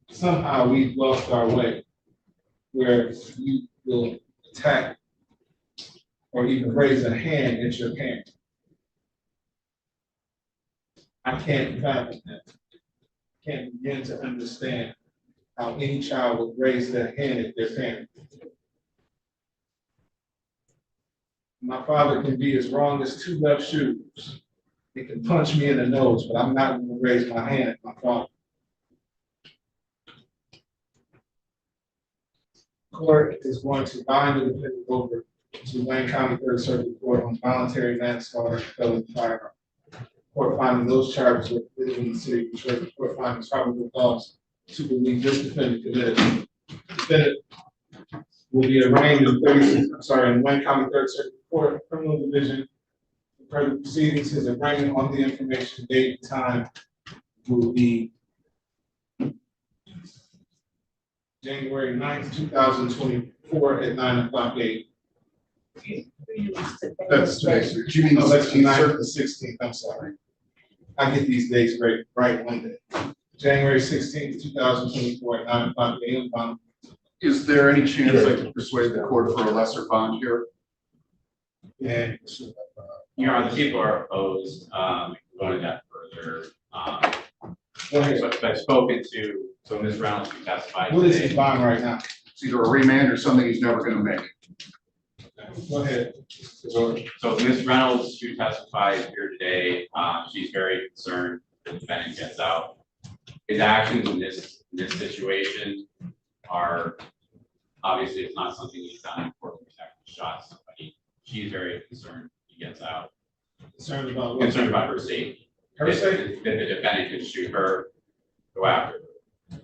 Somehow we've lost our way where you will attack or even raise a hand at your parent. I can't fathom that. Can't begin to understand how any child would raise their hand at their parent. My father can be as wrong as two left shoes. He can punch me in the nose, but I'm not going to raise my hand at my father. Court is going to bind the defendant over to Wayne County Third Circuit Court on voluntary manslaughter and felony firearm. Court finding those charges within the city of Detroit. The court finding probable cause to believe this defendant committed. Defendant will be arraigned in Wayne County Third Circuit Court, Criminal Division. For further proceedings, his arraignment on the information, date, and time will be January 9th, 2024 at 9:00 a.m. That's today, sir. Do you mean the 16th, the 16th, I'm sorry. I get these dates right one day. January 16th, 2024 at 9:00 a.m. Is there any chance I can persuade the court for a lesser bond here? Yeah. Your Honor, the people are opposed, going that further. But I've spoken to, so Ms. Reynolds, who testified. What is his bond right now? It's either a remand or something he's never going to make. Go ahead. So Ms. Reynolds, who testified here today, she's very concerned the defendant gets out. His actions in this situation are, obviously, it's not something he's done in court, shot somebody. She's very concerned he gets out. Concerned about what? Concerned about her safety. Her safety? That the defendant could shoot her, go after her.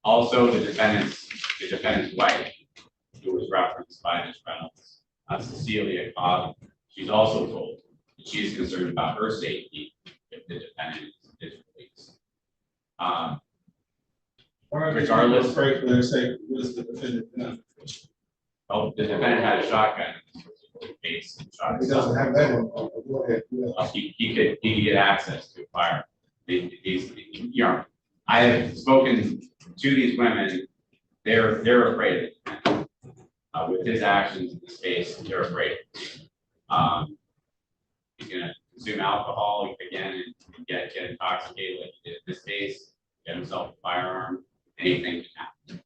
Also, the defendant's wife, who was referenced by Ms. Reynolds, Cecilia Cobb, she's also told that she's concerned about her safety if the defendant is released. Regardless, afraid for their safety. What is the defendant done? well, the defendant had a shotgun in his face. He doesn't have that one. Go ahead. He could get access to a firearm. I have spoken to these women. They're afraid of it. With his actions in this case, they're afraid. He's gonna consume alcohol again and get intoxicated like he did in this case, get himself a firearm, anything can happen.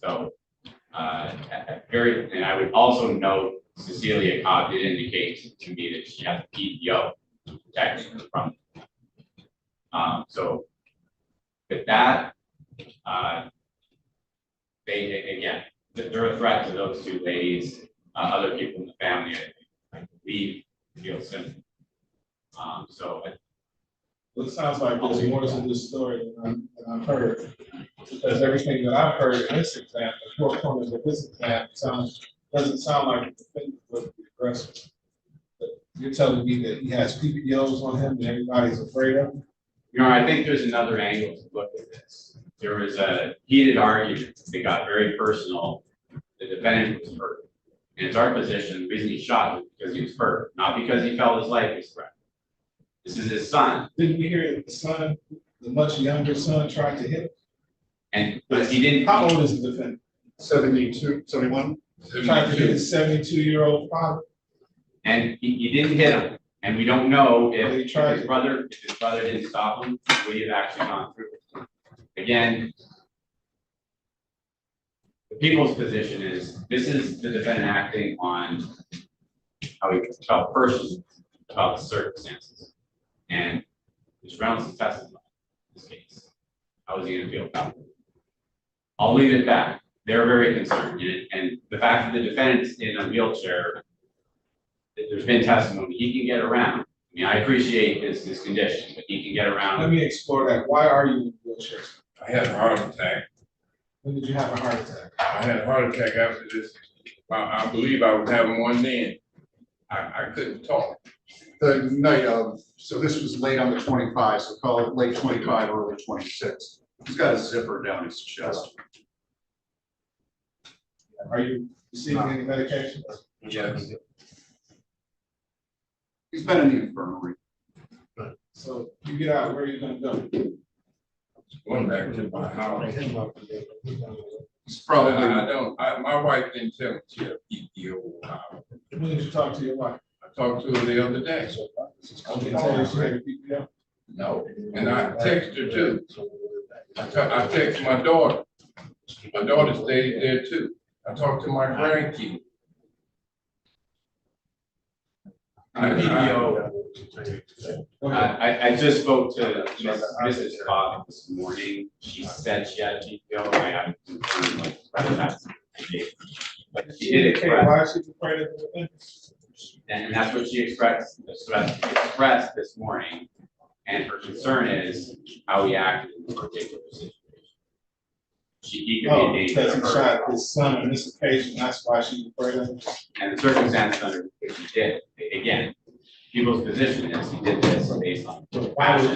So and I would also note Cecilia Cobb did indicate to me that she has a PPO protecting her from it. So with that, they're a threat to those two ladies. Other people in the family, I believe, feel similar. Well, it sounds like there's more to this story than I've heard. Because everything that I've heard in this exam, the four corners of this exam, doesn't sound like the defendant was the aggressor. But you're telling me that he has PPOs on him and everybody's afraid of him? I think there's another angle to look at this. There was a heated argument that got very personal. The defendant was hurt. And it's our position, the reason he shot was because he was hurt, not because he felt his life was threatened. This is his son. Didn't you hear that the son, the much younger son, tried to hit him? But he didn't. How old is the defendant? 72, 71? He tried to hit his 72-year-old father. And he didn't hit him. And we don't know if his brother didn't stop him, would he have actually gone through it. Again, the people's position is this is the defendant acting on how he felt personally about the circumstances. And Mr. Reynolds testified in this case. How was he gonna feel about it? I'll leave it at that. They're very concerned, and the fact that the defendant's in a wheelchair, there's been testimony, he can get around. I mean, I appreciate his condition, but he can get around. Let me explore that. Why are you in a wheelchair? I had a heart attack. When did you have a heart attack? I had a heart attack after this. I believe I was having one then. I couldn't talk. The night of, so this was late on the 25, so call it late 25, early 26. He's got a zipper down his chest. Are you receiving any medication? Yes. He's been in the infirmary. So you get out, where are you gonna go? Going back to my house. It's probably. My wife didn't tell me she had PTO. When did you talk to your wife? I talked to her the other day. Okay, tell you she had a PPO? No, and I texted her too. I texted my daughter. My daughter stayed there too. I talked to my grandkids. I just spoke to Mrs. Bob this morning. She said she had a PPO. I haven't confirmed like whether that's the case. But she did express. Why is she afraid of the defense? And that's what she expressed this morning. And her concern is how he acted in this particular situation. He could be a danger because to he her. shot his son on this occasion, that's why she's afraid of him. And the circumstance under which he did, again, people's position is he did this based on. Why would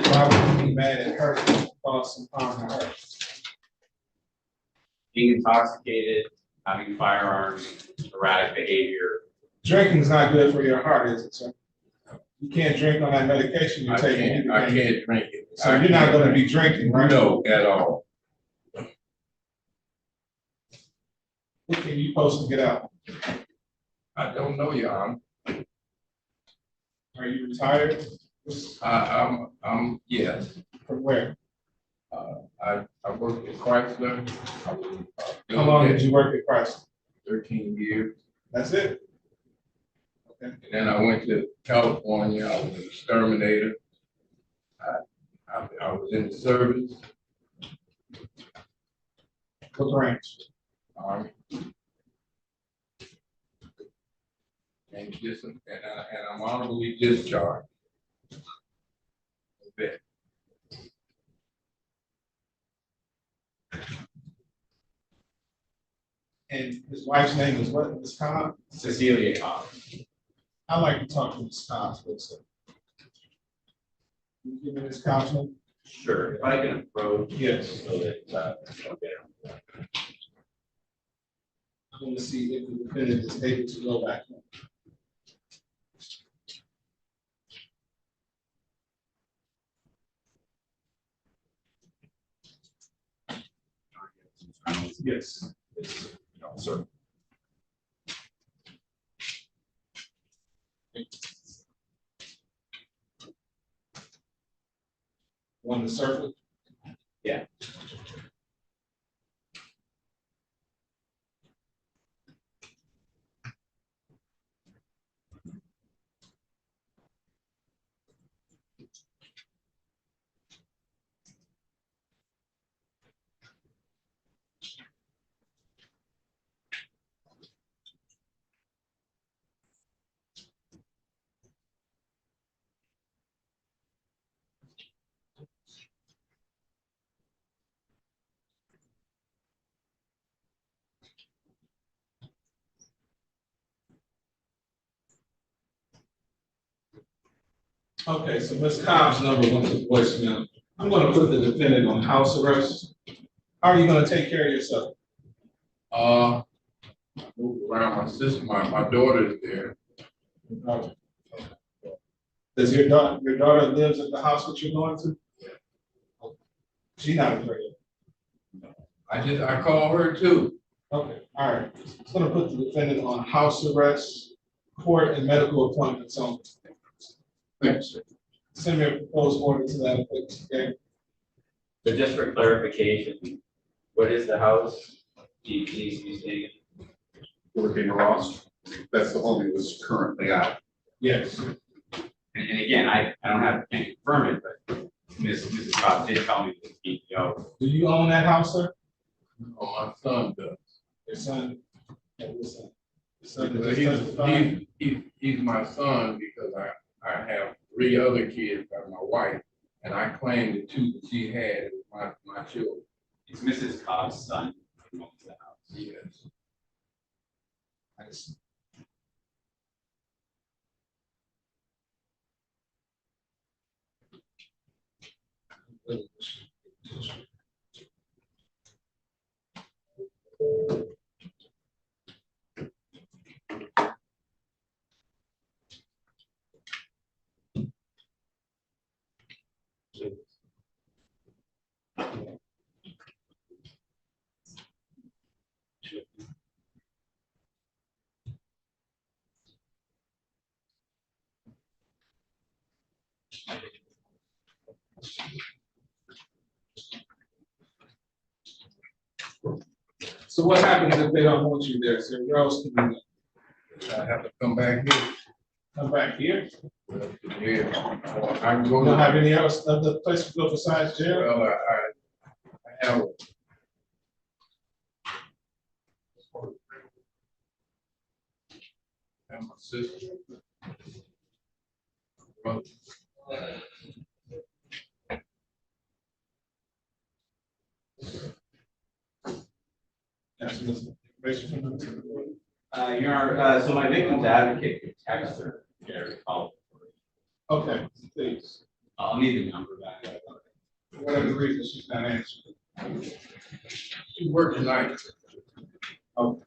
he be mad at her for causing some harm to her? Being intoxicated, having firearms, erratic behavior. Drinking is not good for your heart, is it, sir? You can't drink on that medication you're taking. I can't drink it. So you're not gonna be drinking, right? No, at all. What can you post to get out? I don't know, Your Honor. Are you retired? Yes. From where? I worked at Chrysler. How long did you work at Chrysler? 13 years. That's it? And then I went to California. I was an exterminator. I was in the service. What branch? Army. And I'm honorably discharged. Okay. And his wife's name is what, Ms. Cobb? Cecilia Cobb. I'd like to talk to Ms. Cobb, please. Can you give me Ms. Cobb's name? Sure, if I can approach. Yes. So that, okay. I want to see if the defendant is able to go back home. Yes. Sir. On the circuit? Yeah. Okay, so Ms. Cobb's number went to voicemail. I'm gonna put the defendant on house arrest. How are you gonna take care of yourself? Move around my sister, my daughter is there. Does your daughter lives at the house that you're going to? She's not afraid. I call her too. Okay, all right. I'm gonna put the defendant on house arrest, court and medical appointments only. Thanks. Send me a proposed order to that effect, okay? So just for clarification, what is the house? Please be stated. 14 Ross, That's the home he was currently at. Yes. And again, I don't have, can't confirm it, but Mrs. Cobb did tell me that he, Do you own that house, sir? No, my son does. Your son? Your son. Your son But that just testified? he's my son because I have 3 other kids by my wife, and I claim the 2 that she had as my children. it's Mrs. Cobb's son who owns the house. Yes. So what happens if they don't want you there, sir? Where else can you go? I have to come back here. Come back here? Yeah. I can You go don't have to, any else, other place to go besides jail? well, I have and my sister. Brother. That's the information from the. Your Honor, so my victim's advocate could text her, get her to call. Okay, please. I'll need the number back. For whatever reason, she's not answering. She worked tonight. Okay.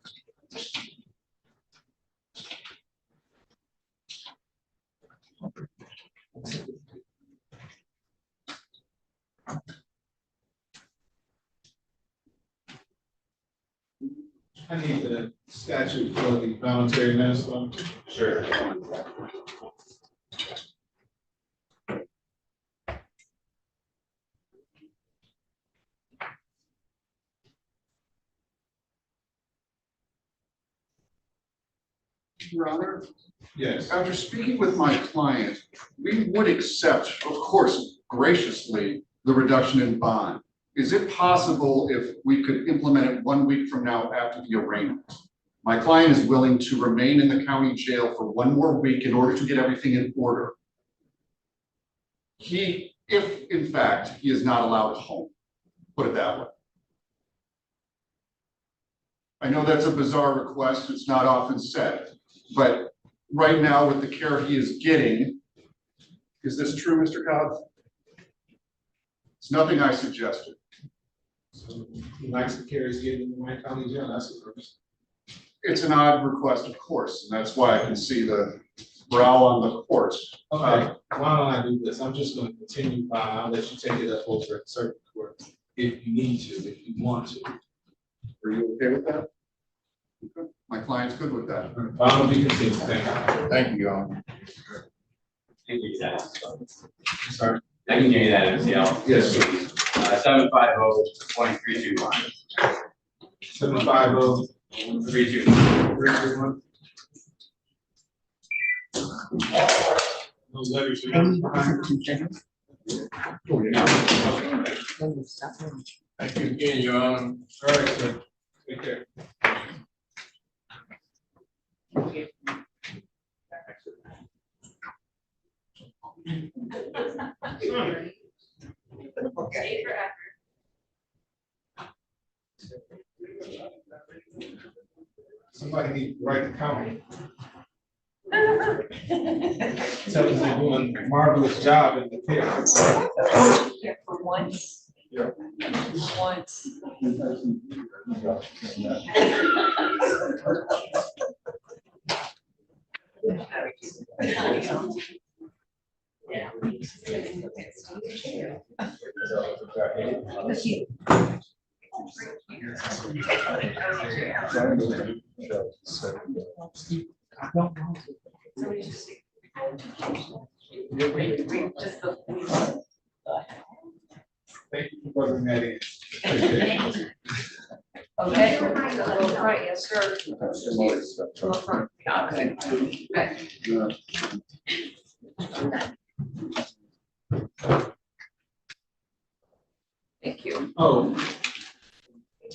I need the statute for the voluntary manslaughter. Sure. Your Honor, Yes. after speaking with my client, we would accept, of course, graciously, the reduction in bond. Is it possible if we could implement it 1 week from now after the arraignment? My client is willing to remain in the county jail for 1 more week in order to get everything in order. If in fact, he is not allowed home, put it that way. I know that's a bizarre request, it's not often said, but right now with the care he is getting, is this true, Mr. Cobb? It's nothing I suggested. So he likes the care he's getting in the Wayne County Jail, that's the first. It's an odd request, of course, and that's why I can see the brow on the court. Okay, why don't I do this? I'm just gonna continue, I'll let you take it up over at circuit court if you need to, if you want to. Are you okay with that? Okay. My client's good with that. Why don't we continue? Thank you. Thank you, Your Honor. Thank you, Zach. Sorry. I can give you that MCL. Yes, 750-2321. 750-321. Those letters are behind. Thank you again, Your Honor. All right, sir. Take care. Okay. Somebody need to write the county. Tell us they're doing a marvelous job in the care. Yeah, for once. Yeah. Once. Yeah. Thank you for bringing that in. Okay, right, yes, sir. To the front. Okay. Okay. Thank you. Oh.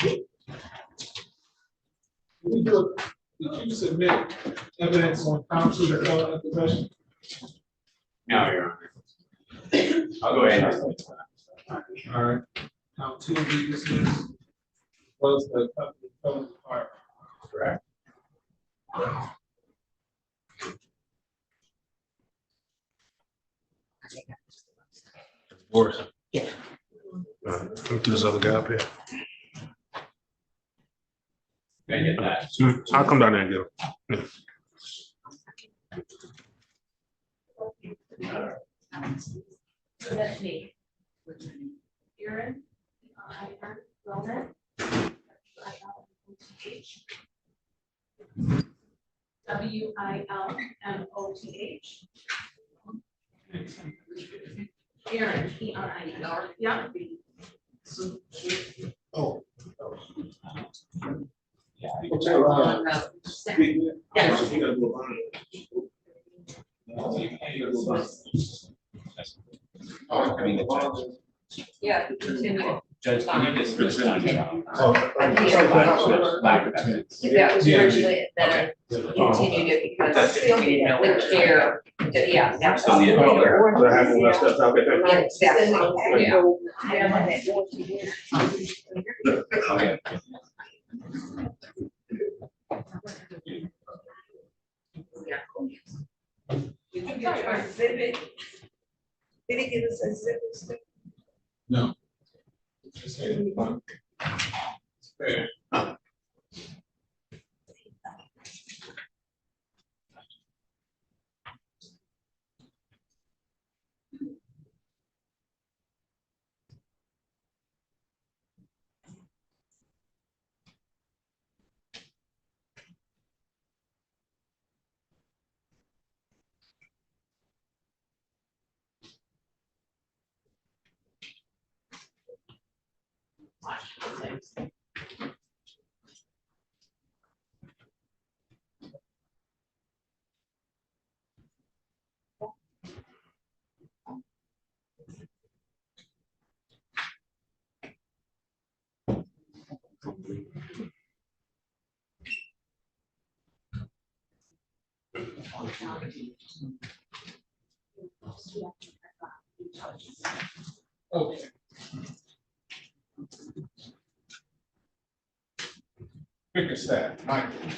Did you submit evidence on counsel or felon in possession? No, Your Honor. I'll go ahead. All right. Count two of these dismissed. Was the felon part? Correct. Boris. Yeah. Look to this other guy up here. Can I get that? I'll come down there and get him. So that's me. Urine. Wellness. WILMOTH. Aaron, ERIN. Yeah. Oh. Yeah, continue. Judge, can you just respond? That was originally, then I continued it because the care, yeah. That's What happened when I stepped out there? Okay. Did you get your exhibit? Did he give us a exhibit? No. Just say it. Fair. Okay. Bickerstaff, Michael.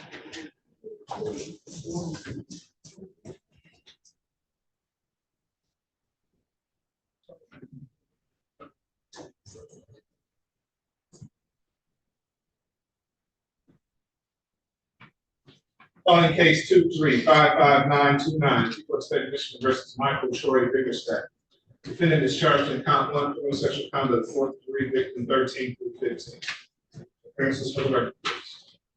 Calling case 2355929, People State Mission versus Michael Troy Bickerstaff. Defendant is charged in count 1 criminal sexual conduct 4-3, victim 13 through 15. Appearances for the record.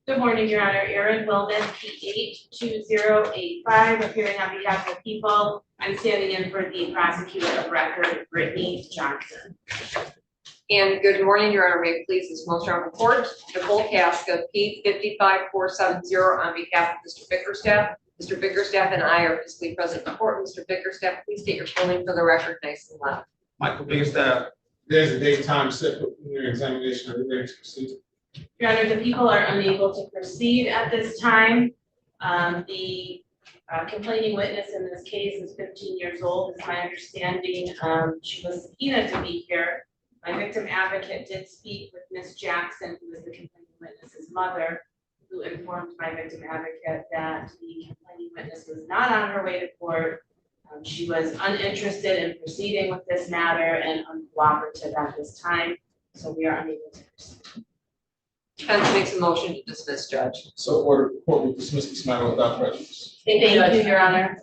Good morning, Your Honor. Erin Wellman, P82085, appearing on behalf of the people. I'm standing in for the prosecutor of record, Brittany Johnson. And good morning, Your Honor. May it please this motion on the court. Nicole Casca, P55470, on behalf of Mr. Bickerstaff. Mr. Bickerstaff and I are physically present in court. Mr. Bickerstaff, please state your full name for the record, nice and loud. Michael Bickerstaff. There's a date time set for your examination. Are you ready to proceed? Your Honor, the people are unable to proceed at this time. The complaining witness in this case is 15 years old. It's my understanding she was subpoenaed to be here. My victim advocate did speak with Ms. Jackson, who is the complaining witness's mother, who informed my victim advocate that the complaining witness was not on her way to court. She was uninterested in proceeding with this matter and uncooperative at this time, so we are unable to proceed. Defense makes a motion to dismiss, Judge. So order, the court will dismiss this matter without prejudice. Thank you, Your Honor.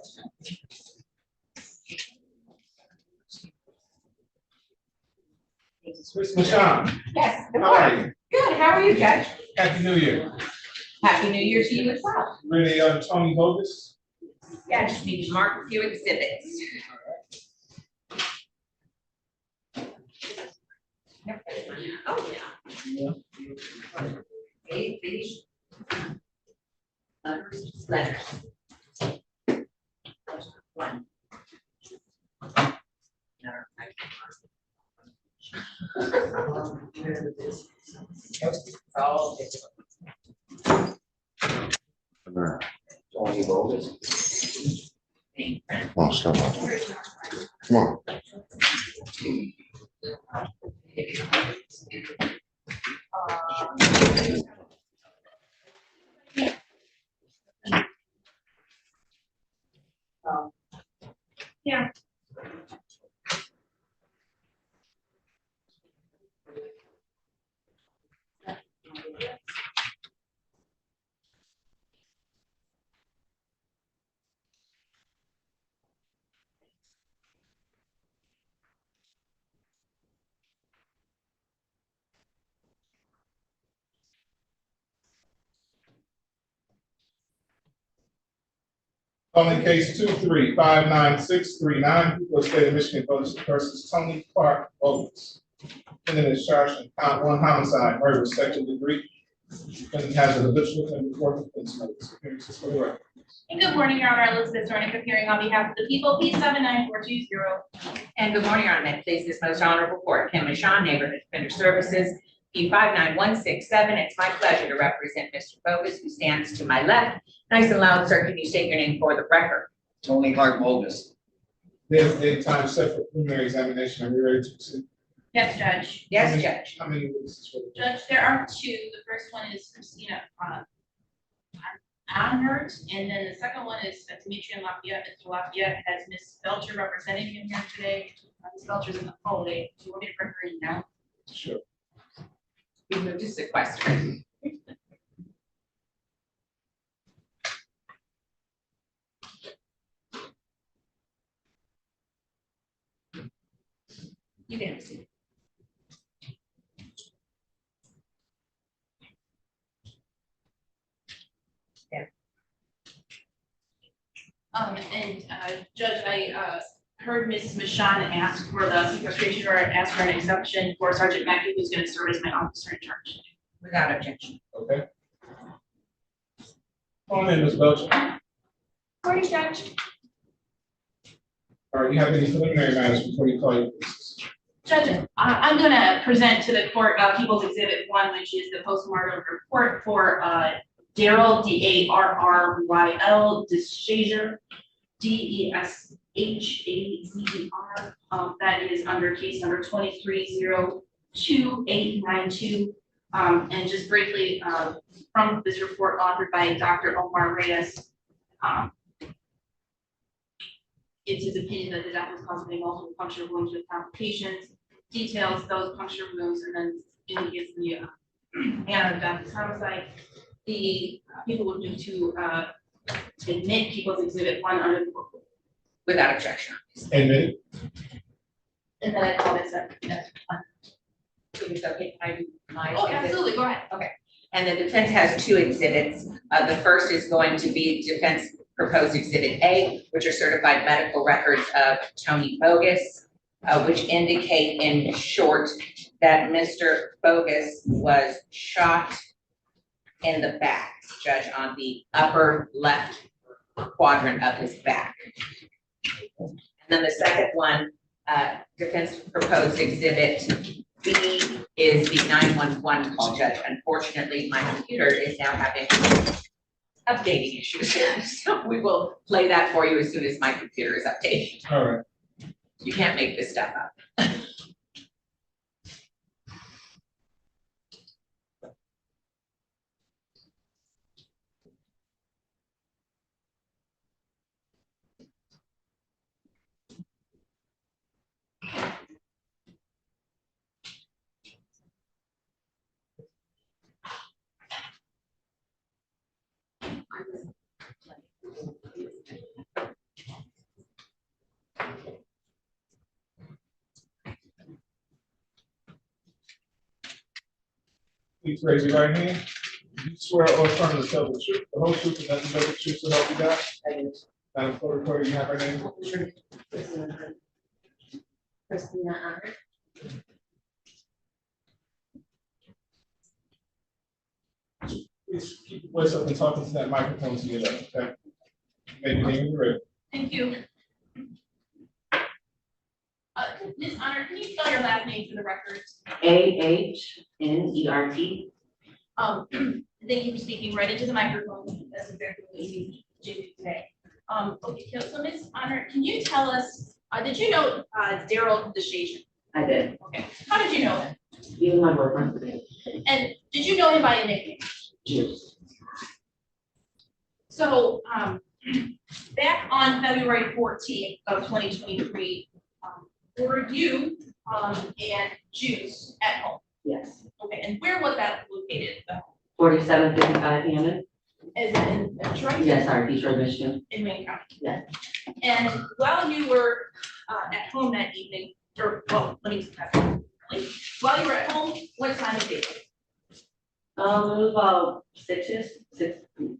Ms. Michon. Yes, good How are morning. you? Good, how are you, Judge? Happy New Year. Happy New Year to you as well. Ready, Tony Bogus? Yeah, I just need to mark a few exhibits. Oh, yeah. Please. Letters. One. Tony Bogus. Oh, stop. Come on. Yeah. Calling case 2359639, people of the state of Michigan versus Tony Clark Bogus. Defendant is charged in count 1 homicide, murder, second degree. Defendant has an habitual and report defense notice. Appearances for the record. And good morning, Your Honor. Elizabeth Zornick appearing on behalf of the people, P79420. And good morning, Your Honor. Please, this most honorable court, Kim Michon, Neighborhood Defender Services, P59167. It's my pleasure to represent Mr. Bogus, who stands to my left. Nice and loud, sir. Can you state your name for the record? Tony Clark Bogus. There's a time set for preliminary examination. Are we ready to proceed? Yes, Judge. Yes, Judge. How many witnesses for the Judge, there are two. The first one is Christina Anhert, and then the second one is Demetrian Lafayette. Mr. Lafayette has Ms. Belcher representing him here today. Ms. Belcher's in the holiday. Do you want me to bring her in now? Sure. We move to sequester. You can see. Judge, I heard Ms. Michon ask for the sequestration or ask for an exception for Sergeant Mackey, who's going to serve as my officer in charge. Without objection. Okay. Come on in, Ms. Belcher. Morning, Judge. All right, you have any preliminary matters before you call your witnesses? Judge, I'm going to present to the court People's Exhibit 1, which is the postmortem report for Daryl, Darryl Deshazer, Deshazer. That is under case number 23022892. And just briefly, from this report authored by Dr. Omar Reyes, it's his opinion that the death was caused by multiple puncture wounds with complications, details those puncture wounds, and then indicates the manner of death is homicide. The people would need to admit People's Exhibit 1 under the report. Without objection. Admitted. And then I call this up. It's okay, can I do my? Oh, absolutely, go ahead. Okay, and the defense has two exhibits. The first is going to be defense proposed exhibit A, which are certified medical records of Tony Bogus, which indicate in short that Mr. Bogus was shot in the back, Judge, on the upper left quadrant of his back. And then the second one, defense proposed exhibit B is the 911 call, Judge. Unfortunately, my computer is now having updating issues. So we will play that for you as soon as my computer is updated. All right. You can't make this stuff up. Please raise your right hand. Do you swear or affirm to tell the truth, the whole truth, and nothing but the truth to help you God? Madam Clerk, Recorder, you have her name? Christina Anhert. Please keep your voice up and talk into that microphone to your left, okay? Maybe name and ready. Thank you. Ms. Honor, can you spell your last name for the record? AHNERT. Thank you for speaking right into the microphone. That's exactly what you need to do today. Okay, so Ms. Honor, can you tell us, did you know Daryl DeShazian? I did. Okay, how did you know him? He was my boyfriend today. And did you know him by a nickname? Juice. So, back on February 14th of 2023, were you and Juice at home? Yes. Okay, and where was that located? 4755 Hammond. Is it in Detroit? Yes, sorry, Detroit, Michigan. In Wayne County? Yes. And while you were at home that evening, or, well, let me while you were at home, what time of day? It was about 6, a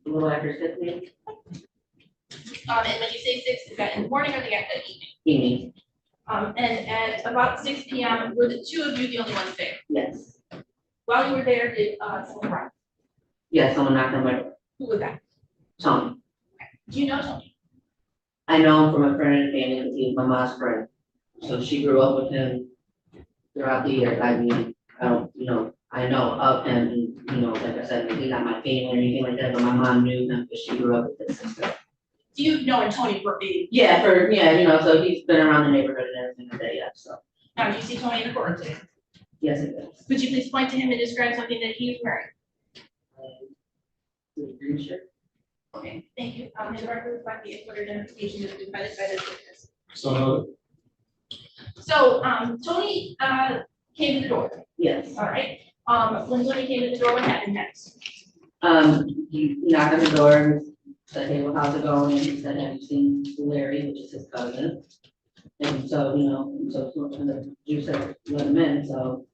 little after 6 maybe. And when you say 6, is that in the morning or the evening? Evening. And at about 6 p.m., were the two of you the only ones there? Yes. While you were there, did someone arrive? Yes, someone knocked on my door. Who was that? Tony. Do you know Tony? I know him from a friend and family because he was my mom's friend. So she grew up with him throughout the years. I mean, I know of him, and like I said, he's not my family or anything like that, but my mom knew him because she grew up with his sister. Do you know Tony for a Yeah, so he's been around the neighborhood and everything like that, yeah, so. Now, do you see Tony in the courtroom today? Yes, it does. Could you please point to him and describe something that he's wearing? Green shirt. Okay, thank you. His record reflect the input identification is provided by this witness. So, So, Tony came to the door. Yes. All right. When Tony came to the door, what happened next? He knocked on the door and said, hey, well, how's it going? And he said, have you seen Larry, which is his cousin? And so, so you said, let him in, so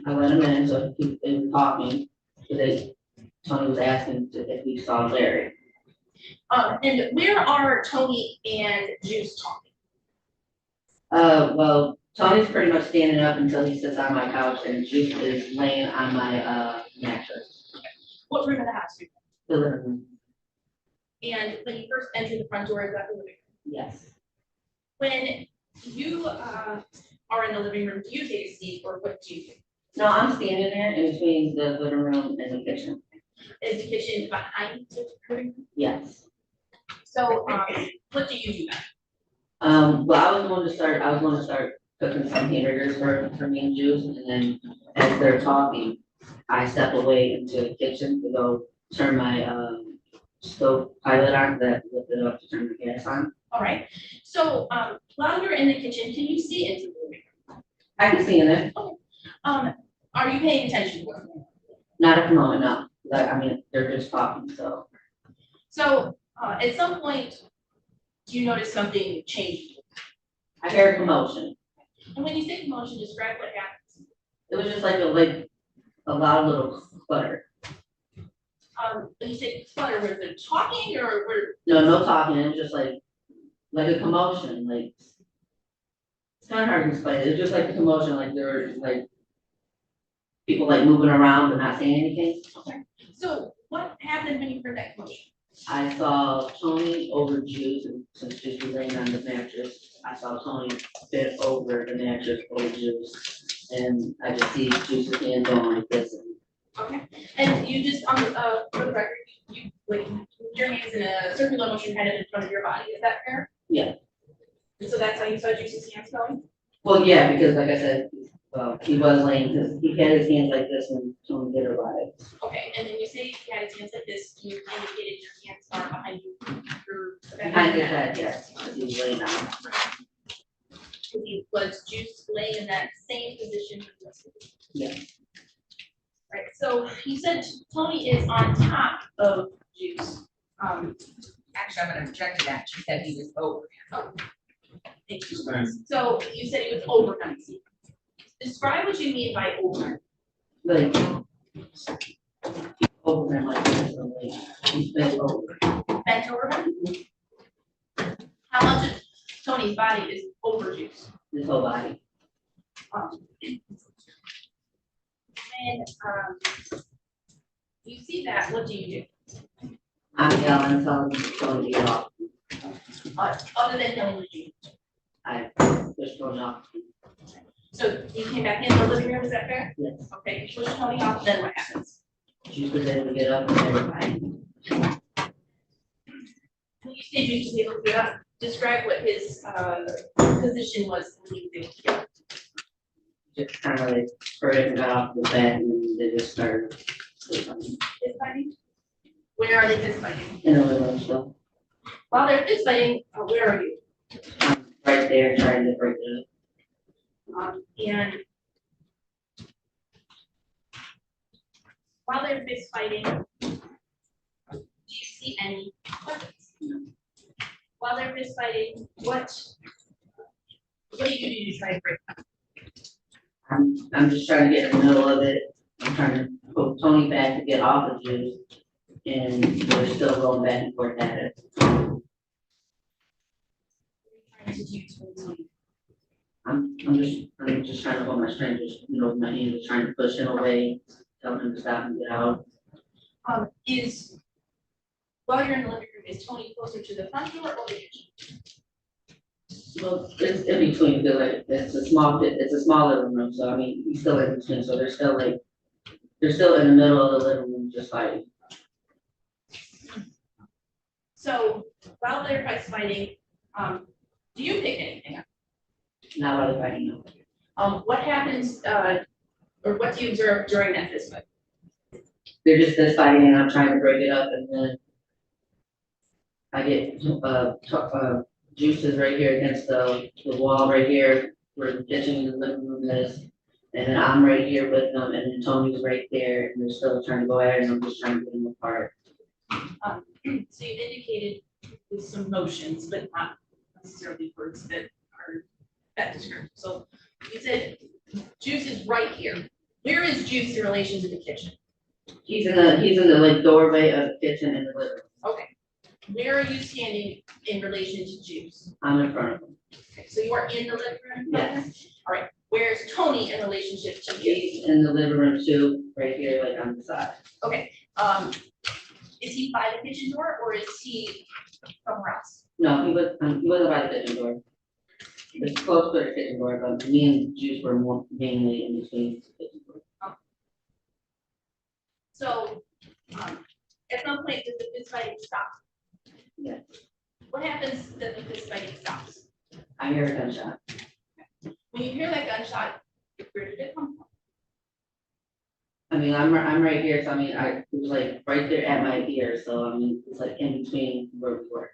I let him in, so they were talking, so Tony was asking if we saw Larry. And where are Tony and Juice talking? Well, Tony's pretty much standing up until he sits on my couch, and Juice is laying on my mattress. What room of the house? The living room. And when you first entered the front door, is that the living room? Yes. When you are in the living room, do you take a seat or what do you do? No, I'm standing there in between the living room and the kitchen. Is the kitchen behind the living room? Yes. So, what do you do then? Well, I was going to start cooking some hamburgers for me and Juice, and then as they're talking, I step away into the kitchen to go turn my stove pilot on, that lift it up to turn the gas on. All right. So, while you're in the kitchen, can you see into the living room? I can see in there. Okay. Are you paying attention to what's going on? Not at the moment, no. I mean, they're just talking, so. So, at some point, do you notice something changed? I heard commotion. And when you say commotion, describe what happens. It was just like a loud little clutter. When you say clutter, was it talking or were? No talking. It was just like a commotion. Like, it's kind of hard to explain. It was just like a commotion, like there were like people like moving around but not saying anything. Okay. So what happened when you heard that commotion? I saw Tony over Juice, and since Juice was laying on the mattress, I saw Tony bent over the mattress over Juice, and I just see Juice's hand going like this. Okay, and you just, for the record, you like your hands in a circular motion kind of in front of your body, is that fair? Yeah. And so that's how you saw Juice's hands going? Well, yeah, because like I said, he was laying, because he had his hands like this when Tony did arrive. Okay, and then you say he had his hands like this, you indicated your hands are behind you. Behind his head, yes, because he was laying down. Was Juice laying in that same position? Yeah. Right, so you said Tony is on top of Juice. Actually, I'm gonna object to that. She said he was over. Oh, thank you. So you said he was over him. Describe what you mean by over. Like, over him like this, so like, he's bent over. Bent over him? How much of Tony's body is over Juice? His whole body. And You see that, what do you do? I'm yelling, telling him to go get off. Other than yelling, what do you do? I just thrown off. So you came back in the living room, is that fair? Yes. Okay, you push Tony off, then what happens? She was able to get up and everybody. When you say you was able to get up, describe what his position was when you did. Just kind of like hurried and got off the bed and they just started. Fist fighting? Where are they fist fighting? In the living room, so While they're fist fighting, where are you? I'm right there trying to break it And while they're fist fighting, do you see any weapons? No. While they're fist fighting, what do you do to try to break them? I'm just trying to get in the middle of it. I'm trying to put Tony back to get off of juice. And we're still going back and forth at it. Trying to do to Tony. I'm just trying to hold my strength, just, with my hand, just trying to push him away, tell him to stop and get out. While you're in the living room, is Tony closer to the front door or the kitchen? Well, it's in between, because like, it's a small living room, so I mean, he's still in between, so they're still in the middle of the living room, just fighting. So while they're fighting, do you pick anything up? Not while they're fighting, no. What happens, or what do you observe during that fist fight? They're just fist fighting, and I'm trying to break it up, and then I get Juice is right here against the wall right here, where the kitchen and the living room is. And then I'm right here with them, and then Tony's right there, and they're still trying to go at it, and I'm just trying to get them apart. So you indicated with some motions, but not necessarily words that are that descriptive. So you said Juice is right here. Where is Juice in relation to the kitchen? He's in the like doorway of the kitchen and the living room. Okay. Where are you standing in relation to Juice? I'm in front of him. Okay, so you are in the living room? Yes. All right. Where's Tony in relationship to you? He's in the living room too, right here, like on the side. Okay. Is he by the kitchen door or is he somewhere else? No, he wasn't by the kitchen door. It's close to the kitchen door, but me and Juice were more mainly in between the kitchen door. So, at some point, does the fist fighting stop? Yes. What happens that the fist fighting stops? I hear a gunshot. When you hear that gunshot, where did it come from? I mean, I'm right here, so I mean, it was like right there at my ear, so I mean, it's like in between where we were.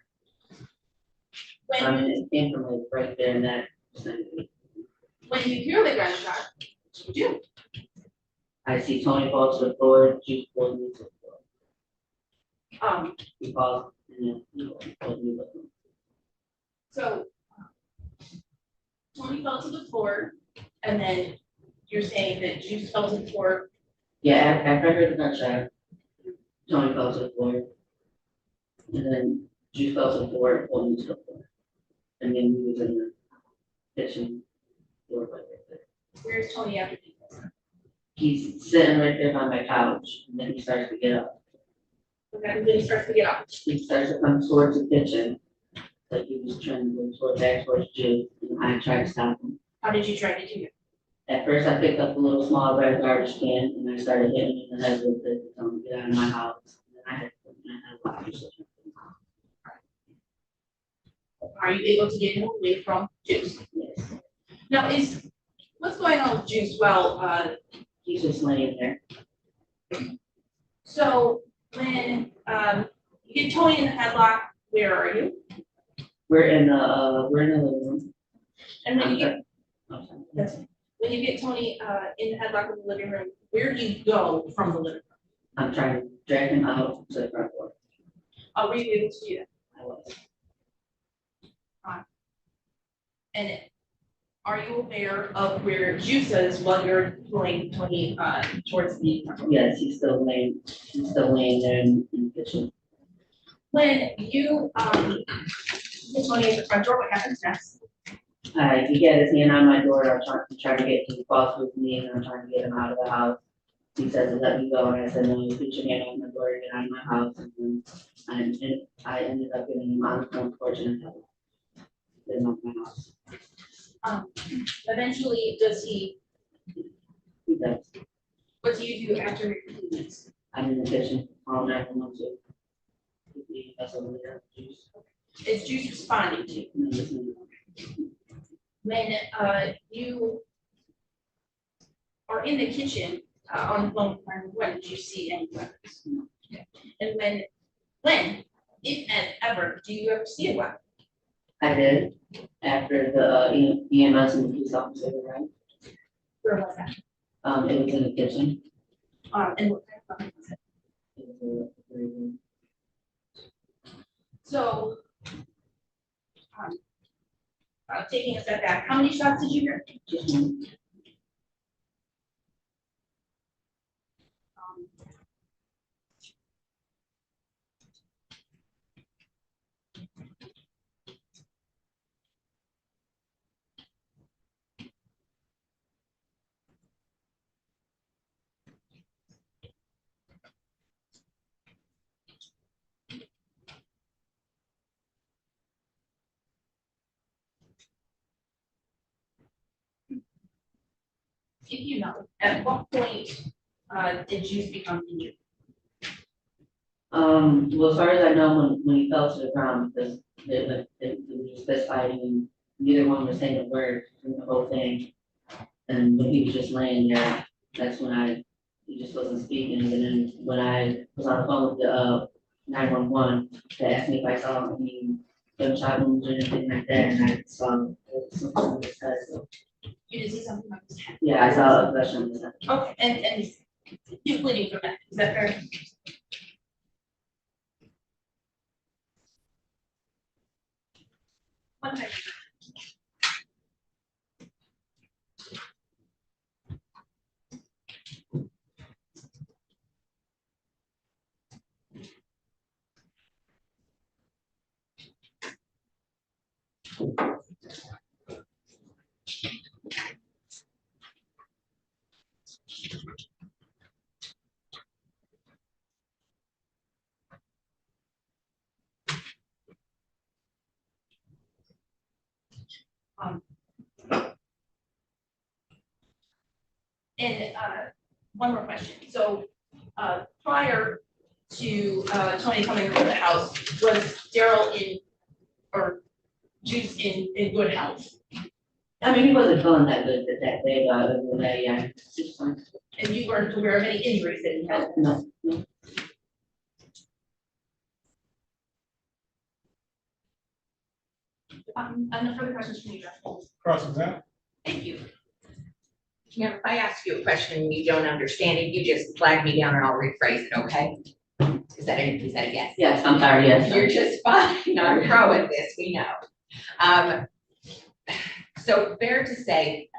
So, I mean, it came from like right there in that vicinity. When you hear the gunshot, what do you do? I see Tony fall to the floor, Juice pulls me to the floor. He falls and then he pulls me with him. So, Tony fell to the floor, and then you're saying that Juice fell to the floor. Yeah, after I heard the gunshot, Tony fell to the floor. And then Juice fell to the floor and pulled me to the floor. And then we was in the kitchen door right there. Where's Tony after he falls? He's sitting right there by my couch, and then he starts to get up. Okay, then he starts to get up. He starts to come towards the kitchen, like he was trying to go back towards Juice, and I tried to stop him. How did you try to do it? At first, I picked up a little small red garbage can, and I started hitting him in the head with it, to tell him to get out of my house. And then I had a lot of shit. Are you able to get him away from Juice? Yes. Now, what's going on with Juice? Well, he's just laying there. So when you get Tony in the headlock, where are you? We're in the living room. And when you get Tony in the headlock in the living room, where do you go from the living room? I'm trying to drag him out to the front door. Were you able to do that? I was. And are you aware of where Juice is while you're pulling Tony towards the front door? Yes, he's still laying there in the kitchen. When you get Tony at the front door, what happens next? He got his hand on my door. I'm trying to get him to fall with me, and I'm trying to get him out of the house. he said to let me go, and I said, no, you put your hand on my door, get out of my house, and then I ended up getting him unfortunate help. Getting off my house. Eventually, does he, He does. what do you do after he leaves? I'm in the kitchen all night from 1 to. That's over there. Juice. Is Juice responding to you? When, you are in the kitchen, on phone, when did you see any weapons? Okay. And when, if and ever, do you ever see a weapon? I did, after the EMS and the police officer arrived. Where was that? It was in the kitchen. And what kind of weapon was it? It was a So, taking a step back, how many shots did you hear? just one. If you know, at what point, did Juice become injured? Well, as far as I know, when he fell to the ground, because they were just fist fighting, and neither one was saying a word through the whole thing. And when he was just laying there, that's when he just wasn't speaking. And then when I was on the phone with the 911, they asked me if I saw any gunshot wounds or anything like that, and I saw something on his head. So You did see something like this happen? yeah, I saw a flesh on his head. Okay, and you're bleeding from that, is that fair? One second. And one more question. So prior to Tony coming over the house, was Daryl or Juice in good health? I mean, he wasn't feeling that good that day, but other than that, yeah, it's fine. And you weren't aware of any injuries that he had? No. No further questions from you, Judge. Cross-examine. Thank you. If I ask you a question and you don't understand it, you just flag me down and I'll rephrase it, okay? Is that a yes? Yes, I'm sorry, yes. You're just fine. I'm pro at this, we know. So fair to say,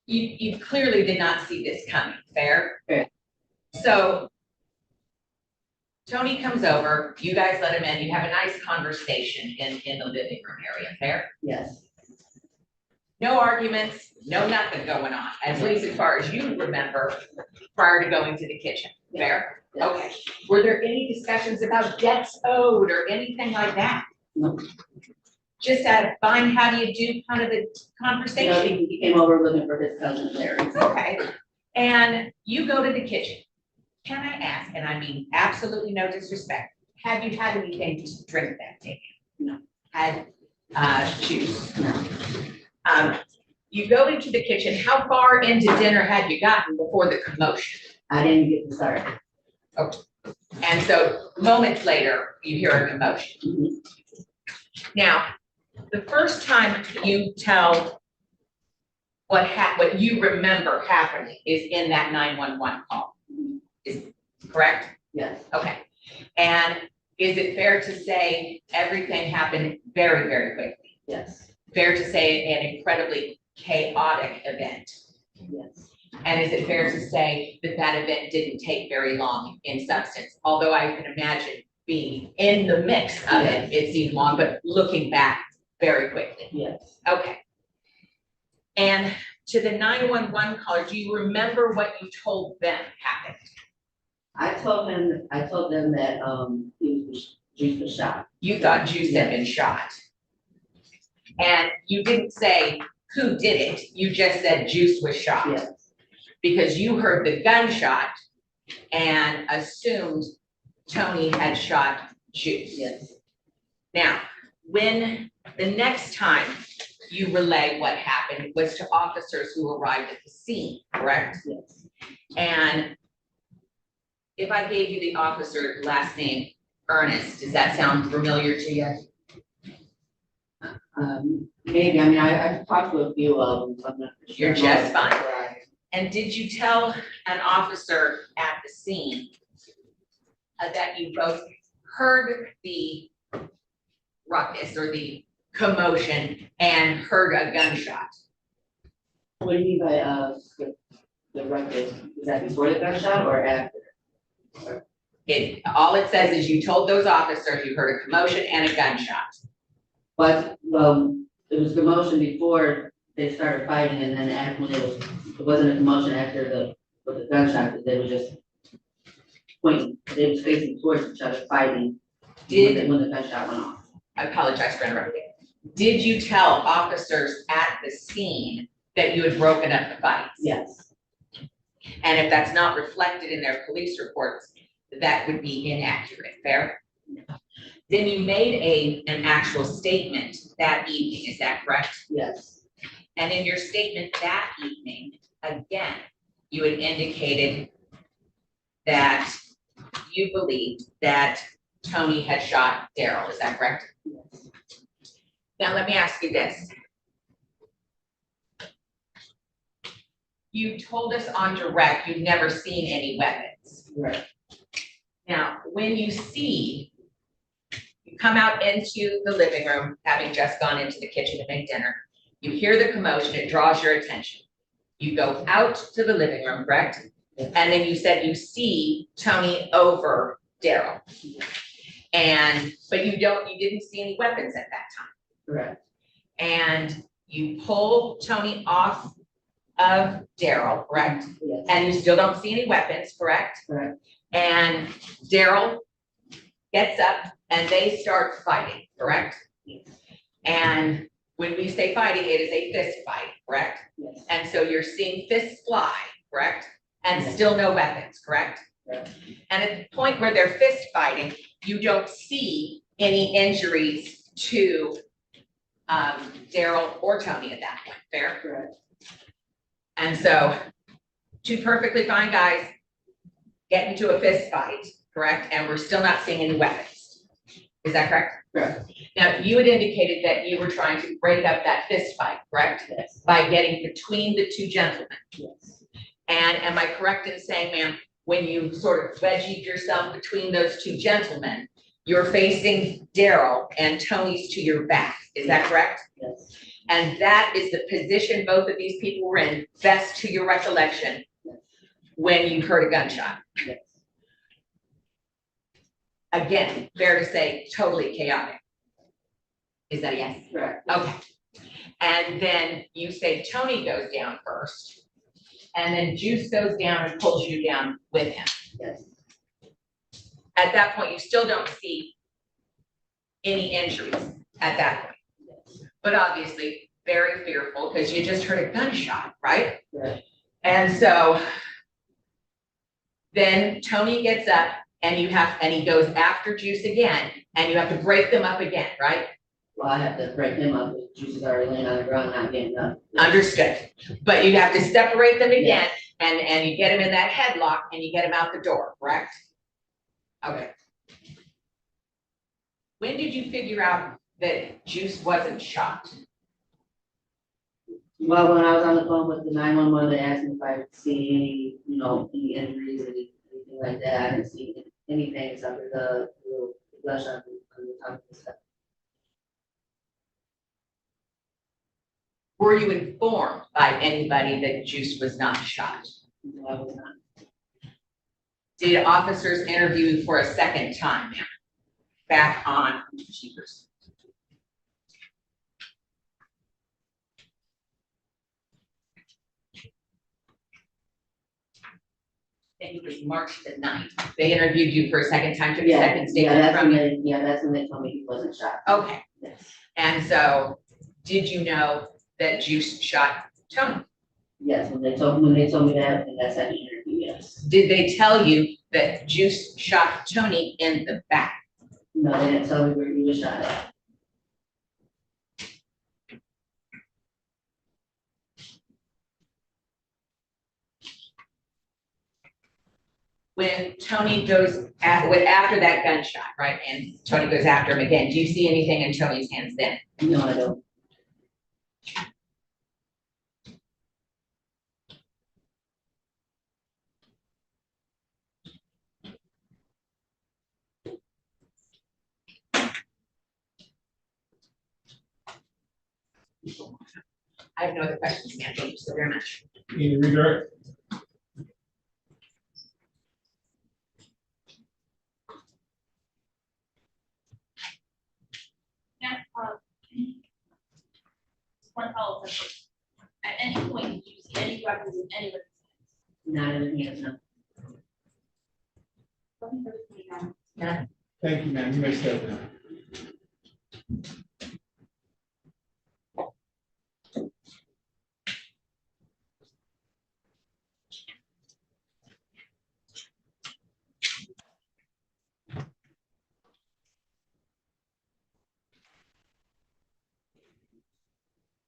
you clearly did not see this coming, fair? Fair. So Tony comes over, you guys let him in, you have a nice conversation in the living room area, fair? Yes. No arguments, no nothing going on, at least as far as you remember prior to going to the kitchen, fair? Yes. Okay, were there any discussions about debts owed or anything like that? No. Just out of fine, how do you do kind of a You know, conversation? he came over looking for his cousin Larry. Okay, and you go to the kitchen. Can I ask, and I mean absolutely no disrespect, have you had anything to drink that day? No. Had juice? No. You go into the kitchen, how far into dinner had you gotten before the commotion? I didn't get to start. Okay, and so moments later, you hear a commotion. Mm-hmm. Now, the first time you tell what you remember happening is in that 911 call, is correct? Yes. Okay, and is it fair to say everything happened very, very quickly? Yes. Fair to say an incredibly chaotic event? Yes. And is it fair to say that that event didn't take very long in substance? Although I can imagine being in the mix of it seemed long, but looking back very quickly. Yes. Okay. And to the 911 caller, do you remember what you told them happened? I told them that, Juice was shot. You thought Juice had been shot. And you didn't say who did it, you just said Juice was shot. Yes. Because you heard the gunshot and assumed Tony had shot Juice. Yes. Now, when the next time you relay what happened was to officers who arrived at the scene, correct? Yes. And if I gave you the officer last name, Ernest, does that sound familiar to you? Maybe, I mean, I've talked to a few of them, so I'm not sure. You're just fine. And did you tell an officer at the scene that you both heard the ruckus or the commotion and heard a gunshot? What do you mean by, the ruckus? Was that before the gunshot or after? All it says is you told those officers you heard a commotion and a gunshot. But, it was commotion before they started fighting, and then after, when it wasn't a commotion after the gunshot, they were just pointing, they was facing towards each other fighting when the gunshot went off. I apologize for interrupting. Did you tell officers at the scene that you had broken up the fights? Yes. And if that's not reflected in their police reports, that would be inaccurate, fair? Then you made an actual statement that evening, is that correct? Yes. And in your statement that evening, again, you had indicated that you believed that Tony had shot Daryl, is that correct? Yes. Now, let me ask you this. You told us on direct you've never seen any weapons. Right. Now, when you come out into the living room, having just gone into the kitchen to make dinner, you hear the commotion, it draws your attention. You go out to the living room, correct? Yes. And then you said you see Tony over Daryl. But you didn't see any weapons at that time. Correct. And you pull Tony off of Daryl, correct? Yes. And you still don't see any weapons, correct? Correct. And Daryl gets up and they start fighting, correct? Yes. And when we say fighting, it is a fist fight, correct? Yes. And so you're seeing fists fly, correct? And Yes. still no weapons, correct? Correct. And at the point where they're fist fighting, you don't see any injuries to Daryl or Tony at that point, fair? Correct. And so two perfectly fine guys get into a fist fight, correct? And we're still not seeing any weapons. Is that correct? Correct. Now, you had indicated that you were trying to break up that fist fight, correct? Yes. By getting between the two gentlemen. Yes. And am I correct in saying, ma'am, when you sort of wedgied yourself between those two gentlemen, you're facing Daryl and Tony's to your back, is that correct? Yes. And that is the position both of these people were in, best to your recollection, when you heard a gunshot. Yes. Again, fair to say, totally chaotic. Is that a yes? Correct. Okay. And then you say Tony goes down first, and then Juice goes down and pulls you down with him. Yes. At that point, you still don't see any injuries at that point. Yes. But obviously, very fearful because you just heard a gunshot, right? Right. And so then Tony gets up and he goes after Juice again, and you have to break them up again, right? Well, I have to break him up, because Juice is already laying on the ground, not getting up. Understood. But you have to separate them again, and you get him in that headlock and you get him out the door, correct? Okay. When did you figure out that Juice wasn't shot? Well, when I was on the phone with the 911, they asked me if I could see any injuries, anything like that. I didn't see anything except for the bloodshot on the top of the stuff. Were you informed by anybody that Juice was not shot? No, I was not. Did officers interview you for a second time back on Cheapers? think it was March the 9th. They interviewed you for a second time, took a Yeah, second yeah, statement that's from when you. that's when they told me he wasn't shot. Okay, Yes. and so, did you know that Juice shot Tony? Yes, when they told me that in that second interview, yes. Did they tell you that Juice shot Tony in the back? No, they didn't tell me where he was shot at. When Tony goes after that gunshot, right, and Tony goes after him again, do you see anything in Tony's hands then? No, I don't. I have no other questions, ma'am. Thank you so very much. Any redirect? Yeah, one follow-up question. At any point, did you see any weapons in anyone's Not in the hands, no. Yeah. Thank you, ma'am. You may step down.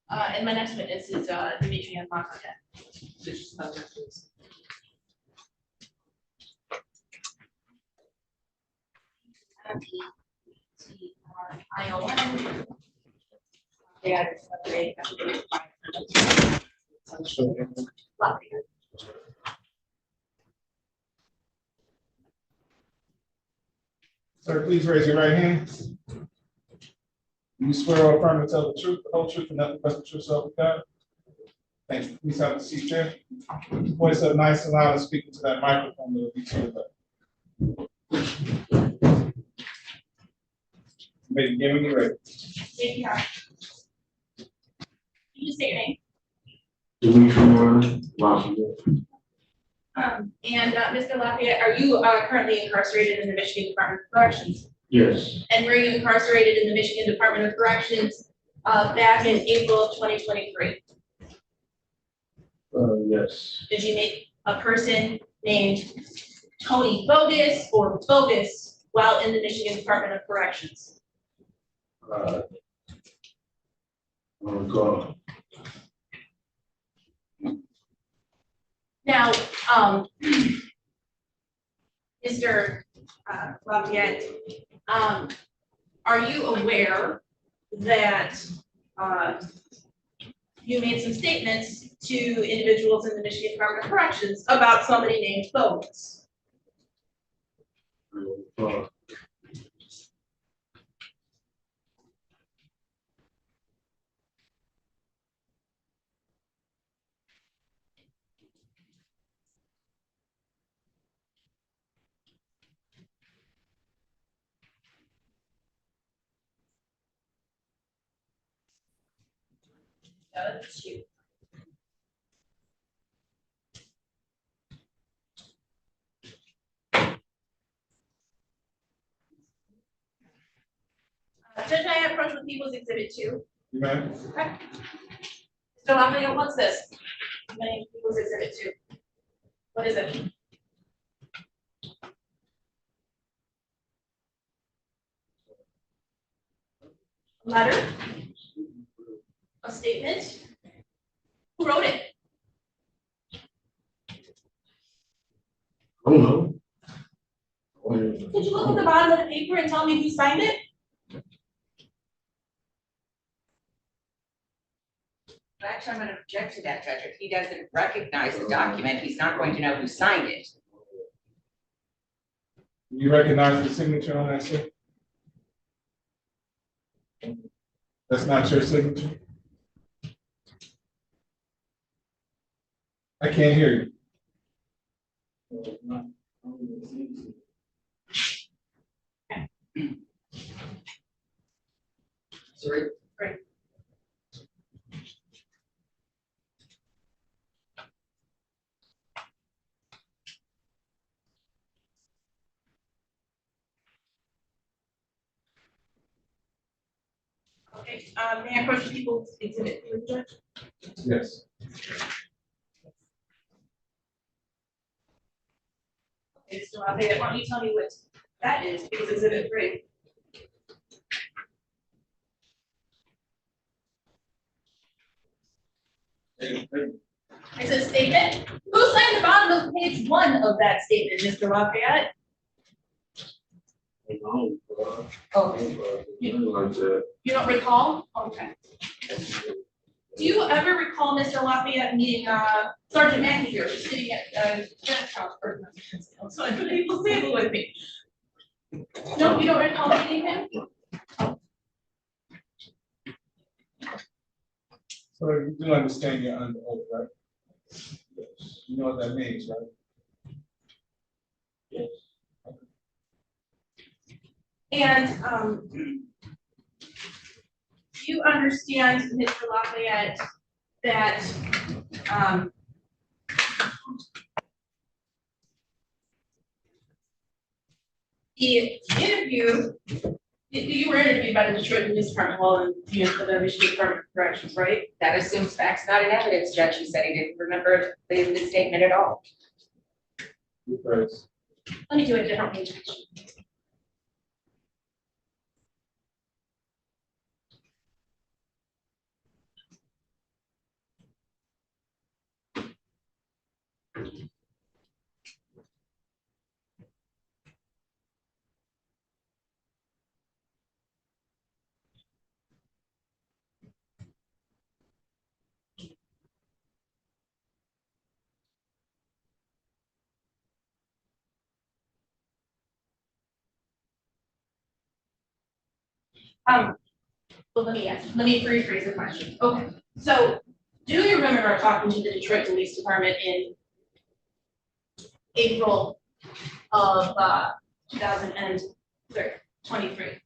And my next witness is Dimitri and Lafayette. Yeah. Sir, please raise your right hand. Do you swear or affirm to tell the truth, the whole truth, and nothing but the truth, so help you God? Thank you. Please have a seat there. Voice up nice and loud and speak into that microphone that will be to the left. May begin when you're ready. Thank you. You just say your name. And Mr. Lafayette, are you currently incarcerated in the Michigan Department of Corrections? Yes, And were you incarcerated in the Michigan Department of Corrections back in April of 2023? yes, Did you meet a person named Tony Bogus or Bogus while in the Michigan Department of Corrections? I don't recall. Now, Mr. Lafayette, are you aware that you made some statements to individuals in the Michigan Department of Corrections about somebody named Bogus? I don't recall. That's you. Judge, I approach with People's Exhibit 2. You may. Okay. Mr. Lafayette, what's this? My name is People's Exhibit 2. What is it? A letter? A statement? Who wrote it? I don't know. Could you look at the bottom of the paper and tell me who signed it? Actually, I'm going to object to that, Judge. If he doesn't recognize the document, he's not going to know who signed it. You recognize the signature on that, sir? That's not your signature? I can't hear you. Sorry. Great. Okay, may I approach the people's exhibit, please, Judge? Yes. Okay, so why don't you tell me what that is, because exhibit 3. It's a statement. Who signed the bottom of page 1 of that statement, Mr. Lafayette? Oh, you don't recall? Okay. Do you ever recall Mr. Lafayette meeting Sergeant Mackey here, who's sitting at Kenneth's house? So I put people table with me. No, you don't recall meeting him? So you do understand you're under oath, right? Yes. You know what that means, right? Yes. And do you understand, Mr. Lafayette, that the interview, you were interviewed by the Detroit Police Department while in the Michigan Department of Corrections, right? That assumes facts not in evidence, Judge. He said he didn't remember the statement at all. Let me do a different page. Well, let me rephrase the question. Okay, so do you remember talking to the Detroit Police Department in April of 2023?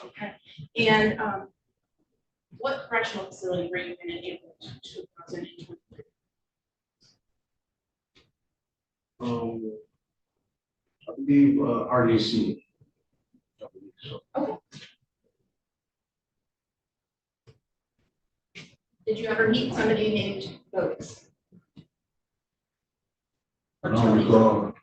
Okay, and what correctional facility were you in April 2023? I believe RDC. Okay. Did you ever meet somebody named Bogus? I don't recall.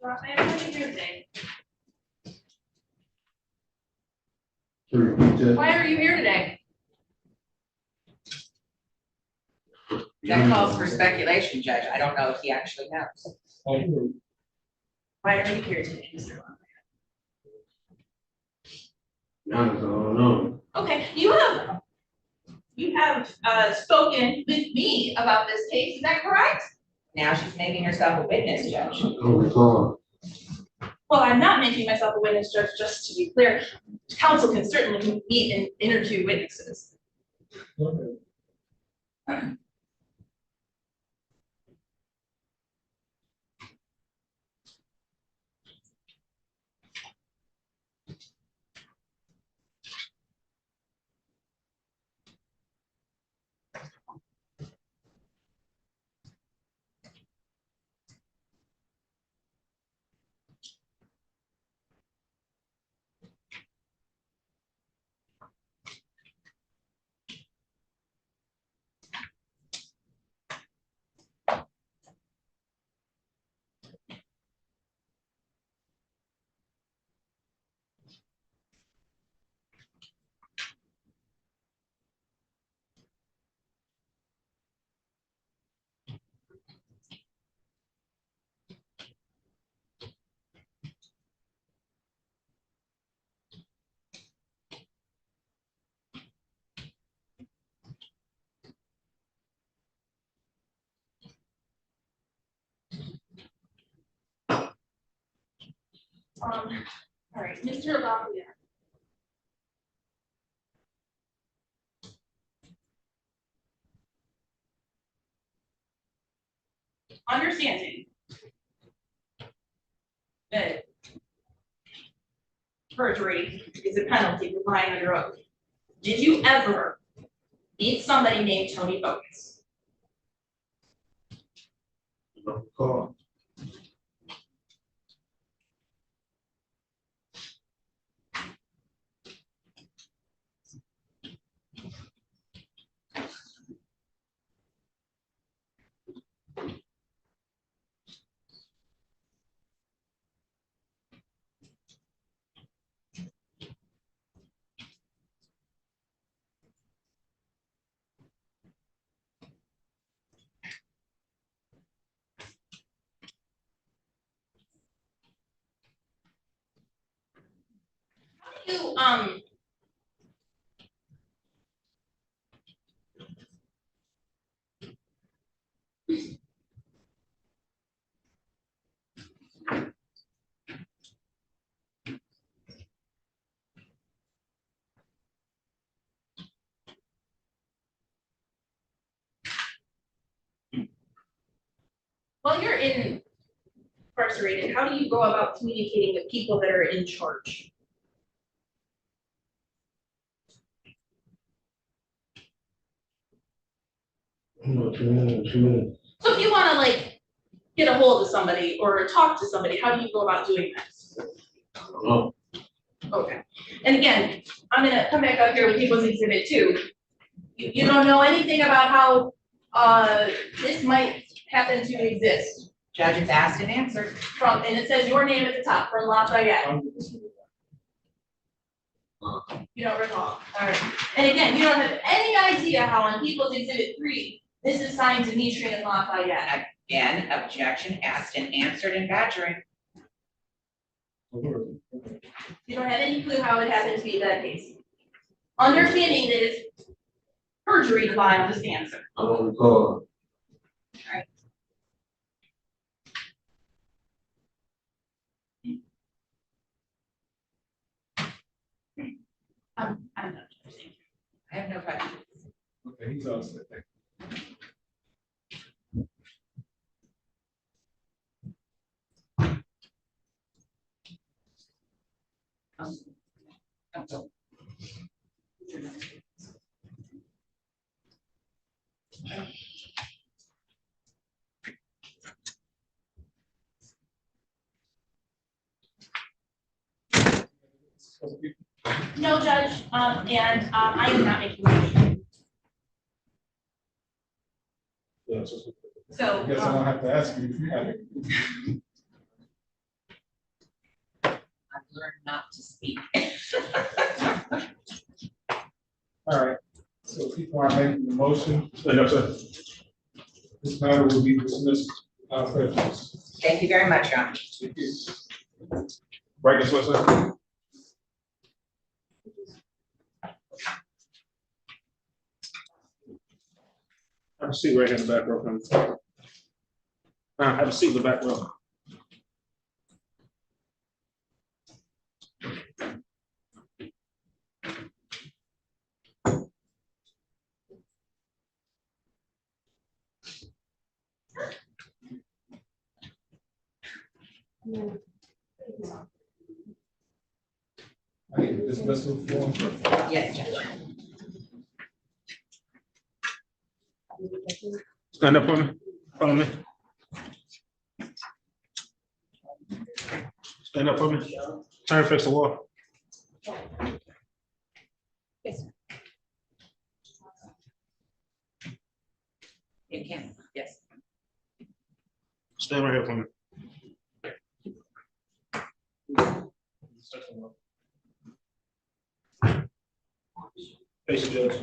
Raphael, why are you here today? Why are you here today? That calls for speculation, Judge. I don't know if he actually knows. Why are you here today, Mr. Lafayette? Honest, I don't know. Okay, you have spoken with me about this case, is that correct? Now she's making herself a witness, Judge. I don't recall. Well, I'm not making myself a witness, Judge, just to be clear. Counsel can certainly meet and interview witnesses. All right, Mr. Lafayette. Understanding that perjury is a penalty for lying under oath. Did you ever meet somebody named Tony Bogus? Call. You while you're incarcerated, how do you go about communicating with people that are in charge? What you mean? So if you want to like get a hold of somebody or talk to somebody, how do you go about doing that? Oh, Okay. And again, I'm gonna come back up here with People's Exhibit 2. You don't know anything about how this might happen to exist. Judge, it's asked and answered. From, and it says your name at the top, from Lafayette. You don't recall. All right. And again, you don't have any idea how on People's Exhibit 3, this is signed Dimitri and Lafayette. Again, objection asked and answered in badgering. You don't have any clue how it happened to be that case. Understanding that it's perjury to lie on this answer. I don't recall. Right. I'm not understanding. I have no questions. Okay, he's all set. Thank you. No, Judge, and I am not making a motion. So, I guess I don't have to ask you if you have it. I've learned not to speak. All right, so people are making the motion. No, sir. This matter will be dismissed without prejudice. Thank you very much, Your Honor. Thank you. Right, this way, sir. Have a seat right here in the back row. Have a seat in the back row. I need to dismissal form. Yes, Judge. Stand up for me. Follow me. Stand up for me. Turn, face the wall. Yes. You can, yes. Stand right here for me. Face the judge.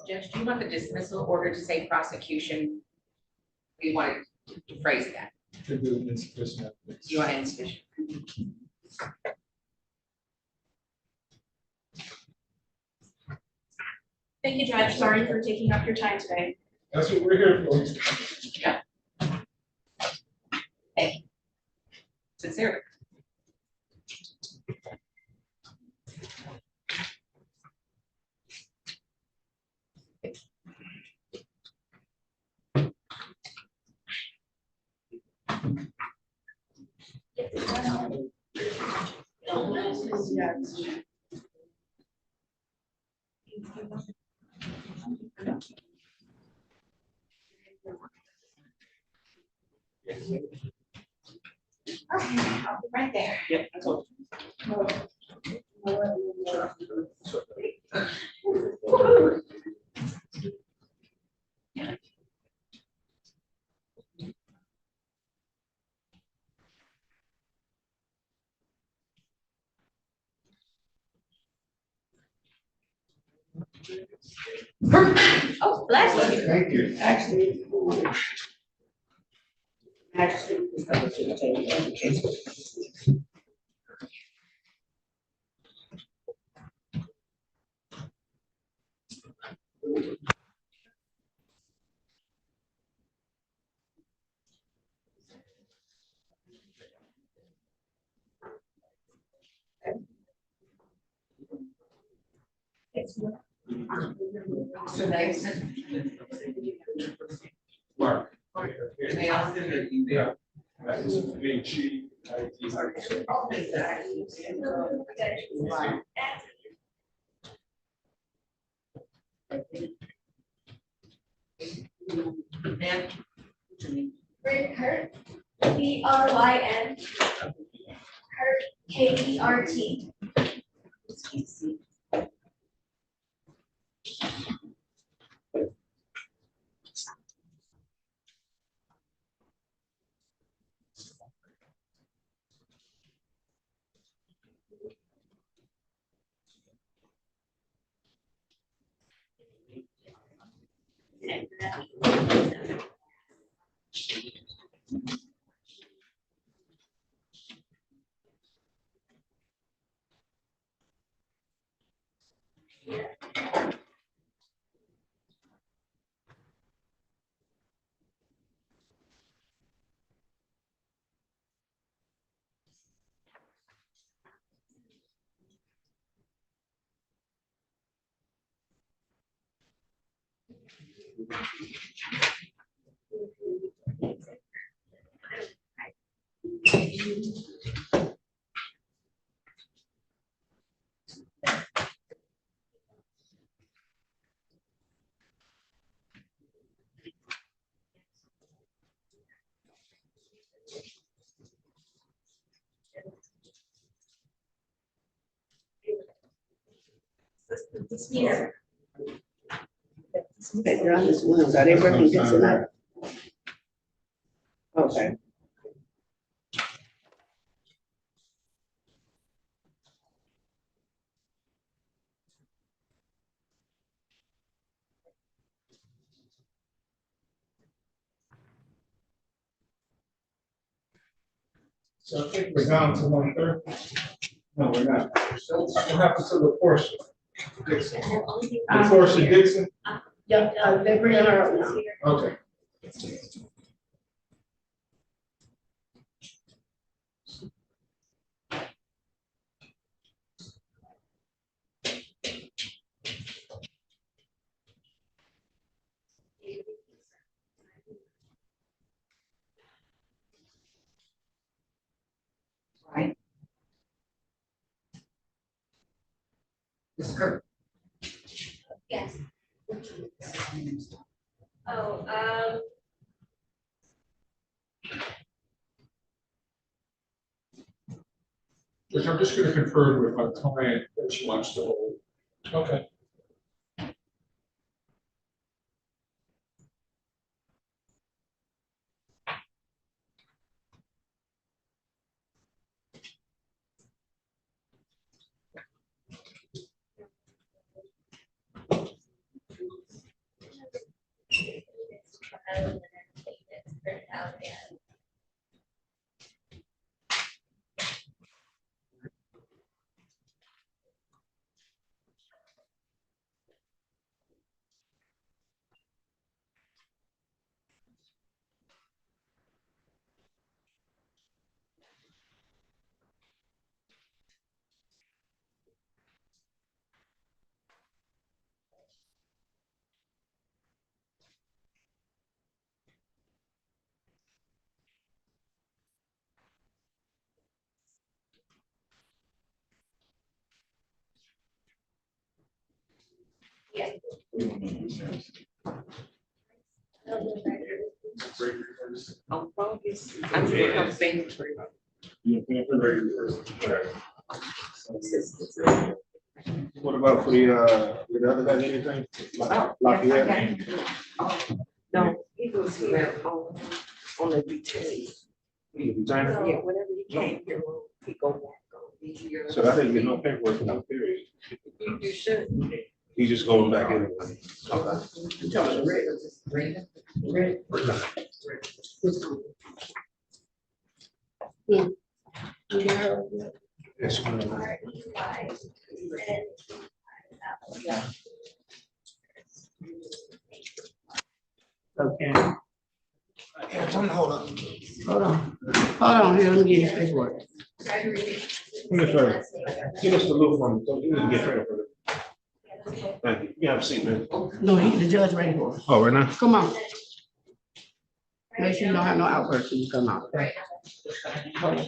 Judge, do you want the dismissal order to say prosecution? You want to phrase that? To do insufficient. You want insufficient? Thank you, Judge. Sorry for taking up your time today. That's what we're here for. Yeah. Hey. Sincerely. Okay, I'll be right there. Yep, I told Oh, bless you. Thank you. Actually. So next. Mark. Yeah. This is being chief. Ma'am. Kurt, Bryn, Kurt, Kert. Here. Okay, they're on this one, are they working good tonight? Okay. So I think we're down to 1/3. No, we're not. What happens to the portion? Dixon? The portion Dixon? Yeah, they're bringing her up now. Okay. Yes. Oh, Which I'm just gonna confirm with my client that she wants to hold. Okay. yes. Oh, focus. I'm sure I'm saying. What about for the other guy, anything? Lafayette? No, he was here on the return. Time? Yeah, whenever he came here, he go back on. He's here. So I didn't get no paperwork, no period. You should. He just going back in. Okay. You tell me, Red. Red. Yeah. Yes. Okay. Hold on. Hold on, here, let me get his paperwork. Give us the little one, so you need to get ready for it. Thank you. You have a seat, man. No, the judge ready for us. Oh, right now? Come on. Make sure you don't have no outbursts when you come out. Okay? Hold on.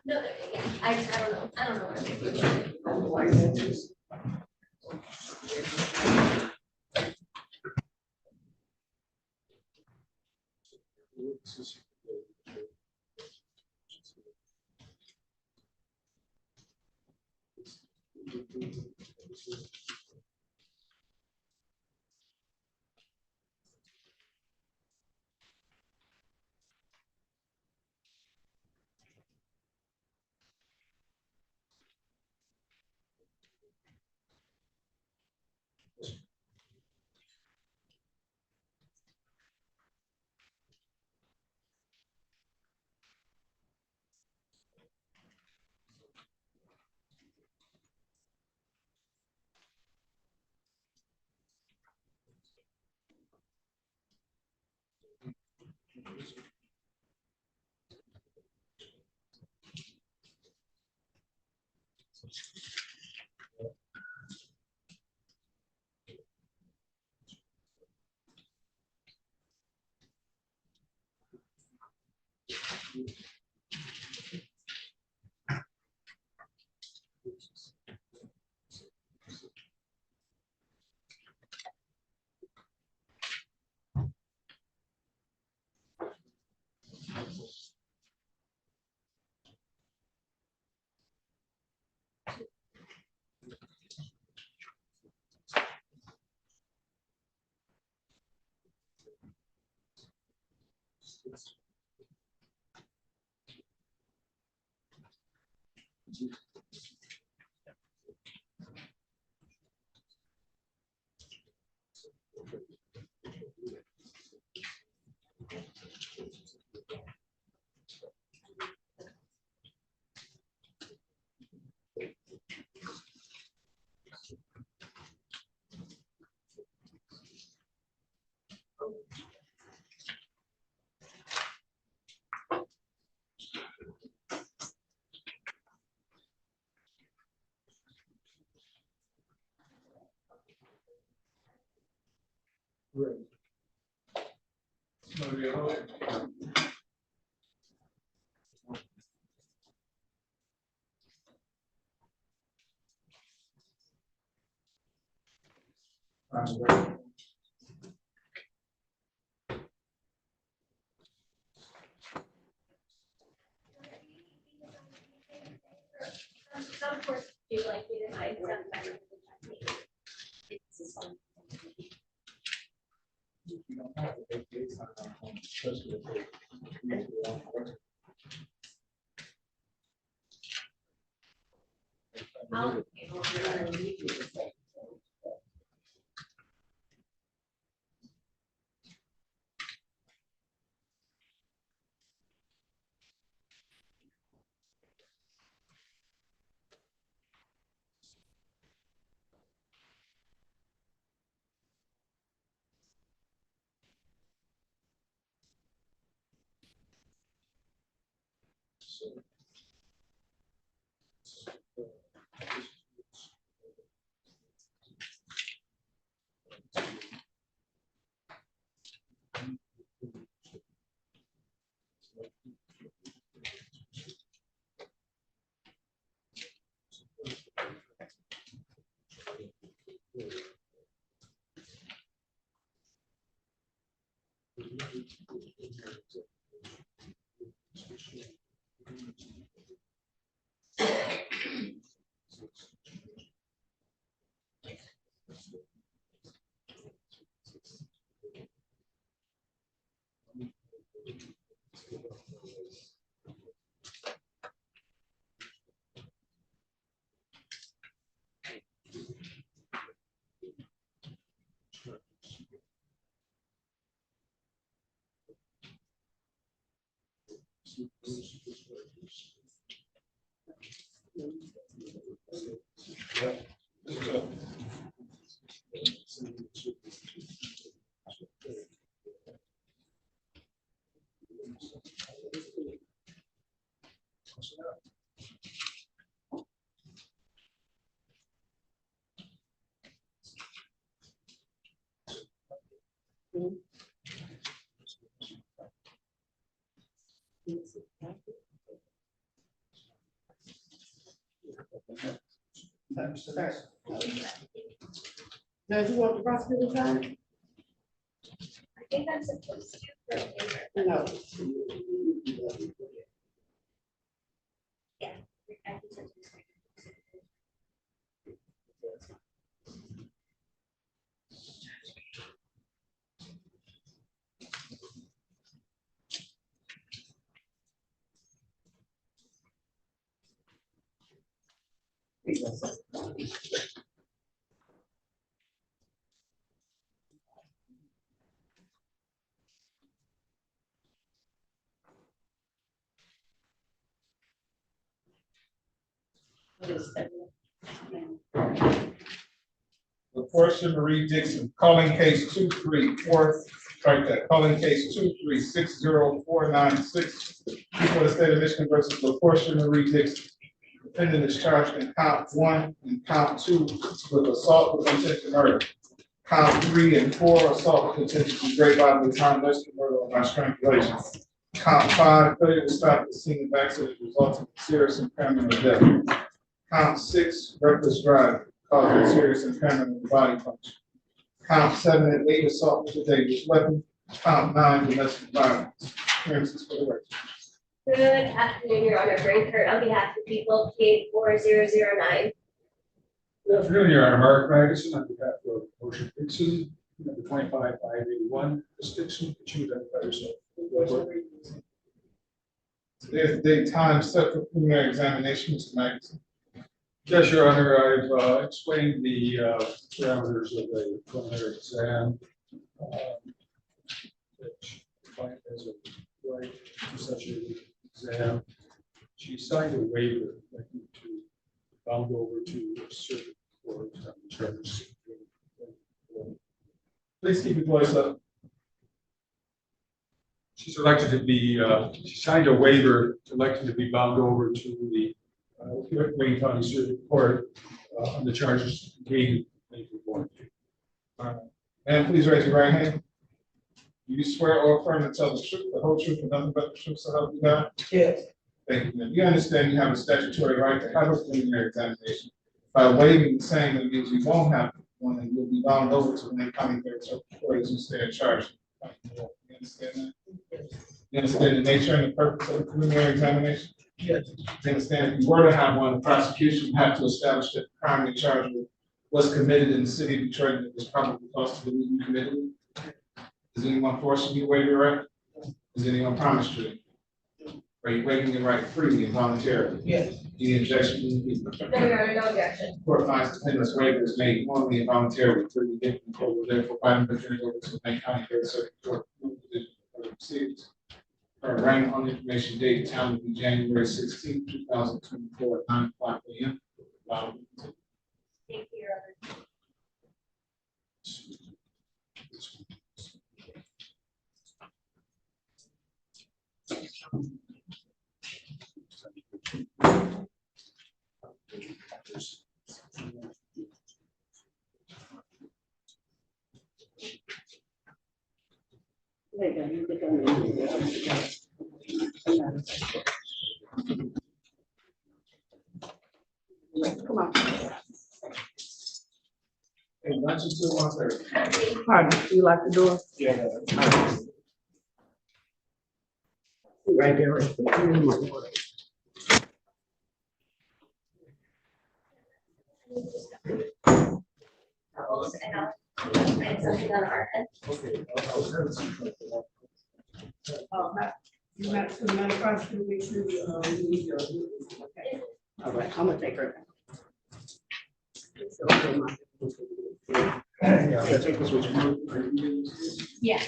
No, yeah, I don't know where they put Some courts do like me to hide some. Now, you want the prosecutor time? I think I'm supposed to. No. Yeah. I can send you. LaPortia Marie Dixon, calling case 234, strike that, calling case 2360496, people of the state of Michigan versus LaPortia Marie Dixon. Defendant is charged in count 1 and count 2 with assault with intent to murder. Count 3 and 4, assault with intent to degrade bodily harm, less than murder or by strangulation. Count 5, failure to stop at the scene of accident resulting in serious impairment or death. Count 6, reckless driving causing serious impairment of the body function. Count 7 and 8, assault with a dangerous weapon. Count 9, domestic violence. Appearances for the record. Good afternoon, Your Honor. Frank Kurt on behalf of the people, P4009. Good afternoon, Your Honor. Mark Magnuson on behalf of Motion Dixon, number 25581. Ms. Dixon, could you identify yourself? Today's the date time set for preliminary examination, Mr. Magnuson. Yes, Your Honor. I've explained the parameters of the preliminary exam. Which the client has a right to such an exam. She signed a waiver likely to bound over to a circuit court on the charges. Please keep your voice up. She's elected to be, she signed a waiver elected to be bound over to the Wayne County Circuit Court on the charges contained in the warranty. And please raise your right hand. Do you swear or affirm to tell the truth, the whole truth, and nothing but the truth, so help you God? Yes. Thank you. You understand you have a statutory right to have a preliminary examination. By waiving the same, it means you won't have one and will be bound over to Wayne County Third Circuit Court as you stand charged. You understand that? You understand the nature and the purpose of the preliminary examination? Yes. You understand if you were to have one, the prosecution would have to establish that the crime they charged with was committed in the city of Detroit and it was probably close to the committed. Is anyone forcing you to waive your right? Is anyone promised you? Are you waiving your right freely and voluntarily? Yes. Any objection to the people? No, Your Honor, no objection. Court finds defendant's waiver is made knowingly and voluntarily, freely given, the court will therefore find the defendant over to Wayne County Third Circuit Court. Division of Federal Proceedings. Her arraignment on information date time will be January 16, 2024 at 9:00 a.m. Thank you, Your Honor. There you go, you get that name. Come on. Hey, lunch is still 1:30. Pardon, you like to do it? Yeah. Right there, right there. And something on our end. You have to manifest to make sure you, need your. Okay. All right, I'm gonna take her. Yeah, take this with you. Yeah.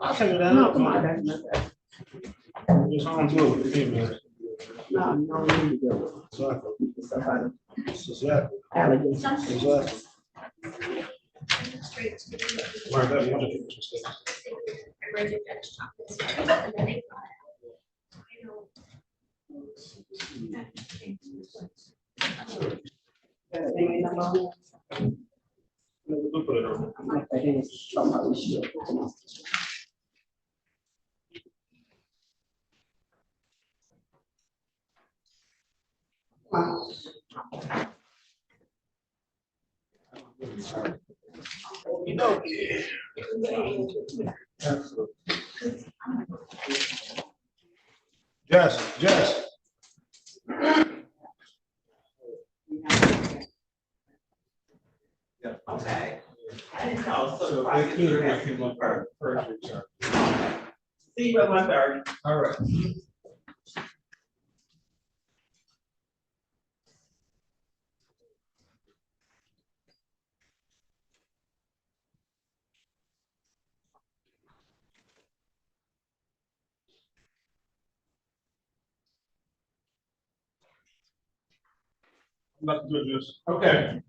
I'll take it down. No, come on, that's not that. Just on to it with the email. No, no, need to go. Allegations. Exactly. Straight to the. Right, that's one of the interesting. Emergent judge office, and then they got it. I know. We'll put it on. I'm like, I didn't show my issue. Wow. Jess. Okay. I didn't know, so the they clear prosecutor has it, to we do can first. first return. See you at 1:30. All right. Nothing to adjust. Okay.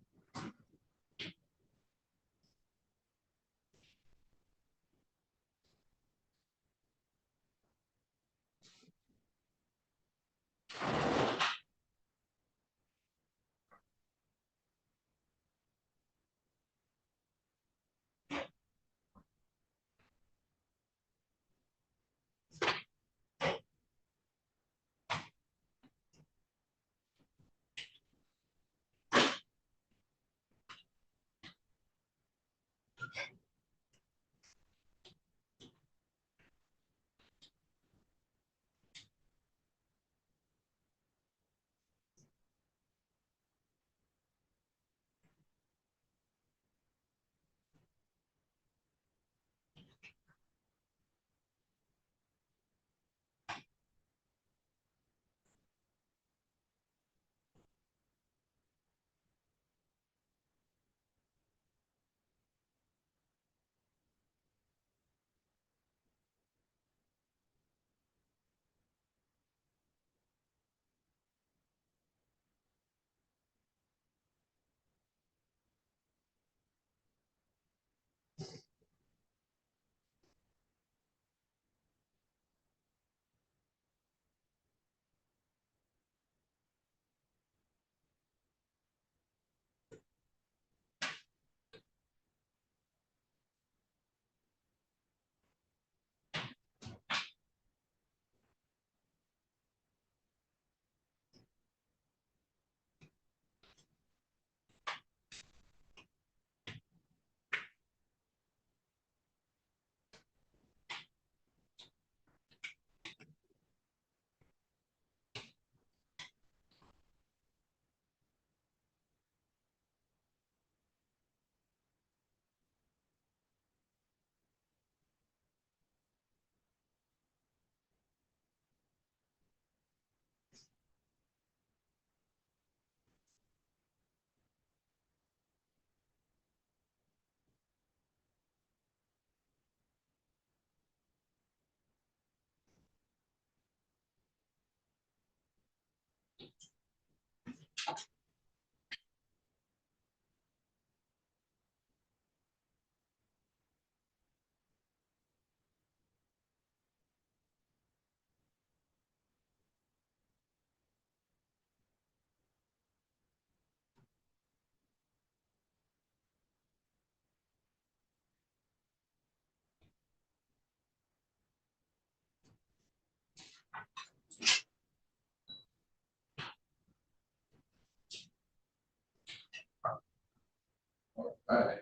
Alright.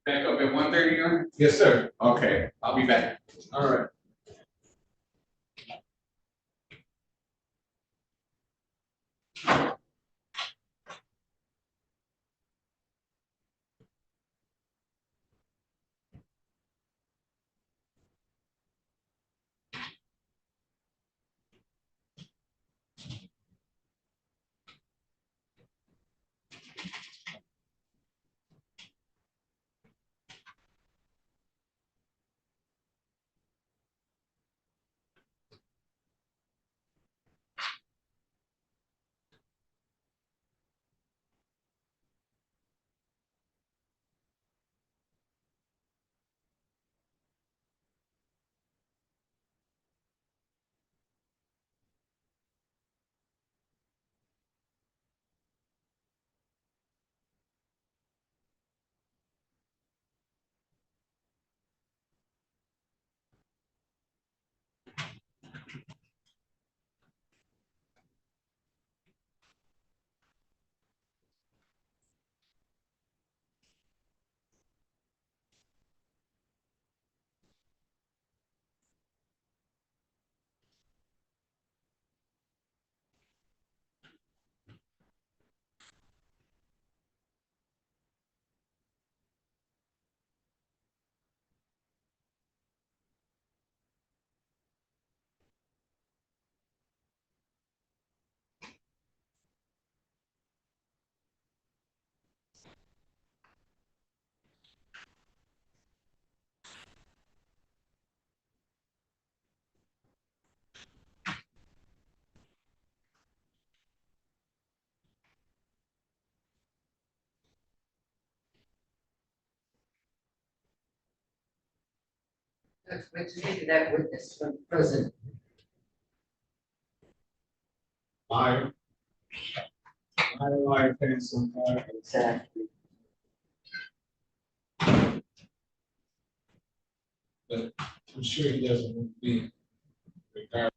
Back up at 1:30. Yes, sir. Okay, I'll be back. All right. That's what to that witness from prison. Liar. Liar, pencil. Exactly. But I'm sure he doesn't want to be regarded.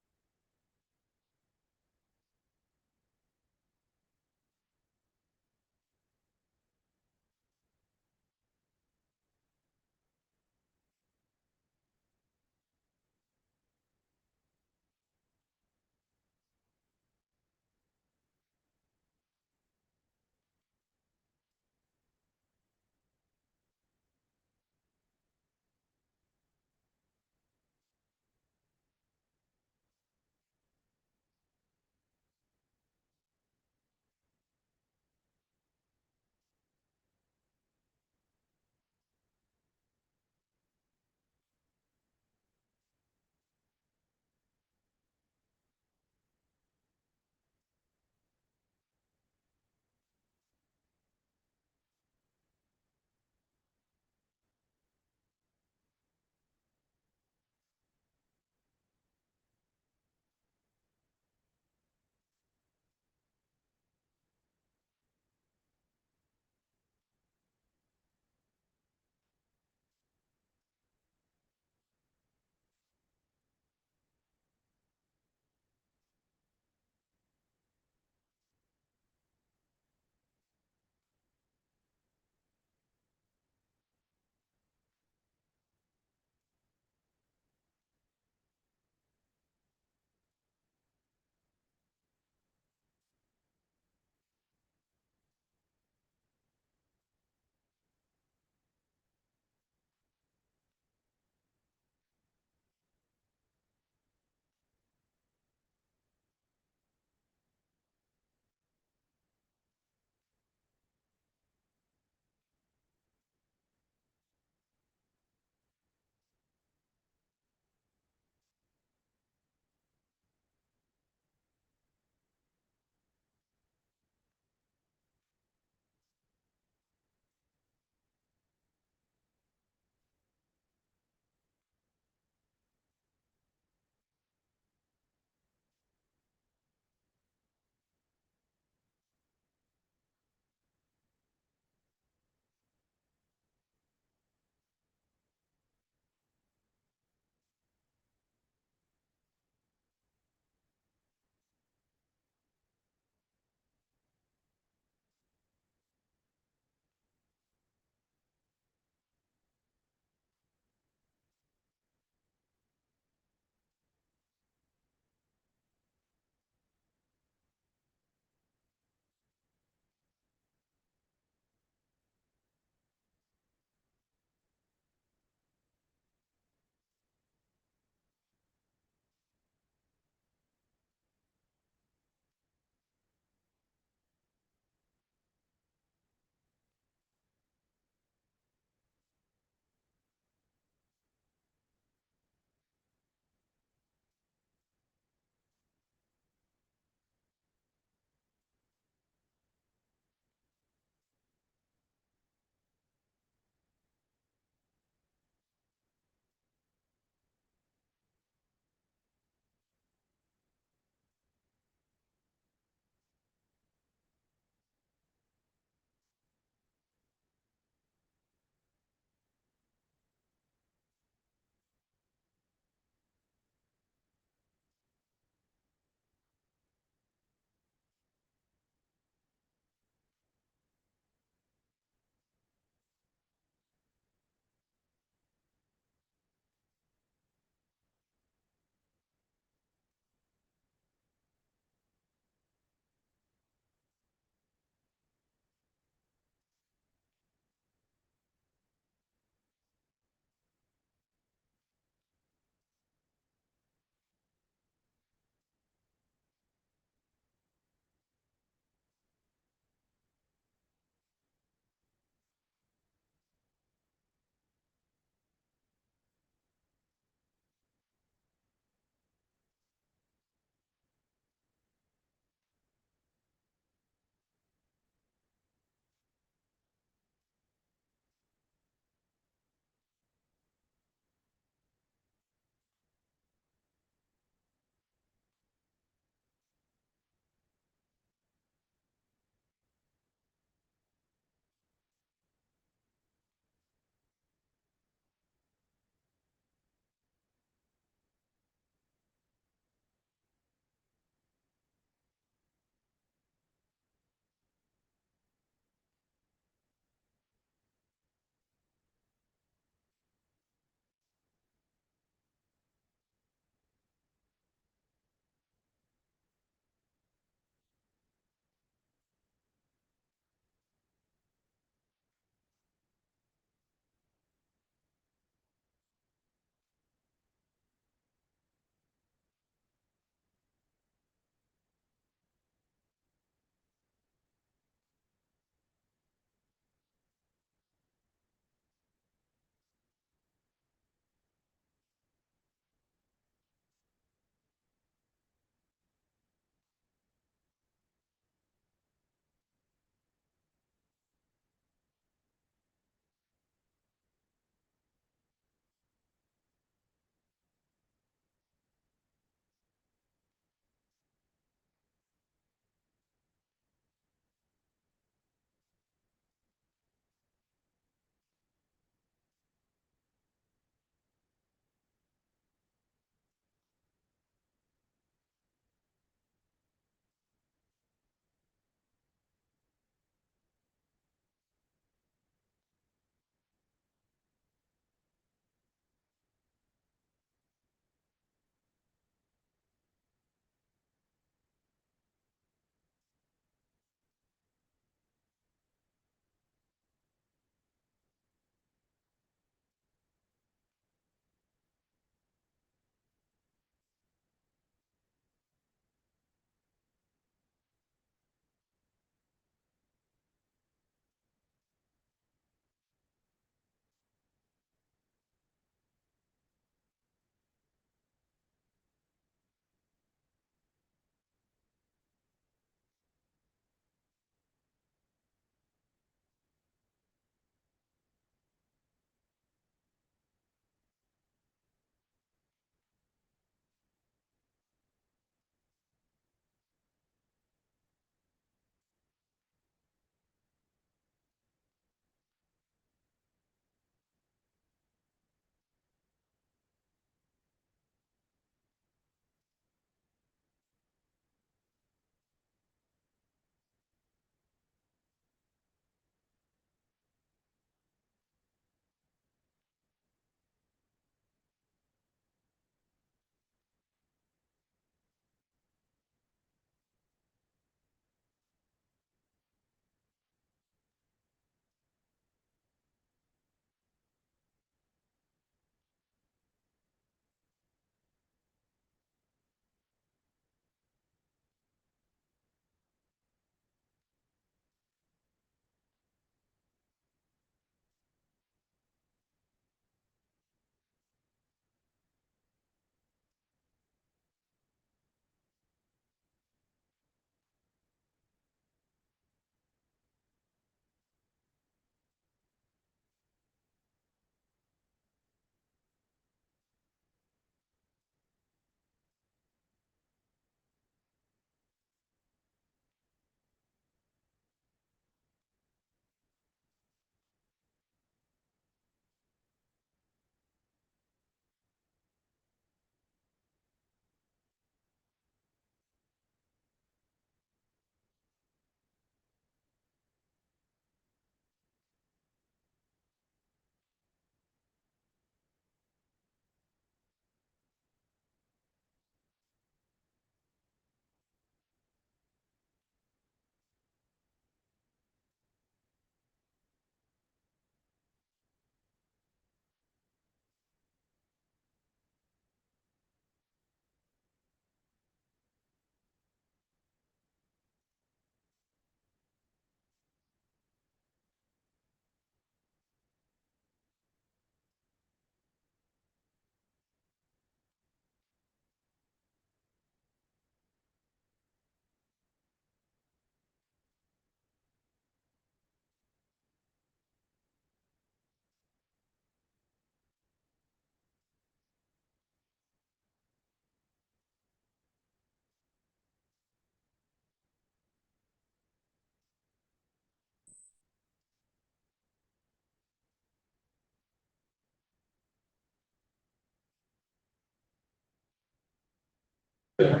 Doing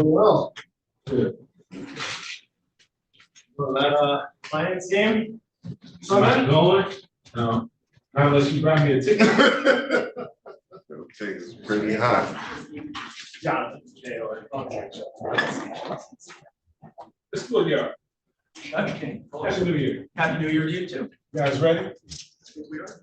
well. Good. Well, that, finance game? So I'm going? No, not unless you buy me a ticket. Okay, it's pretty hot. Jonathan, Taylor. Let's go, yeah. Okay. Happy New Year. Happy New Year to you too. You guys ready? We are.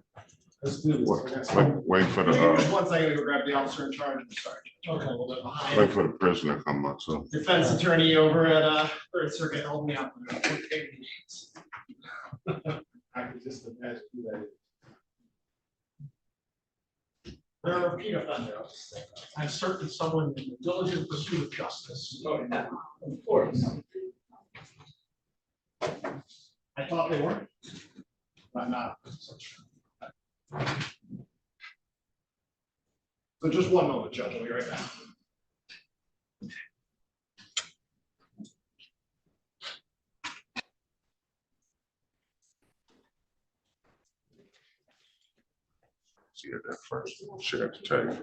Let's do this. Wait for the, Just one second to go grab the officer in charge of the sergeant. Okay, well, they're behind. wait for the prisoner to come up, so. Defense attorney over at Third Circuit helped me out. I could just imagine who that is. They're a repeat offender. I've served someone in the diligent pursuit of justice. Oh, yeah, of course. I thought they were, but not. So just one moment, Judge, I'll be right back. See it at first, sheriff's tag.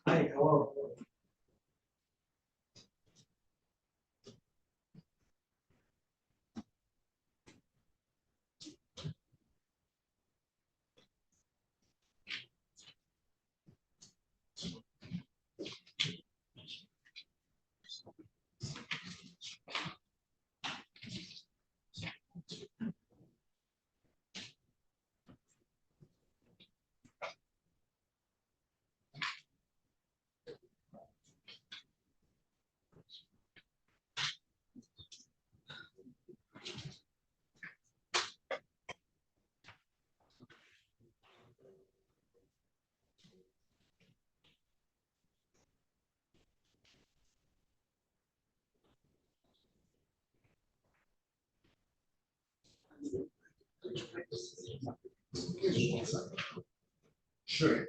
Hi, hello. Sure.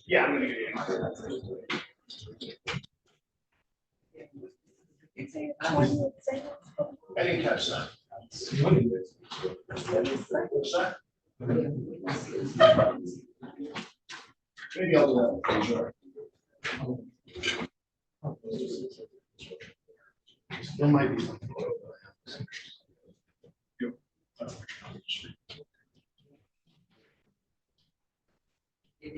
Yeah, I'm gonna get in. I didn't catch that. What's that? Maybe I'll do that. Sure. There might be something. Give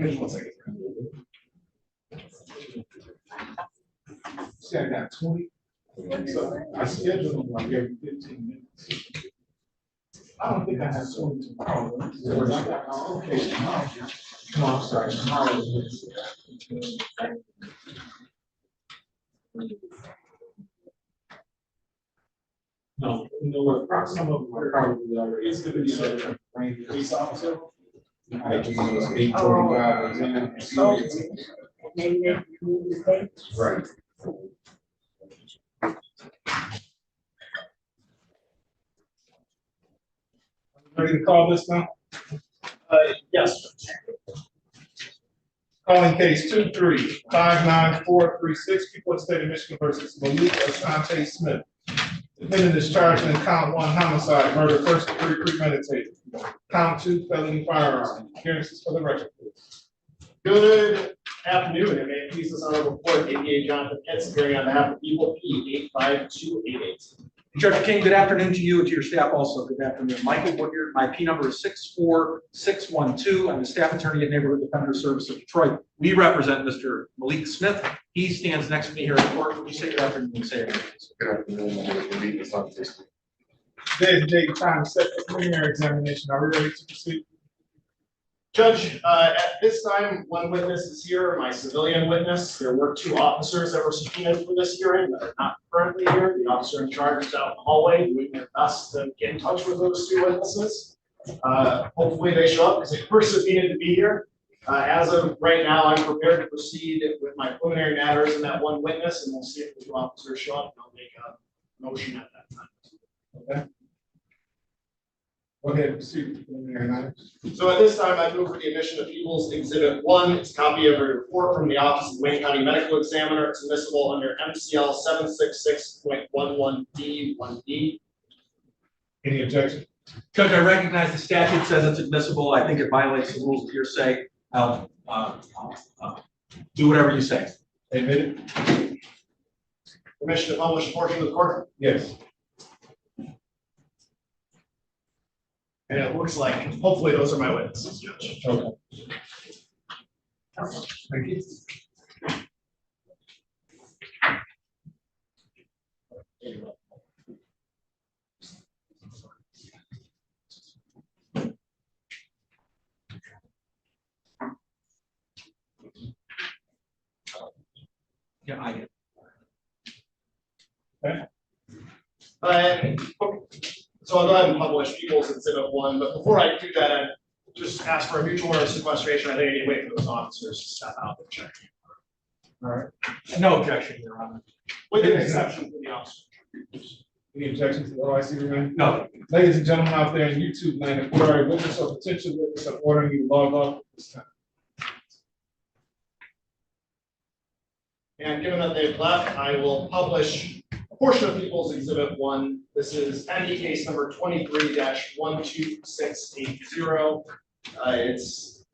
me 1 second. See, I got 20. So I scheduled them like every 15 minutes. I don't think I have swimming tomorrow. Okay, tomorrow. No, I'm sorry, tomorrow. No, you know what, some of them are probably already, it's gonna be a range police officer. So maybe they move the date. Right. Ready to call this now? Yes. Calling case 2359436, people of the state of Michigan versus Malik Ashante Smith. Defendant is charged in count 1 homicide, murder, first degree premeditated. Count 2 felony firearm. Appearances for the record, please. Good afternoon, and may it please this honorable court, APA Jonathan Pitts, appearing on behalf of people P 85288. Judge King, good afternoon to you and to your staff also. Good afternoon. Michael Woodard, my P number is 64612. I'm the staff attorney at Neighborhood Defender Service of Detroit. We represent Mr. Malik Smith. He stands next to me here in court. Will you say good afternoon? Say it. Good afternoon, Malik Smith. Today's the date and time set for preliminary examination. Are we ready to proceed? Judge, at this time, one witness is here, my civilian witness. There were 2 officers that were subpoenaed for this hearing that are not currently here. The officer in charge is out in the hallway doing their best to get in touch with those 2 witnesses. Hopefully they show up because they were subpoenaed to be here. As of right now, I'm prepared to proceed with my preliminary matters and that 1 witness, and we'll see if the 2 officers show up, and I'll make a motion at that time. Okay. Go ahead and proceed with preliminary matters. So at this time, I move for the admission of People's Exhibit 1. It's a copy of a report from the Office of Wayne County Medical Examiner. It's admissible under MCL 766.11D1D. Any objection? Judge, I recognize the statute says it's admissible. I think it violates the rules of hearsay. I'll do whatever you say. Admitted? Permission to publish a portion of the court? Yes. And it looks like, hopefully those are my witnesses, Judge. Okay. Thank you. Yeah, I get it. Okay. So I'll go ahead and publish People's Exhibit 1, but before I do that, I just ask for a mutual order of sequestration. I think I need to wait for those officers to step out and check. All right. No objection, Your Honor. With an exception for the officer. Any objections to the OIC remain? No. Ladies and gentlemen out there in YouTube land, if you are a witness or potential witness, I'm ordering you to log off at this time. And given that they've left, I will publish a portion of People's Exhibit 1. This is ME case number 23-12680. It's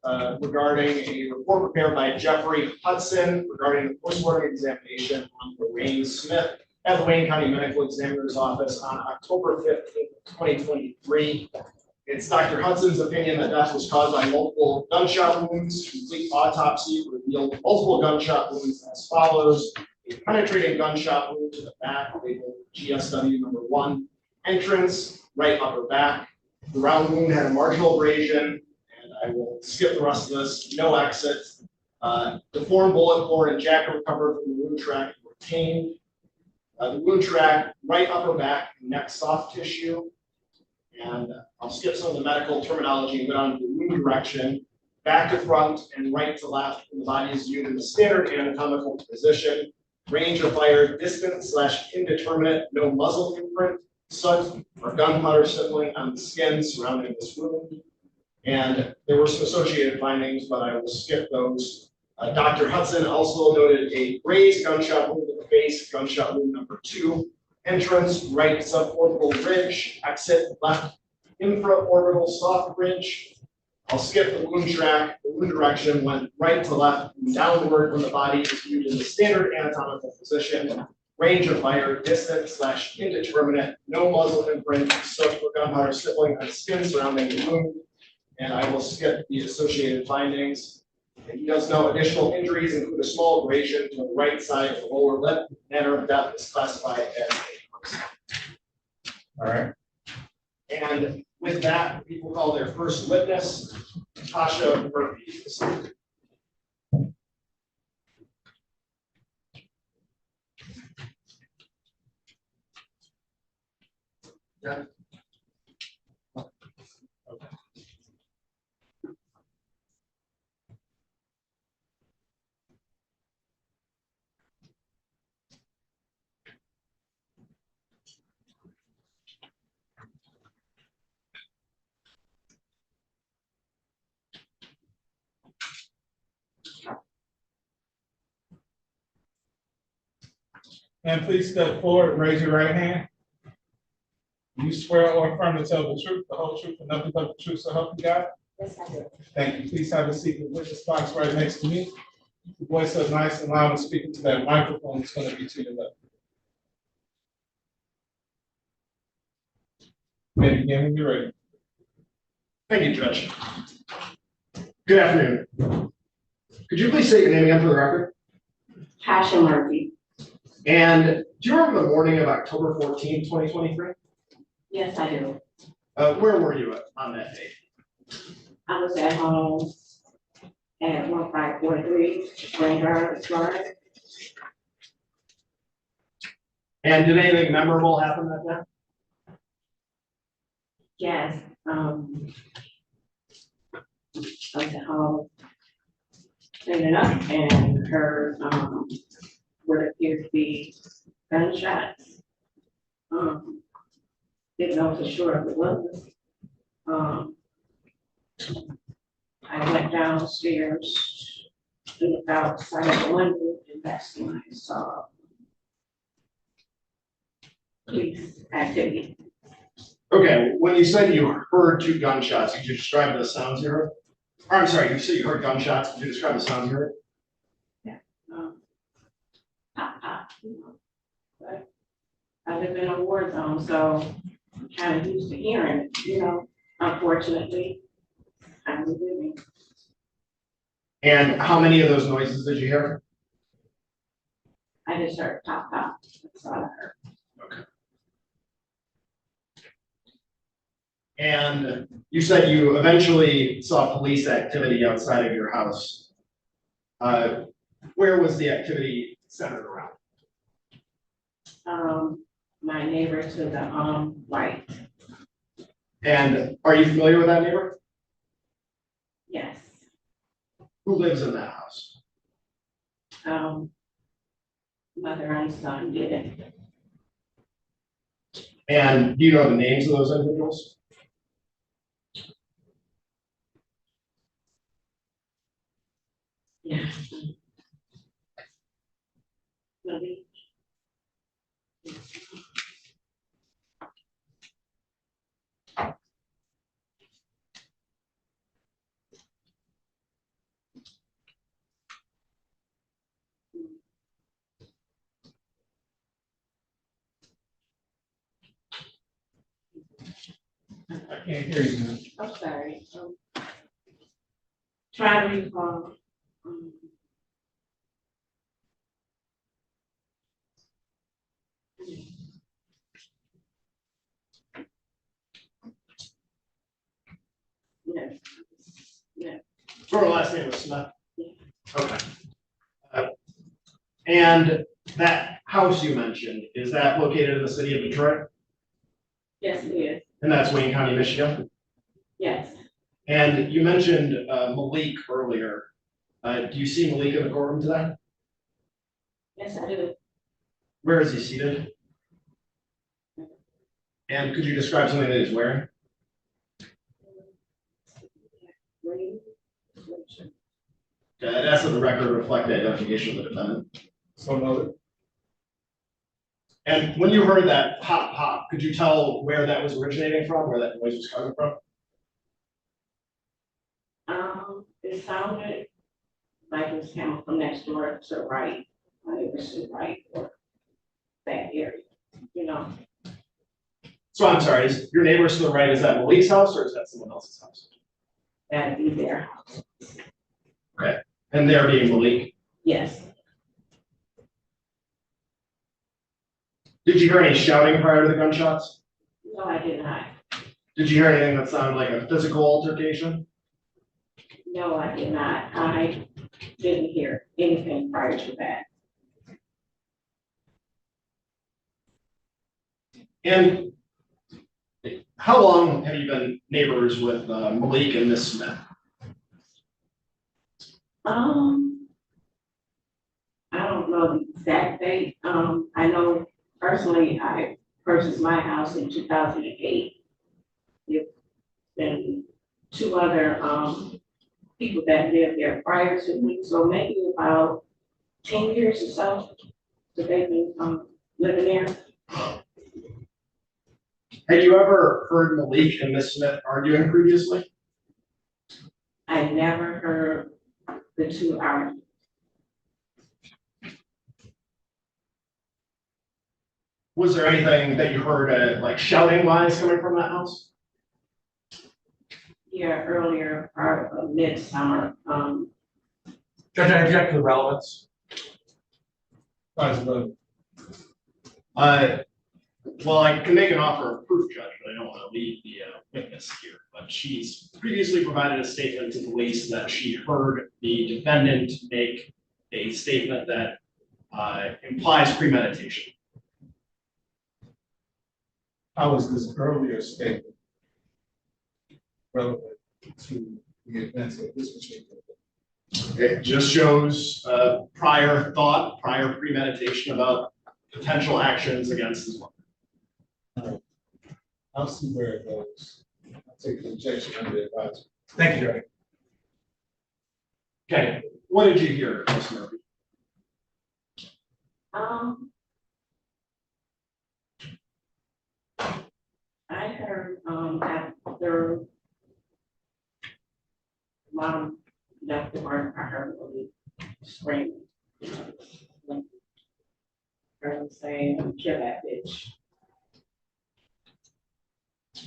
regarding a report prepared by Jeffrey Hudson regarding the postmortem examination on Lorraine Smith at the Wayne County Medical Examiner's Office on October 15th, 2023. It's Dr. Hudson's opinion that death was caused by multiple gunshot wounds. Complete autopsy revealed multiple gunshot wounds as follows: a penetrating gunshot wound to the back, labeled GSW number 1, entrance, right upper back. The round wound had a marginal abrasion, and I will skip the rest of this. No exit. Deformed bullet core and jacket recovered from the wound tract retained. The wound tract, right upper back, neck soft tissue. And I'll skip some of the medical terminology and go down to the wound direction, back to front and right to left when the body is viewed in the standard anatomical position. Range of fire, distant/indeterminate, no muzzle imprint, soot or gunpowder settling on the skin surrounding this wound. And there were some associated findings, but I will skip those. Dr. Hudson also noted a raised gunshot wound to the face, gunshot wound number 2. Entrance, right suborbital ridge, exit, left infraorbital soft ridge. I'll skip the wound track. The wound direction went right to left and downward when the body is viewed in the standard anatomical position. Range of fire, distant/indeterminate, no muzzle imprint, soot or gunpowder stippling on skin surrounding the wound. And I will skip the associated findings. And he does know additional injuries include a small abrasion to the right side of the lower lip. Manner of death is classified as a homicide. All right. And With that, we will call their first witness, Tasha Murphy. Yeah. And please step forward, raise your right hand. You swear or affirm to tell the truth, the whole truth, and nothing but the truth, so help you God? Yes, I do. Thank you. Please have a seat in the witness box right next to me. The voice is nice and loud and speaking to that microphone. It's going to be to your left. May begin when you're ready. Thank you, Judge. Good afternoon. Could you please state your name again for the record? Tasha Murphy. And do you remember the morning of October 14th, 2023? Yes, I do. Where were you on that day? I was at home at 1543 Spring Garden. And did anything memorable happen that day? Yes, I was at home cleaning up and heard, what appeared to be gunshots. Didn't know for sure if it was. I went downstairs and looked outside the window, and that's when I saw police activity. Okay, when you said you heard two gunshots, could you describe the sounds you heard? Or, I'm sorry, you said you heard gunshots, could you describe the sounds you heard? Pop, pop, you know. But I live in a war zone, so I'm kind of used to hearing it, you know, unfortunately. I'm living. And how many of those noises did you hear? I just heard pop, pop, that's all I heard. Okay. And you said you eventually saw police activity outside of your house. Where was the activity centered around? My neighbor to the right. And are you familiar with that neighbor? Yes. Who lives in that house? Mother and son did it. And do you know the names of those individuals? Yeah. Maybe. I can't hear you, man. I'm sorry. Try to recall. Yes. Yeah. Her last name was Smith? Yeah. Okay. And that house you mentioned, is that located in the city of Detroit? Yes, it is. And that's Wayne County, Michigan? Yes. And you mentioned Malik earlier. Do you see Malik in the courtroom today? Yes, I do. Where is he seated? And could you describe something that he's wearing? I'd ask that the record reflect the identification of the defendant. So noted. And when you heard that pop pop, could you tell where that was originating from, where that noise was coming from? It sounded like it was coming from next door to the right, my neighbors to the right, or that area, you know. So I'm sorry, is your neighbors to the right, is that Malik's house or is that someone else's house? That'd be their house. Okay, and there being Malik? Yes. Did you hear any shouting prior to the gunshots? No, I did not. Did you hear anything that sounded like a physical altercation? No, I did not. I didn't hear anything prior to that. And how long have you been neighbors with Malik and Miss Smith? I don't know the exact date. I know personally, I purchased my house in 2008. There's been two other, people that lived there prior to me, so maybe about 10 years or so that they've been, living there. Had you ever heard Malik and Miss Smith arguing previously? I never heard the two argue. Was there anything that you heard, like shouting wise coming from that house? Yeah, earlier, part of midsummer, Judge, I object to the relevance. Well, I can make an offer of proof, Judge, but I don't want to lead the witness here. But she's previously provided a statement to police that she heard the defendant make a statement that implies premeditation. How is this earlier statement relevant to the events of this particular? It just shows prior thought, prior premeditation about potential actions against his wife. I'll see where it goes. I'll take an objection under advisement. Thank you, Judge. Okay, what did you hear, Ms. Murphy? I heard, after mom left the work, I heard Malik screaming. Heard him saying, kill that bitch.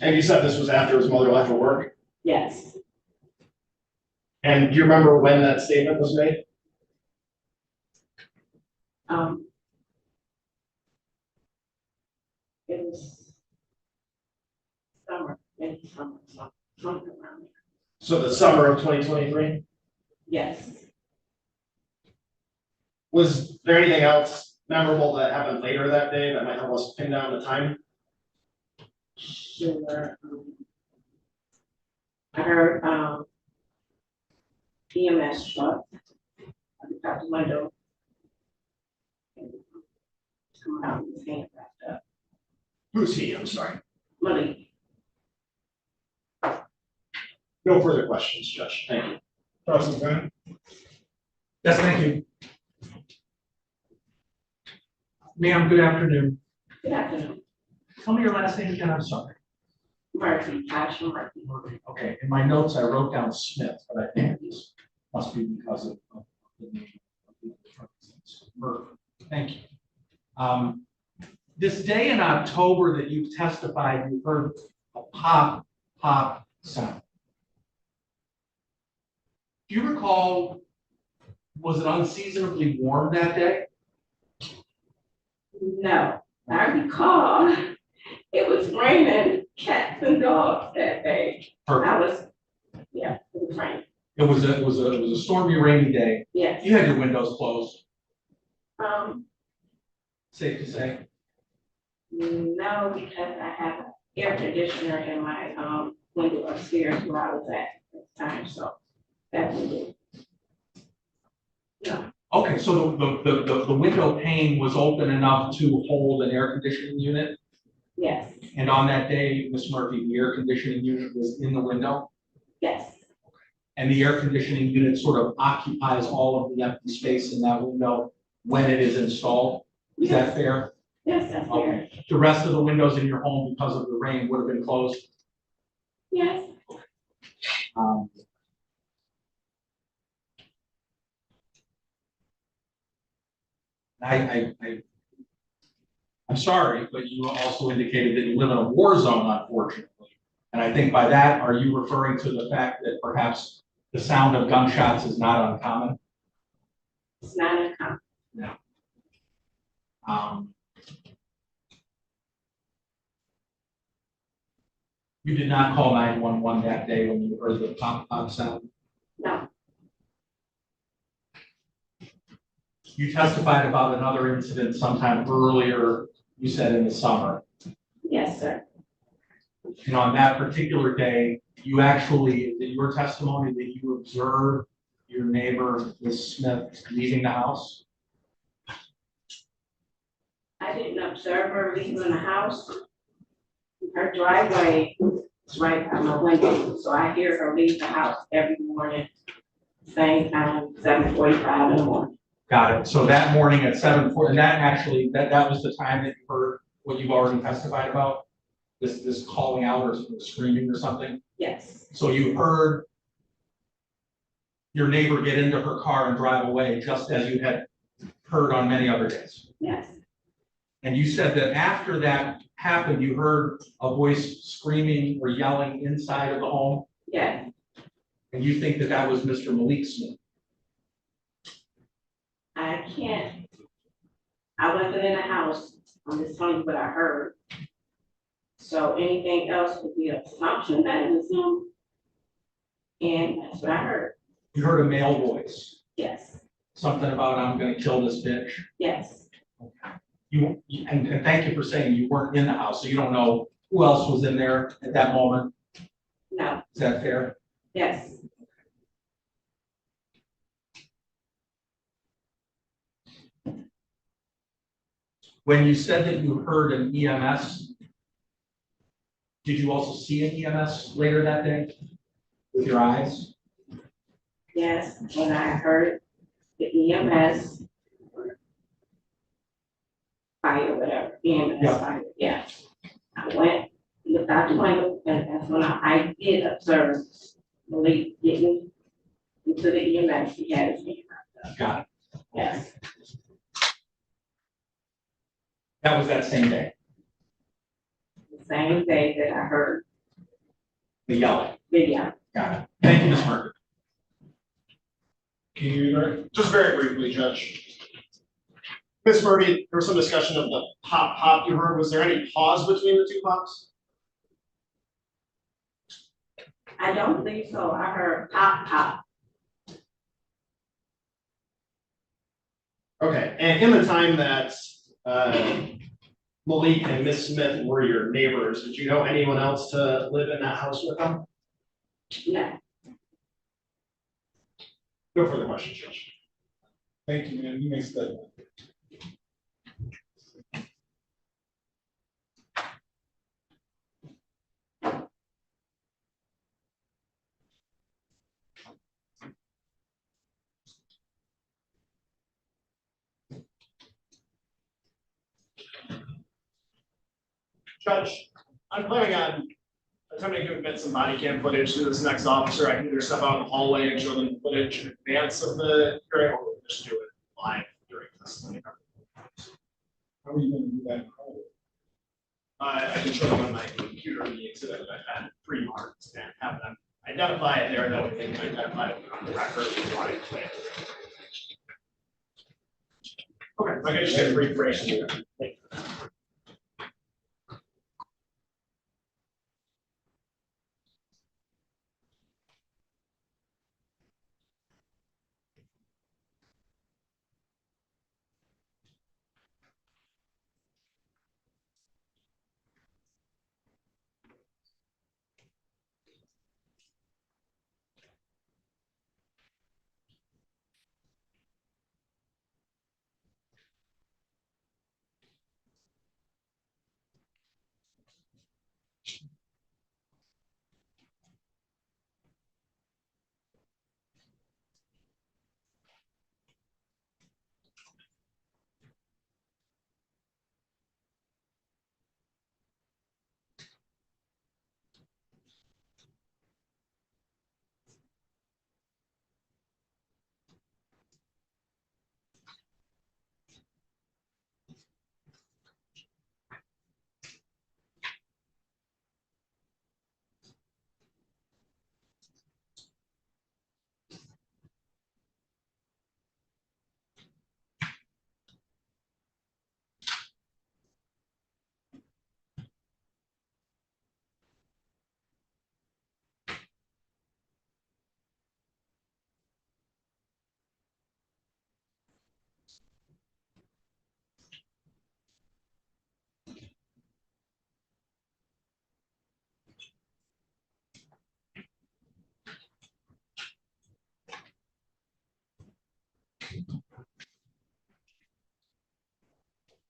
And you said this was after his mother left for work? Yes. And do you remember when that statement was made? It was summer, maybe summer, something around there. So the summer of 2023? Yes. Was there anything else memorable that happened later that day that might help us pin down the time? Sure. I heard EMS truck out the window. Coming out with his hand wrapped up. Who's he? I'm sorry. Malik. No further questions, Judge. Thank you. Council Grant? Yes, thank you. Ma'am, good afternoon. Good afternoon. Tell me your last name again, I'm sorry. Murphy, Tasha Murphy. Murphy. Okay, in my notes, I wrote down Smith, but I think this must be because of the name of the Murphy. Thank you. This day in October that you've testified, you heard a pop sound. Do you recall, was it unseasonably warm that day? No, I recall it was raining cats and dogs that day. Perfect. It was raining. It was a stormy, rainy day. Yes. You had your windows closed, safe to say. No, because I have an air conditioner in my window upstairs where I was at the time, so that was it. No. Okay, so the window pane was open enough to hold an air conditioning unit? Yes. And on that day, Ms. Murphy, the air conditioning unit was in the window? Yes. And the air conditioning unit sort of occupies all of the empty space in that window when it is installed? Is that fair? Yes, that's fair. Okay. The rest of the windows in your home, because of the rain, would have been closed? Yes. I'm sorry, but you also indicated that you live in a war zone, unfortunately. And I think by that, are you referring to the fact that perhaps the sound of gunshots is not uncommon? It's not uncommon. No. You did not call 911 that day when you heard the pop pop sound? No. You testified about another incident sometime earlier, you said in the summer. Yes, sir. And on that particular day, you actually, is it your testimony that you observed your neighbor, Ms. Smith, leaving the house? I didn't observe her leaving the house. Her driveway is right by my window, so I hear her leave the house every morning, same time, 7:45 in the morning. Got it. So that morning at 7:40, and that actually, that was the time that you heard what you've already testified about? This calling out or screaming or something? Yes, So you heard your neighbor get into her car and drive away, just as you had heard on many other days. yes, And you said that after that happened, you heard a voice screaming or yelling inside of the home, yes. and you think that that was Mr. Malik Smith. I can't, I wasn't in the house, I'm just telling you what I heard. So anything else would be an assumption that it was him. And that's what I heard, You heard a male voice, yes, something about "I'm gonna kill this bitch." yes, And thank you for saying you weren't in the house, so you don't know who else was in there at that moment. no, Is that fair? yes. When you said that you heard an EMS, did you also see an EMS later that day with your eyes? Yes, when I heard the EMS, fire, whatever, EMS Yeah. fire, yes. I went, looked out the window, and that's when I did observe Malik getting into the EMS, he had his hand up. Got it. Yes, That was that same day, the same day that I heard the yelling. video. Got it. Thank you, Ms. Murphy. Can you read? Just very briefly, Judge. Ms. Murphy, there was some discussion of the pop you heard. Was there any pause between the two pops? I don't believe so, I heard pop, pop. Okay, and in the time that Malik and Miss Smith were your neighbors, did you know anyone else to live in that house with them? No, No further questions, Judge. Thank you, ma'am. You may stay. Judge, I'm planning on attempting to admit some body cam footage to this next officer. I can either step out in the hallway and show them the footage in advance of the hearing, or we'll just do it live during this. How are you gonna do that? I can show them on my computer the exhibit that I had pre-marked and have them identify it there, that way they can identify it on the record. Okay, so I can just get a brief break.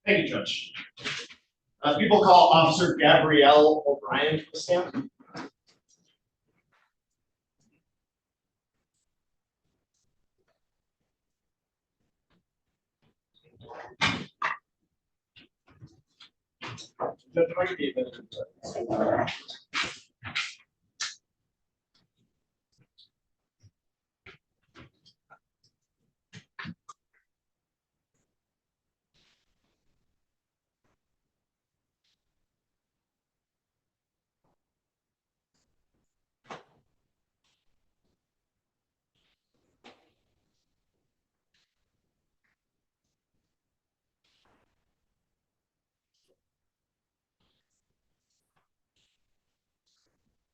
Thank you, Judge. People call Officer Gabrielle O'Brien to the stand. Judge, if I could be admitted.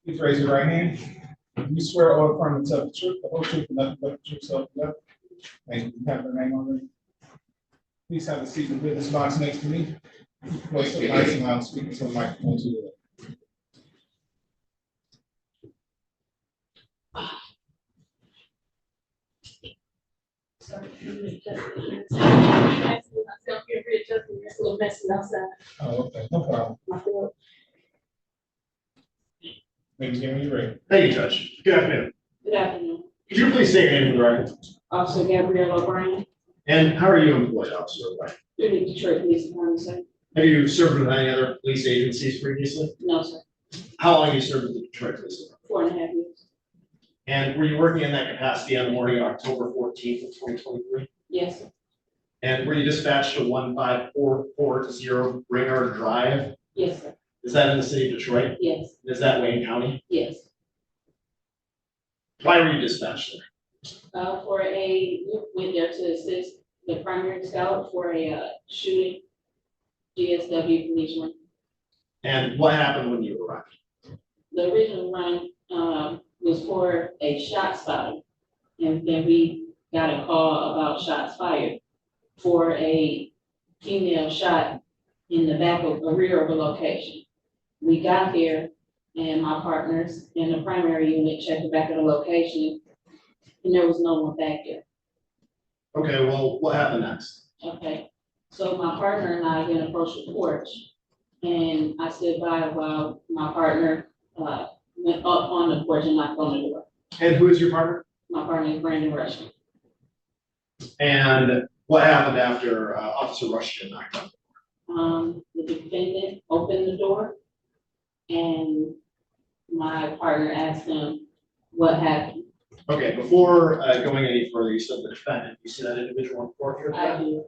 Please raise your right hand. You swear or affirm to tell the truth, the whole truth, and nothing but the truth, so help you God? Thank you. You have the name already. Please have a seat in the witness box next to me. Place the nice and loud speaker to the microphone to the left. Sorry, myself here readjusting, it's a little messy outside. Oh, okay, no problem. My throat. Maybe give me your ready. Thank you, Judge. Good afternoon. Good afternoon. Could you please state your name for the record? Officer Gabrielle O'Brien, And how are you employed, Officer O'Brien? through the Detroit Police Department, sir. Have you served with any other police agencies previously? No, sir. How long have you served with the Detroit Police Department? 4.5 years. And were you working in that capacity on the morning of October 14th of 2023? Yes, sir. And were you dispatched to 15440 Brainerd Drive? Yes, sir. Is that in the city of Detroit? Yes. Is that Wayne County? Yes. Why were you dispatched there? Went there to assist the primary scout for a shooting, DSW policeman. And what happened when you arrived? The original run was for a shot spotter. And then we got a call about shots fired for a female shot in the back of a rear of a location. We got here and my partners in the primary unit checked the back of the location and there was no one back there. Okay, well, what happened next? Okay, so my partner and I then approached the porch and I stood by while my partner went up on the porch and knocked on the door. And who is your partner? My partner is Brandon Rushman. And what happened after Officer Rushton knocked on? The defendant opened the door and my partner asked him what happened. Okay, before going any further, you said the defendant, you see that individual on the floor here? I do.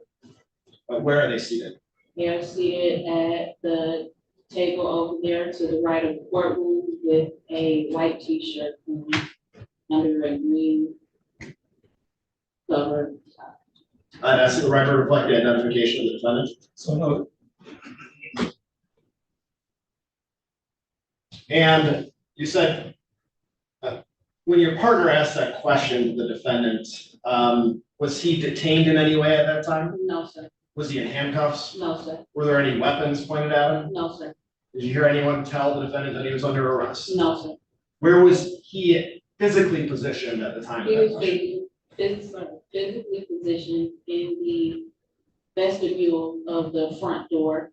Where are they seated? They're seated at the table over there to the right of the courtroom with a white t-shirt on under a green cover. Does the record reflect the identification of the defendant? So no. And you said, when your partner asked that question, the defendant, was he detained in any way at that time? No, sir. Was he in handcuffs? No, sir. Were there any weapons pointed at him? No, sir. Did you hear anyone tell the defendant that he was under arrest? No, sir. Where was he physically positioned at the time of He that was question? physically positioned in the vestibule of the front door,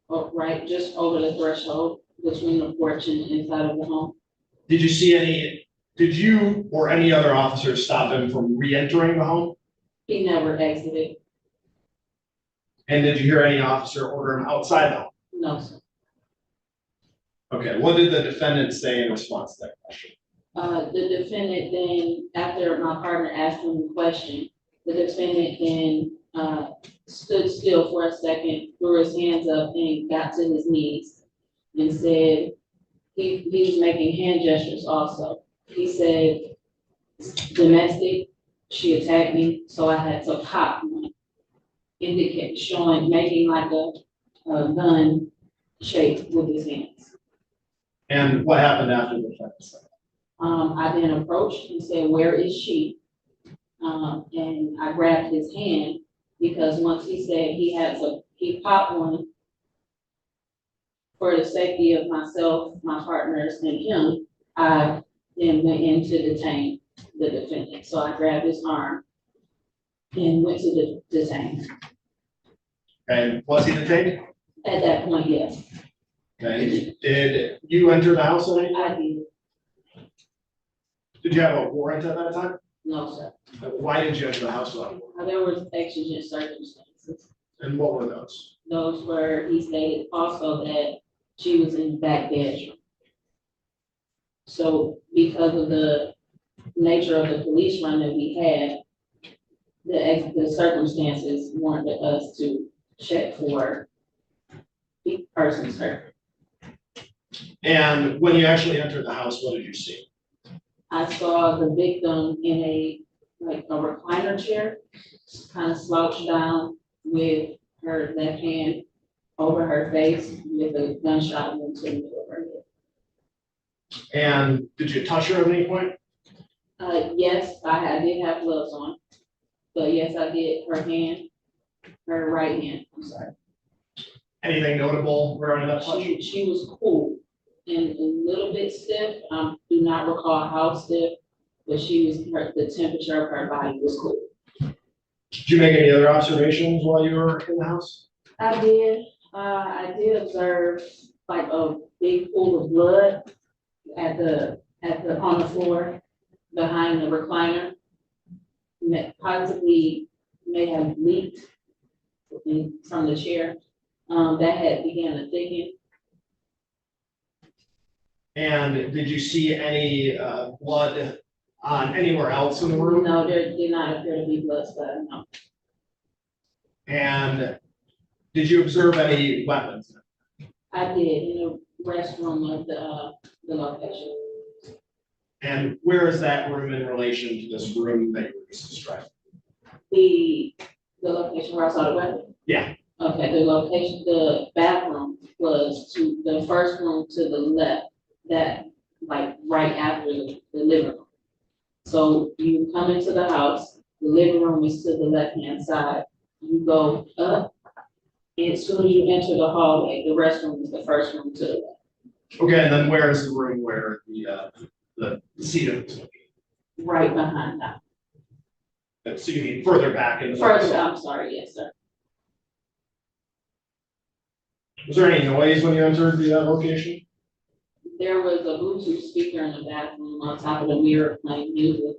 right, just over the threshold between the porch and inside of the home. Did you or any other officers stop him from re-entering the home? He never exited. And did you hear any officer order him outside the home? No, sir. Okay, what did the defendant say in response to that question? The defendant then, after my partner asked him the question, the defendant then stood still for a second, threw his hands up and got to his knees and said, he was making hand gestures also. He said, domestic, she attacked me, so I had to pop one. Indicate, showing, making like a gun shape with his hands. And what happened after the defendant said that? I then approached and said, where is she? And I grabbed his hand because once he said he popped one for the safety of myself, my partners, and him, I then went in to detain the defendant. So I grabbed his arm and went to detain. And was he detained? At that point, yes, Okay, did you enter the house at any I point? did. Did you have a warrant at that time? No, sir. Why did you enter the house without a warrant? There was exigent circumstances. And what were those? Those were, he stated also that she was in the back bedroom. So because of the nature of the police run that we had, the circumstances warranted us to check for the person's hurt. And when you actually entered the house, what did you see? I saw the victim in a recliner chair, kind of slouched down with her left hand over her face with a gunshot wound to the middle of her head. And did you touch her at any point? Yes, I did have gloves on, but yes, I did her right hand, I'm sorry. Anything notable regarding that touch? She was cool and a little bit stiff. Do not recall how stiff, but the temperature of her body was cool. Did you make any other observations while you were in the house? I did observe like a big pool of blood on the floor behind the recliner. Possibly may have leaked from the chair. That had began to thicken. And did you see any blood on anywhere else in the room? No, there did not appear to be blood splatter, no. And did you observe any weapons? I did in the restroom of the location. And where is that room in relation to this room that you were just describing? The location where I saw the weapon? Yeah. Okay, the bathroom was to the first room to the left, that like right after the living room. So you come into the house, the living room is to the left-hand side. You go up, and as soon as you enter the hallway, the restroom is the first room to the left. Okay, and then where is the room where the seat is? Right behind that. So you mean further back in the. Further, I'm sorry, yes, sir. Was there any noise when you entered the location? There was a Bluetooth speaker in the bathroom on top of the mirror playing music.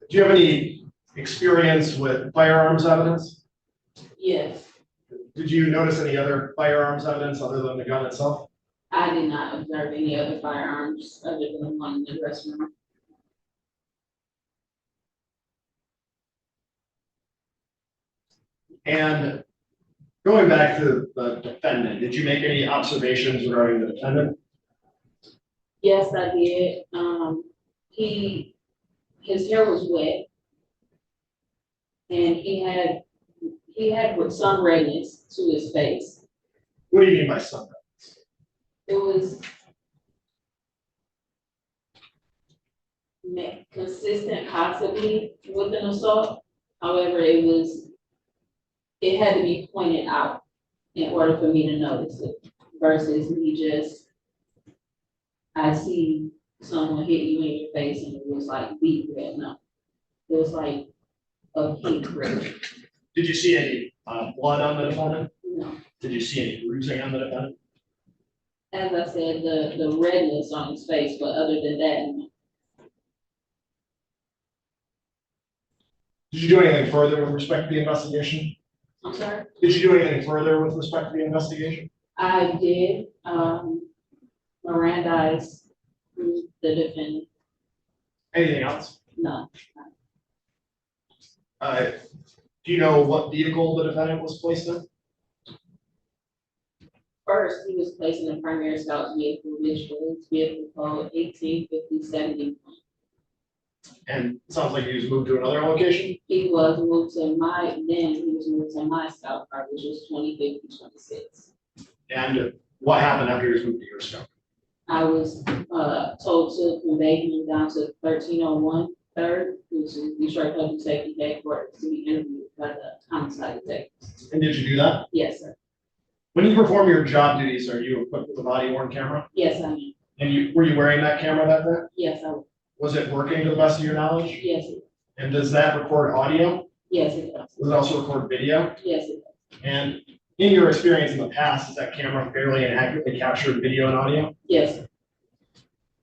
Do you have any experience with firearms evidence? Yes, Did you notice any other firearms evidence other than the gun itself? I did not observe any other firearms other than the one in the restroom. And going back to the defendant, did you make any observations regarding the defendant? Yes, I did. His hair was wet. And he had with some redness to his face. What do you mean by some redness? It was consistent possibly with an assault. However, it had to be pointed out in order for me to notice it versus me just, I see someone hit you in your face and it was like deep red. No, it was like a pink red. Did you see any blood on the defendant? No. Did you see any bruising on the defendant? As I said, the redness on his face, but other than that, no. Did you do anything further with respect to the investigation? I'm sorry? Did you do anything further with respect to the investigation? I did, Mirandize the defendant. Anything else? No. Do you know what vehicle the defendant was placed in? First, he was placed in a primary scout vehicle, which was vehicle code 185070. And it sounds like he was moved to another location? He was moved to my scout car, which was 205026. And what happened after he was moved to your scout? I was told to convey him down to 1301 3rd, which is Detroit Public Safety Headquarters, to be interviewed by the homicide detectives. And did you do that? Yes, sir. When you perform your job duties, are you equipped with a body worn camera? Yes, I am. And were you wearing that camera that day? Yes, I was. Was it working to the best of your knowledge? Yes, it, And does that record audio? yes, it does. Does it also record video? Yes, it does. And in your experience in the past, has that camera fairly and accurately captured video and audio? Yes, sir.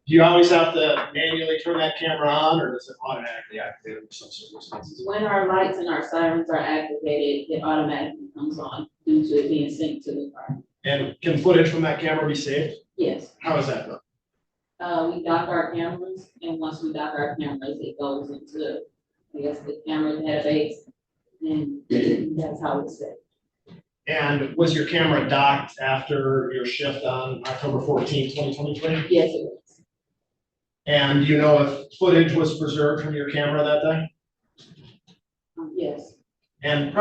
Do you always have to manually turn that camera on, or does it automatically activate under some circumstances? When our lights and our sirens are activated, it automatically comes on due to it being synced to the car. And can footage from that camera be saved? Yes. How is that done? We dock our cameras, and once we dock our cameras, it goes into, I guess, the camera database, and that's how it's set. And was your camera docked after your shift on October 14th, 2023? Yes, it was. And do you know if footage was preserved from your camera that day? Yes. And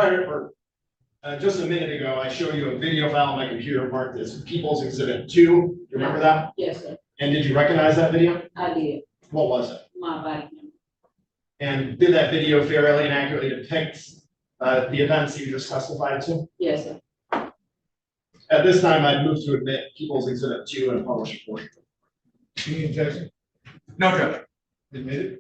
just a minute ago, I showed you a video file on my computer marked as People's Exhibit 2. You remember that? Yes, sir. And did you recognize that video? I did. What was it? My body camera. And did that video fairly and accurately depict the events you just testified to? Yes, sir. At this time, I'd move to admit People's Exhibit 2 and publish a portion. Any objection? No, Judge. Admitted.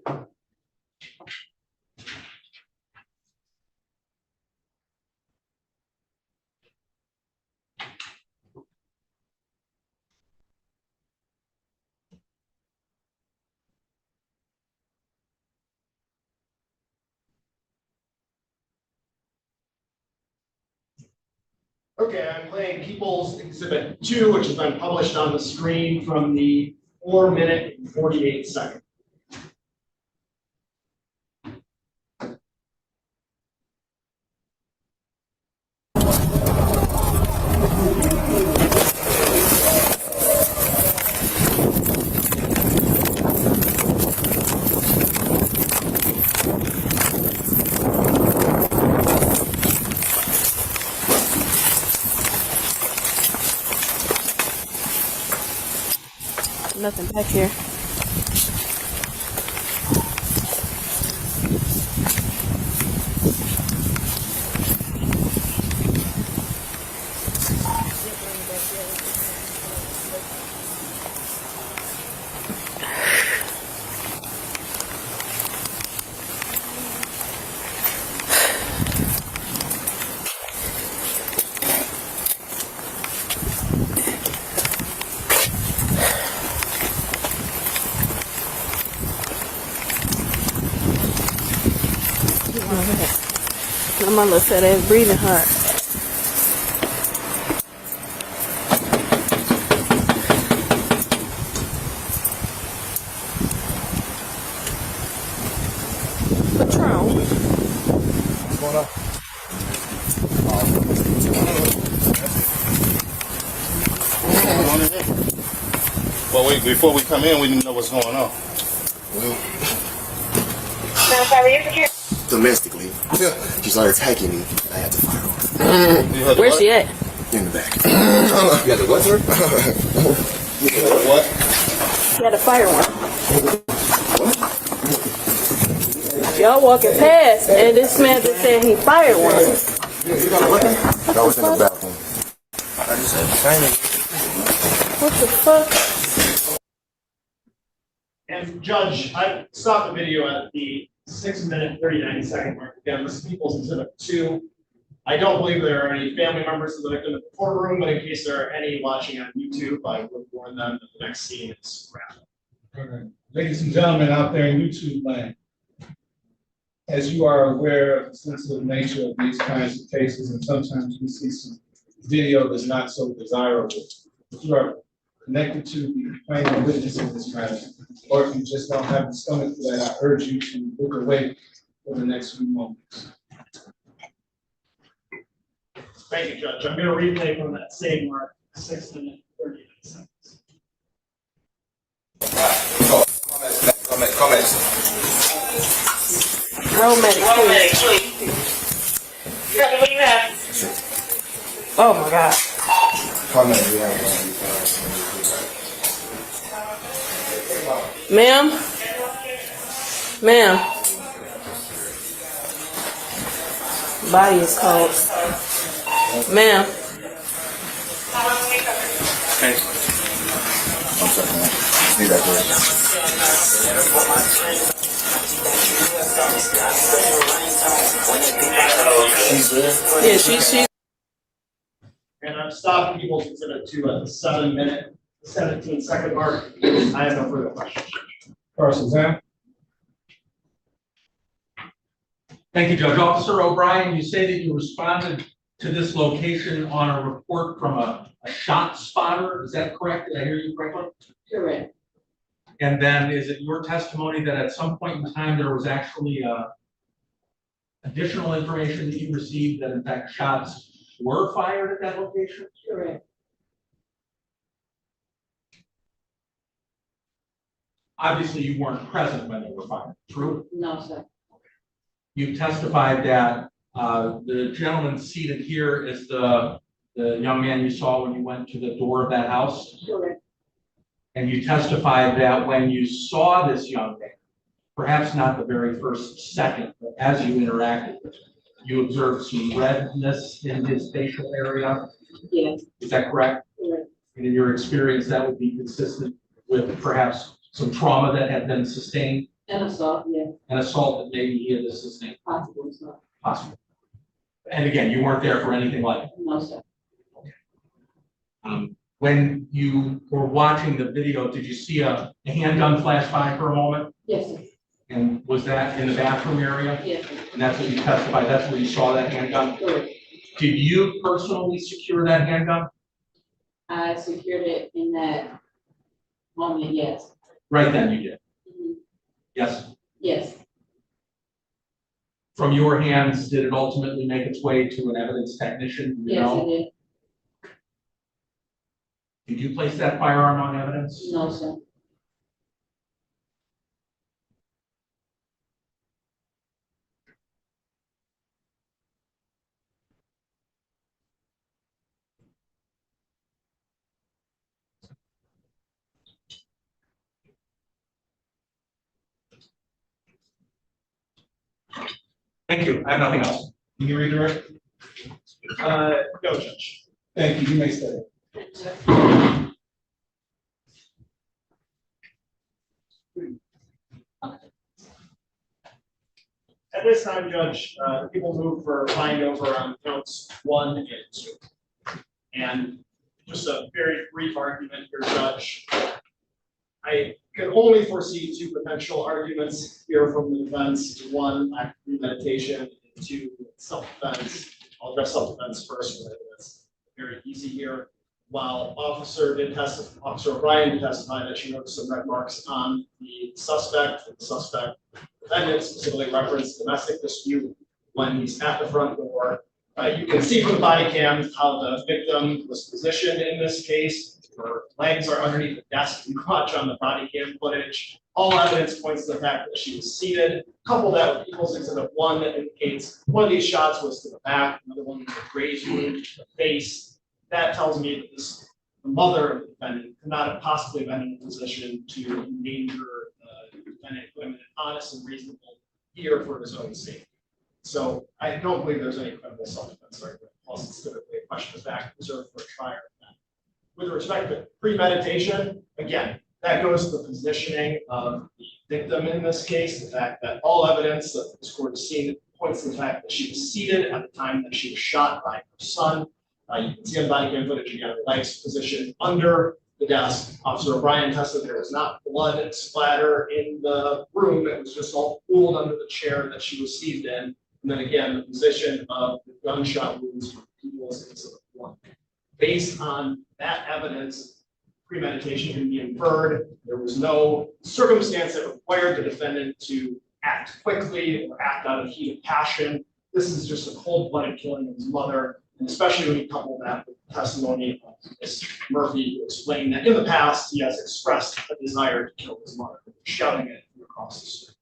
Okay, I'm playing People's Exhibit 2, which has been published on the screen from the 4-minute and 48 second. Nothing back here. My little fat ass breathing hard. What's wrong? What's going on? Well, wait, before we come in, we didn't know what's going on. Well, domestically, she started attacking me, and I had to fire her. Where's she at? In the back. You had to what, sir? What? She had a fire one. Y'all walking past, and this man just said he fired one. I was in the bathroom. I just had to find it. What the fuck? And Judge, I stopped the video at the 6-minute, 39-second mark. Again, this is People's Exhibit 2. I don't believe there are any family members of the victim in the courtroom, but in case there are any watching on YouTube, I would warn them that the next scene is graphic. Okay. Ladies and gentlemen out there in YouTube land, as you are aware of the sensitive nature of these kinds of cases, and sometimes we see some video that's not so desirable. If you are connected to the complaining witness in this matter, or if you just don't have the stomach for that, I urge you to look away for the next few moments. Thank you, Judge. I'm going to replay from that same mark, 6-minute, 39 seconds. Comments. Romantic, please. What do you have? Oh my God. Comments. Ma'am? Ma'am? Body is cold. Ma'am? Hey. One second. Be right there. She's there? Yeah, she. And I'm stopping people's exhibit to at the 7-minute, 17-second mark. I have no further questions. Carson, Zan? Thank you, Judge. Officer O'Brien, you say that you responded to this location on a report from a shot spotter. Is that correct? Did I hear you correctly? Correct. And then is it your testimony that at some point in time there was actually additional information that you received that in fact shots were fired at that location? Correct. Obviously, you weren't present when they were fired, true? No, sir. You testified that the gentleman seated here is the young man you saw when you went to the door of that house? Correct. And you testified that when you saw this young man, perhaps not the very first second, but as you interacted with him, you observed some redness in his facial area? Yes. Is that correct? Correct. And in your experience, that would be consistent with perhaps some trauma that had been sustained? An assault, yes. An assault that maybe he had sustained? Possible assault. Possible. And again, you weren't there for anything like that? No, sir. When you were watching the video, did you see a handgun flash by for a moment? Yes, sir. And was that in the bathroom area? Yes, sir. And that's what you testified, that's where you saw that handgun? Correct. Did you personally secure that handgun? I secured it in that moment, yes. Right then you did? Mhm. Yes? Yes. From your hands, did it ultimately make its way to an evidence technician? Do you Yes, know? it did. Did you place that firearm on evidence? No, sir. Thank you, I have nothing else. Can you redirect? No, Judge. Thank you, you may stay. At this time, Judge, people move for find over on counts 1 and 2. And just a very brief argument here, Judge. I can only foresee 2 potential arguments here from the defense. 1, lack of premeditation, and 2, self-defense. I'll address self-defense first, but that's very easy here. While Officer O'Brien did testify that she noticed some red marks on the suspect, defendant specifically referenced domestic dispute when he's at the front door. You can see from the body cam how the victim was positioned in this case. Her legs are underneath the desk. You watch on the body cam footage. All evidence points to the fact that she was seated. Couple that with People's Exhibit 1 that indicates one of these shots was to the back, another one was a grazed wound to the face. That tells me that the mother of the defendant could not have possibly been in a position to endanger the defendant who had an honest and reasonable fear for his own safety. So I don't believe there's any credible self-defense argument, plus it's typically a question of fact reserved for a trier. With respect to premeditation, again, that goes to the positioning of the victim in this case, the fact that all evidence that this court has seen points to the fact that she was seated at the time that she was shot by her son. You can see on the body cam footage, again, her legs positioned under the desk. Officer O'Brien tested there was not blood splatter in the room. It was just all pooled under the chair that she was seated in. And then again, the position of the gunshot wounds from People's Exhibit 1. Based on that evidence, premeditation can be inferred. There was no circumstance that required the defendant to act quickly or act out of heat of passion. This is just a cold-blooded killing of his mother. And especially when you couple that with the testimony of Ms. Murphy, who explained that in the past he has expressed a desire to kill his mother, shouting it from across the street.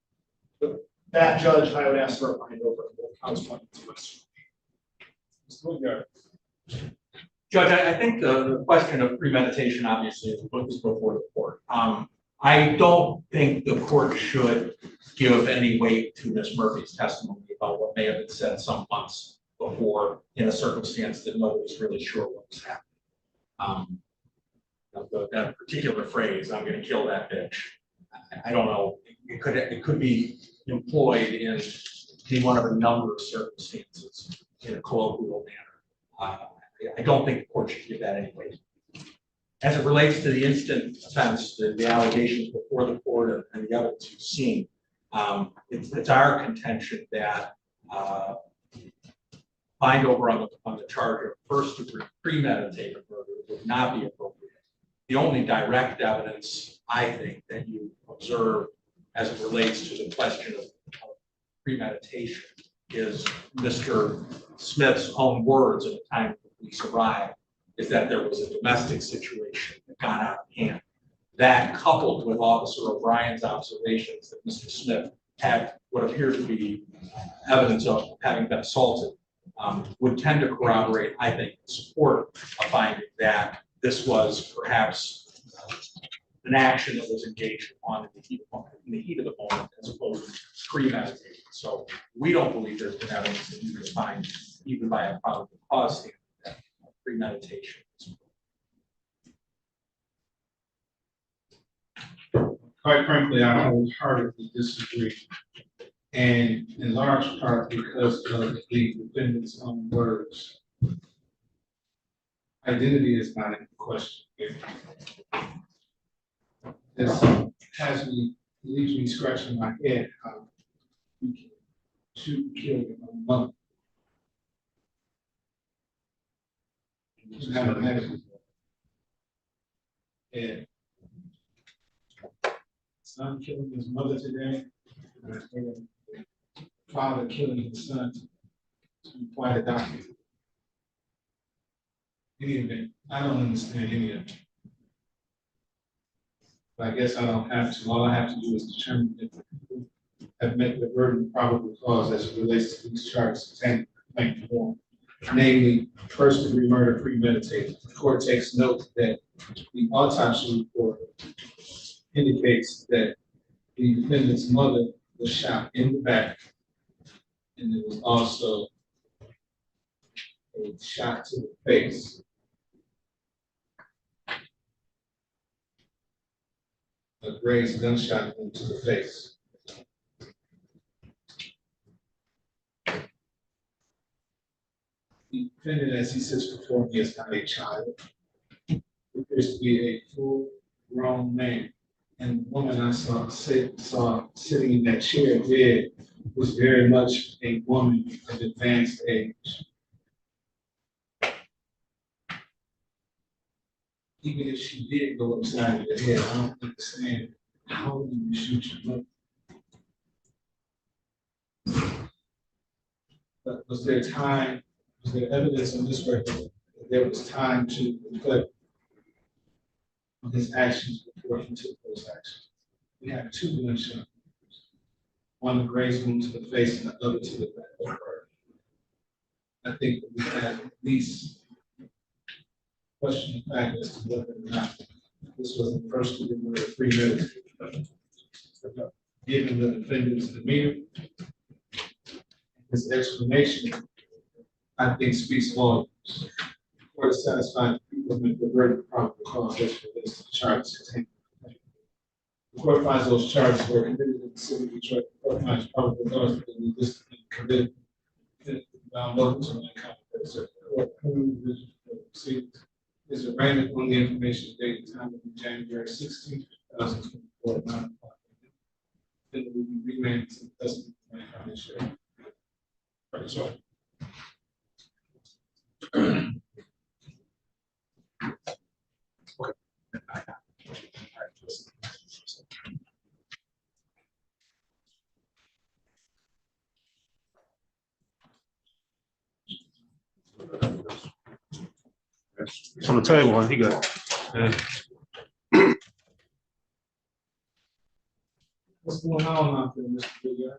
But that, Judge, I would ask for a find over both counts 1 and 2. Mr. Woodyard. Judge, I think the question of premeditation obviously is before the court. I don't think the court should give any weight to Ms. Murphy's testimony about what may have been said some months before in a circumstance that nobody's really sure what was happening. that particular phrase, I'm gonna kill that bitch. I don't know, it could be employed in any one of a number of circumstances in a colloquial manner. I don't think the court should give that any weight. As it relates to the instant offense, the allegations before the court and the evidence you've seen, it's our contention that bind over on the charge of first degree premeditated murder would not be appropriate. The only direct evidence, I think, that you observe as it relates to the question of premeditation is Mr. Smith's own words at the time the police arrived, is that there was a domestic situation that got out of hand. That, coupled with Officer O'Brien's observations that Mr. Smith had what appears to be evidence of having been assaulted, would tend to corroborate, I think, support a finding that this was perhaps an action that was engaged upon in the heat of the moment, as opposed to premeditated. So we don't believe there's been evidence that you can find, even by a probable cause standard, that premeditation. Quite frankly, I wholeheartedly disagree. And in large part because of the defendant's own words. Identity is not in question here. This leaves me scratching my head how you can shoot and kill your own mother. You have a medical. And son killing his mother today, and father killing his son to be quite a document. Any event, I don't understand any of it. But I guess I don't have to. All I have to do is determine if the people have met the burden of probable cause as it relates to these charges and complaint form. Namely, first degree murder premeditated. The court takes note that the autopsy report indicates that the defendant's mother was shot in the back, and there was also a shot to the face. A grazed gunshot into the face. The defendant, as he sits before me, is not a child. He appears to be a full-grown man. And the woman I saw sitting in that chair dead was very much a woman of advanced age. Even if she did go upside the head, I don't understand how you shoot your mother. But was there evidence on this record that there was time to reflect on his actions before he took those actions? We have two gunshots. One a grazed wound to the face and the other to the back. I think that we have at least question the fact as to whether or not this was the first degree murder premeditated. Given the defendant's demeanor, his explanation, I think speaks volumes. The court is satisfied that people with the verdict of probable cause as relates to the charges contained. The court finds those charges were committed in the city of Detroit. The court finds probable cause that they were committed local to Lincoln. The court approved the proceedings. His arraignment on the information date and time will be January 16, 2024 at 9 o'clock. Then it will be remanded to the custody of the county sheriff. Right, so. It's on the table, and he got. What's going on out there, Mr. Big Guy?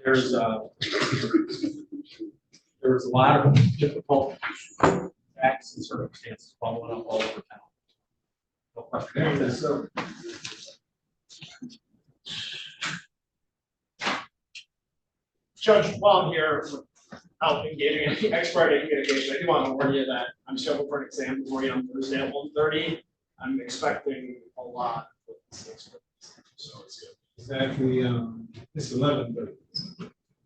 There's a lot of difficult facts and circumstances following up all over town. No question. So, Judge, while I'm here, without engaging in any expert communication, I do want to warn you that I'm scheduled for an exam for you on Thursday at 1:30. I'm expecting a lot with this expert. So it's good. Is that the, it's 11:30?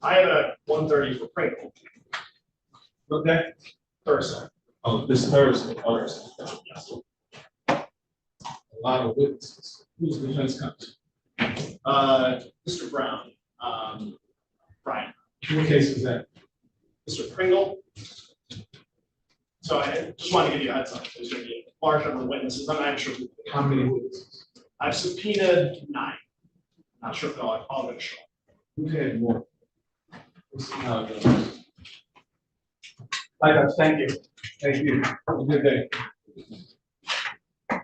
I have a 1:30 for Pringle. Okay. Thursday. Oh, this Thursday. Oh, Yes. a lot of witnesses. Who's the defense counsel? Mr. Brown, Brian, What case is that? Mr. Pringle. So I just want to give you a heads up. There's going to be a large number of witnesses. I'm not sure. How many witnesses? I've subpoenaed 9. Not sure if they'll all going to show up. Who had more? Let's see how it goes. Bye, guys. Thank you. Thank you. Have a good day. I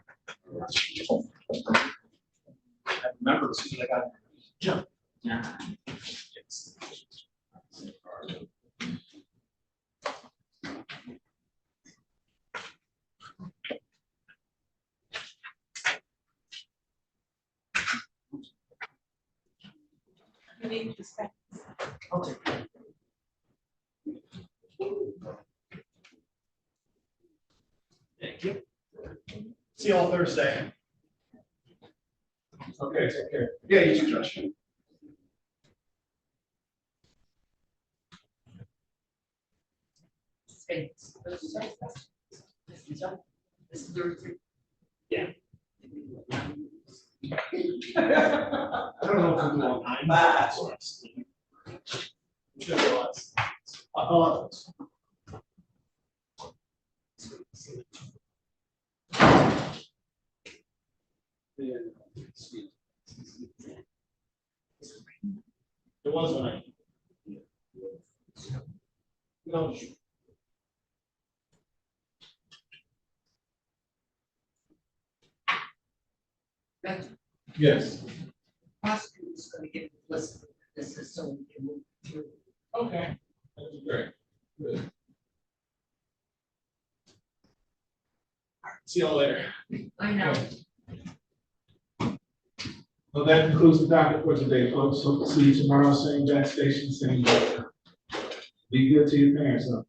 remember as soon as I got. Jump. Okay. Thank you. See you all Thursday. Okay, take care. Yeah, you too, Josh. Yeah. I don't know if I'm on time. That's what I'm sure there was. I'll There was one. No. Yes. Prosecutor's gonna give a list of this is so we can move through. Okay. That'd be great. Good. See you all later. I know. Well, that concludes the docket for today, folks. So see you tomorrow, same gas station, same. Be good to your parents, huh?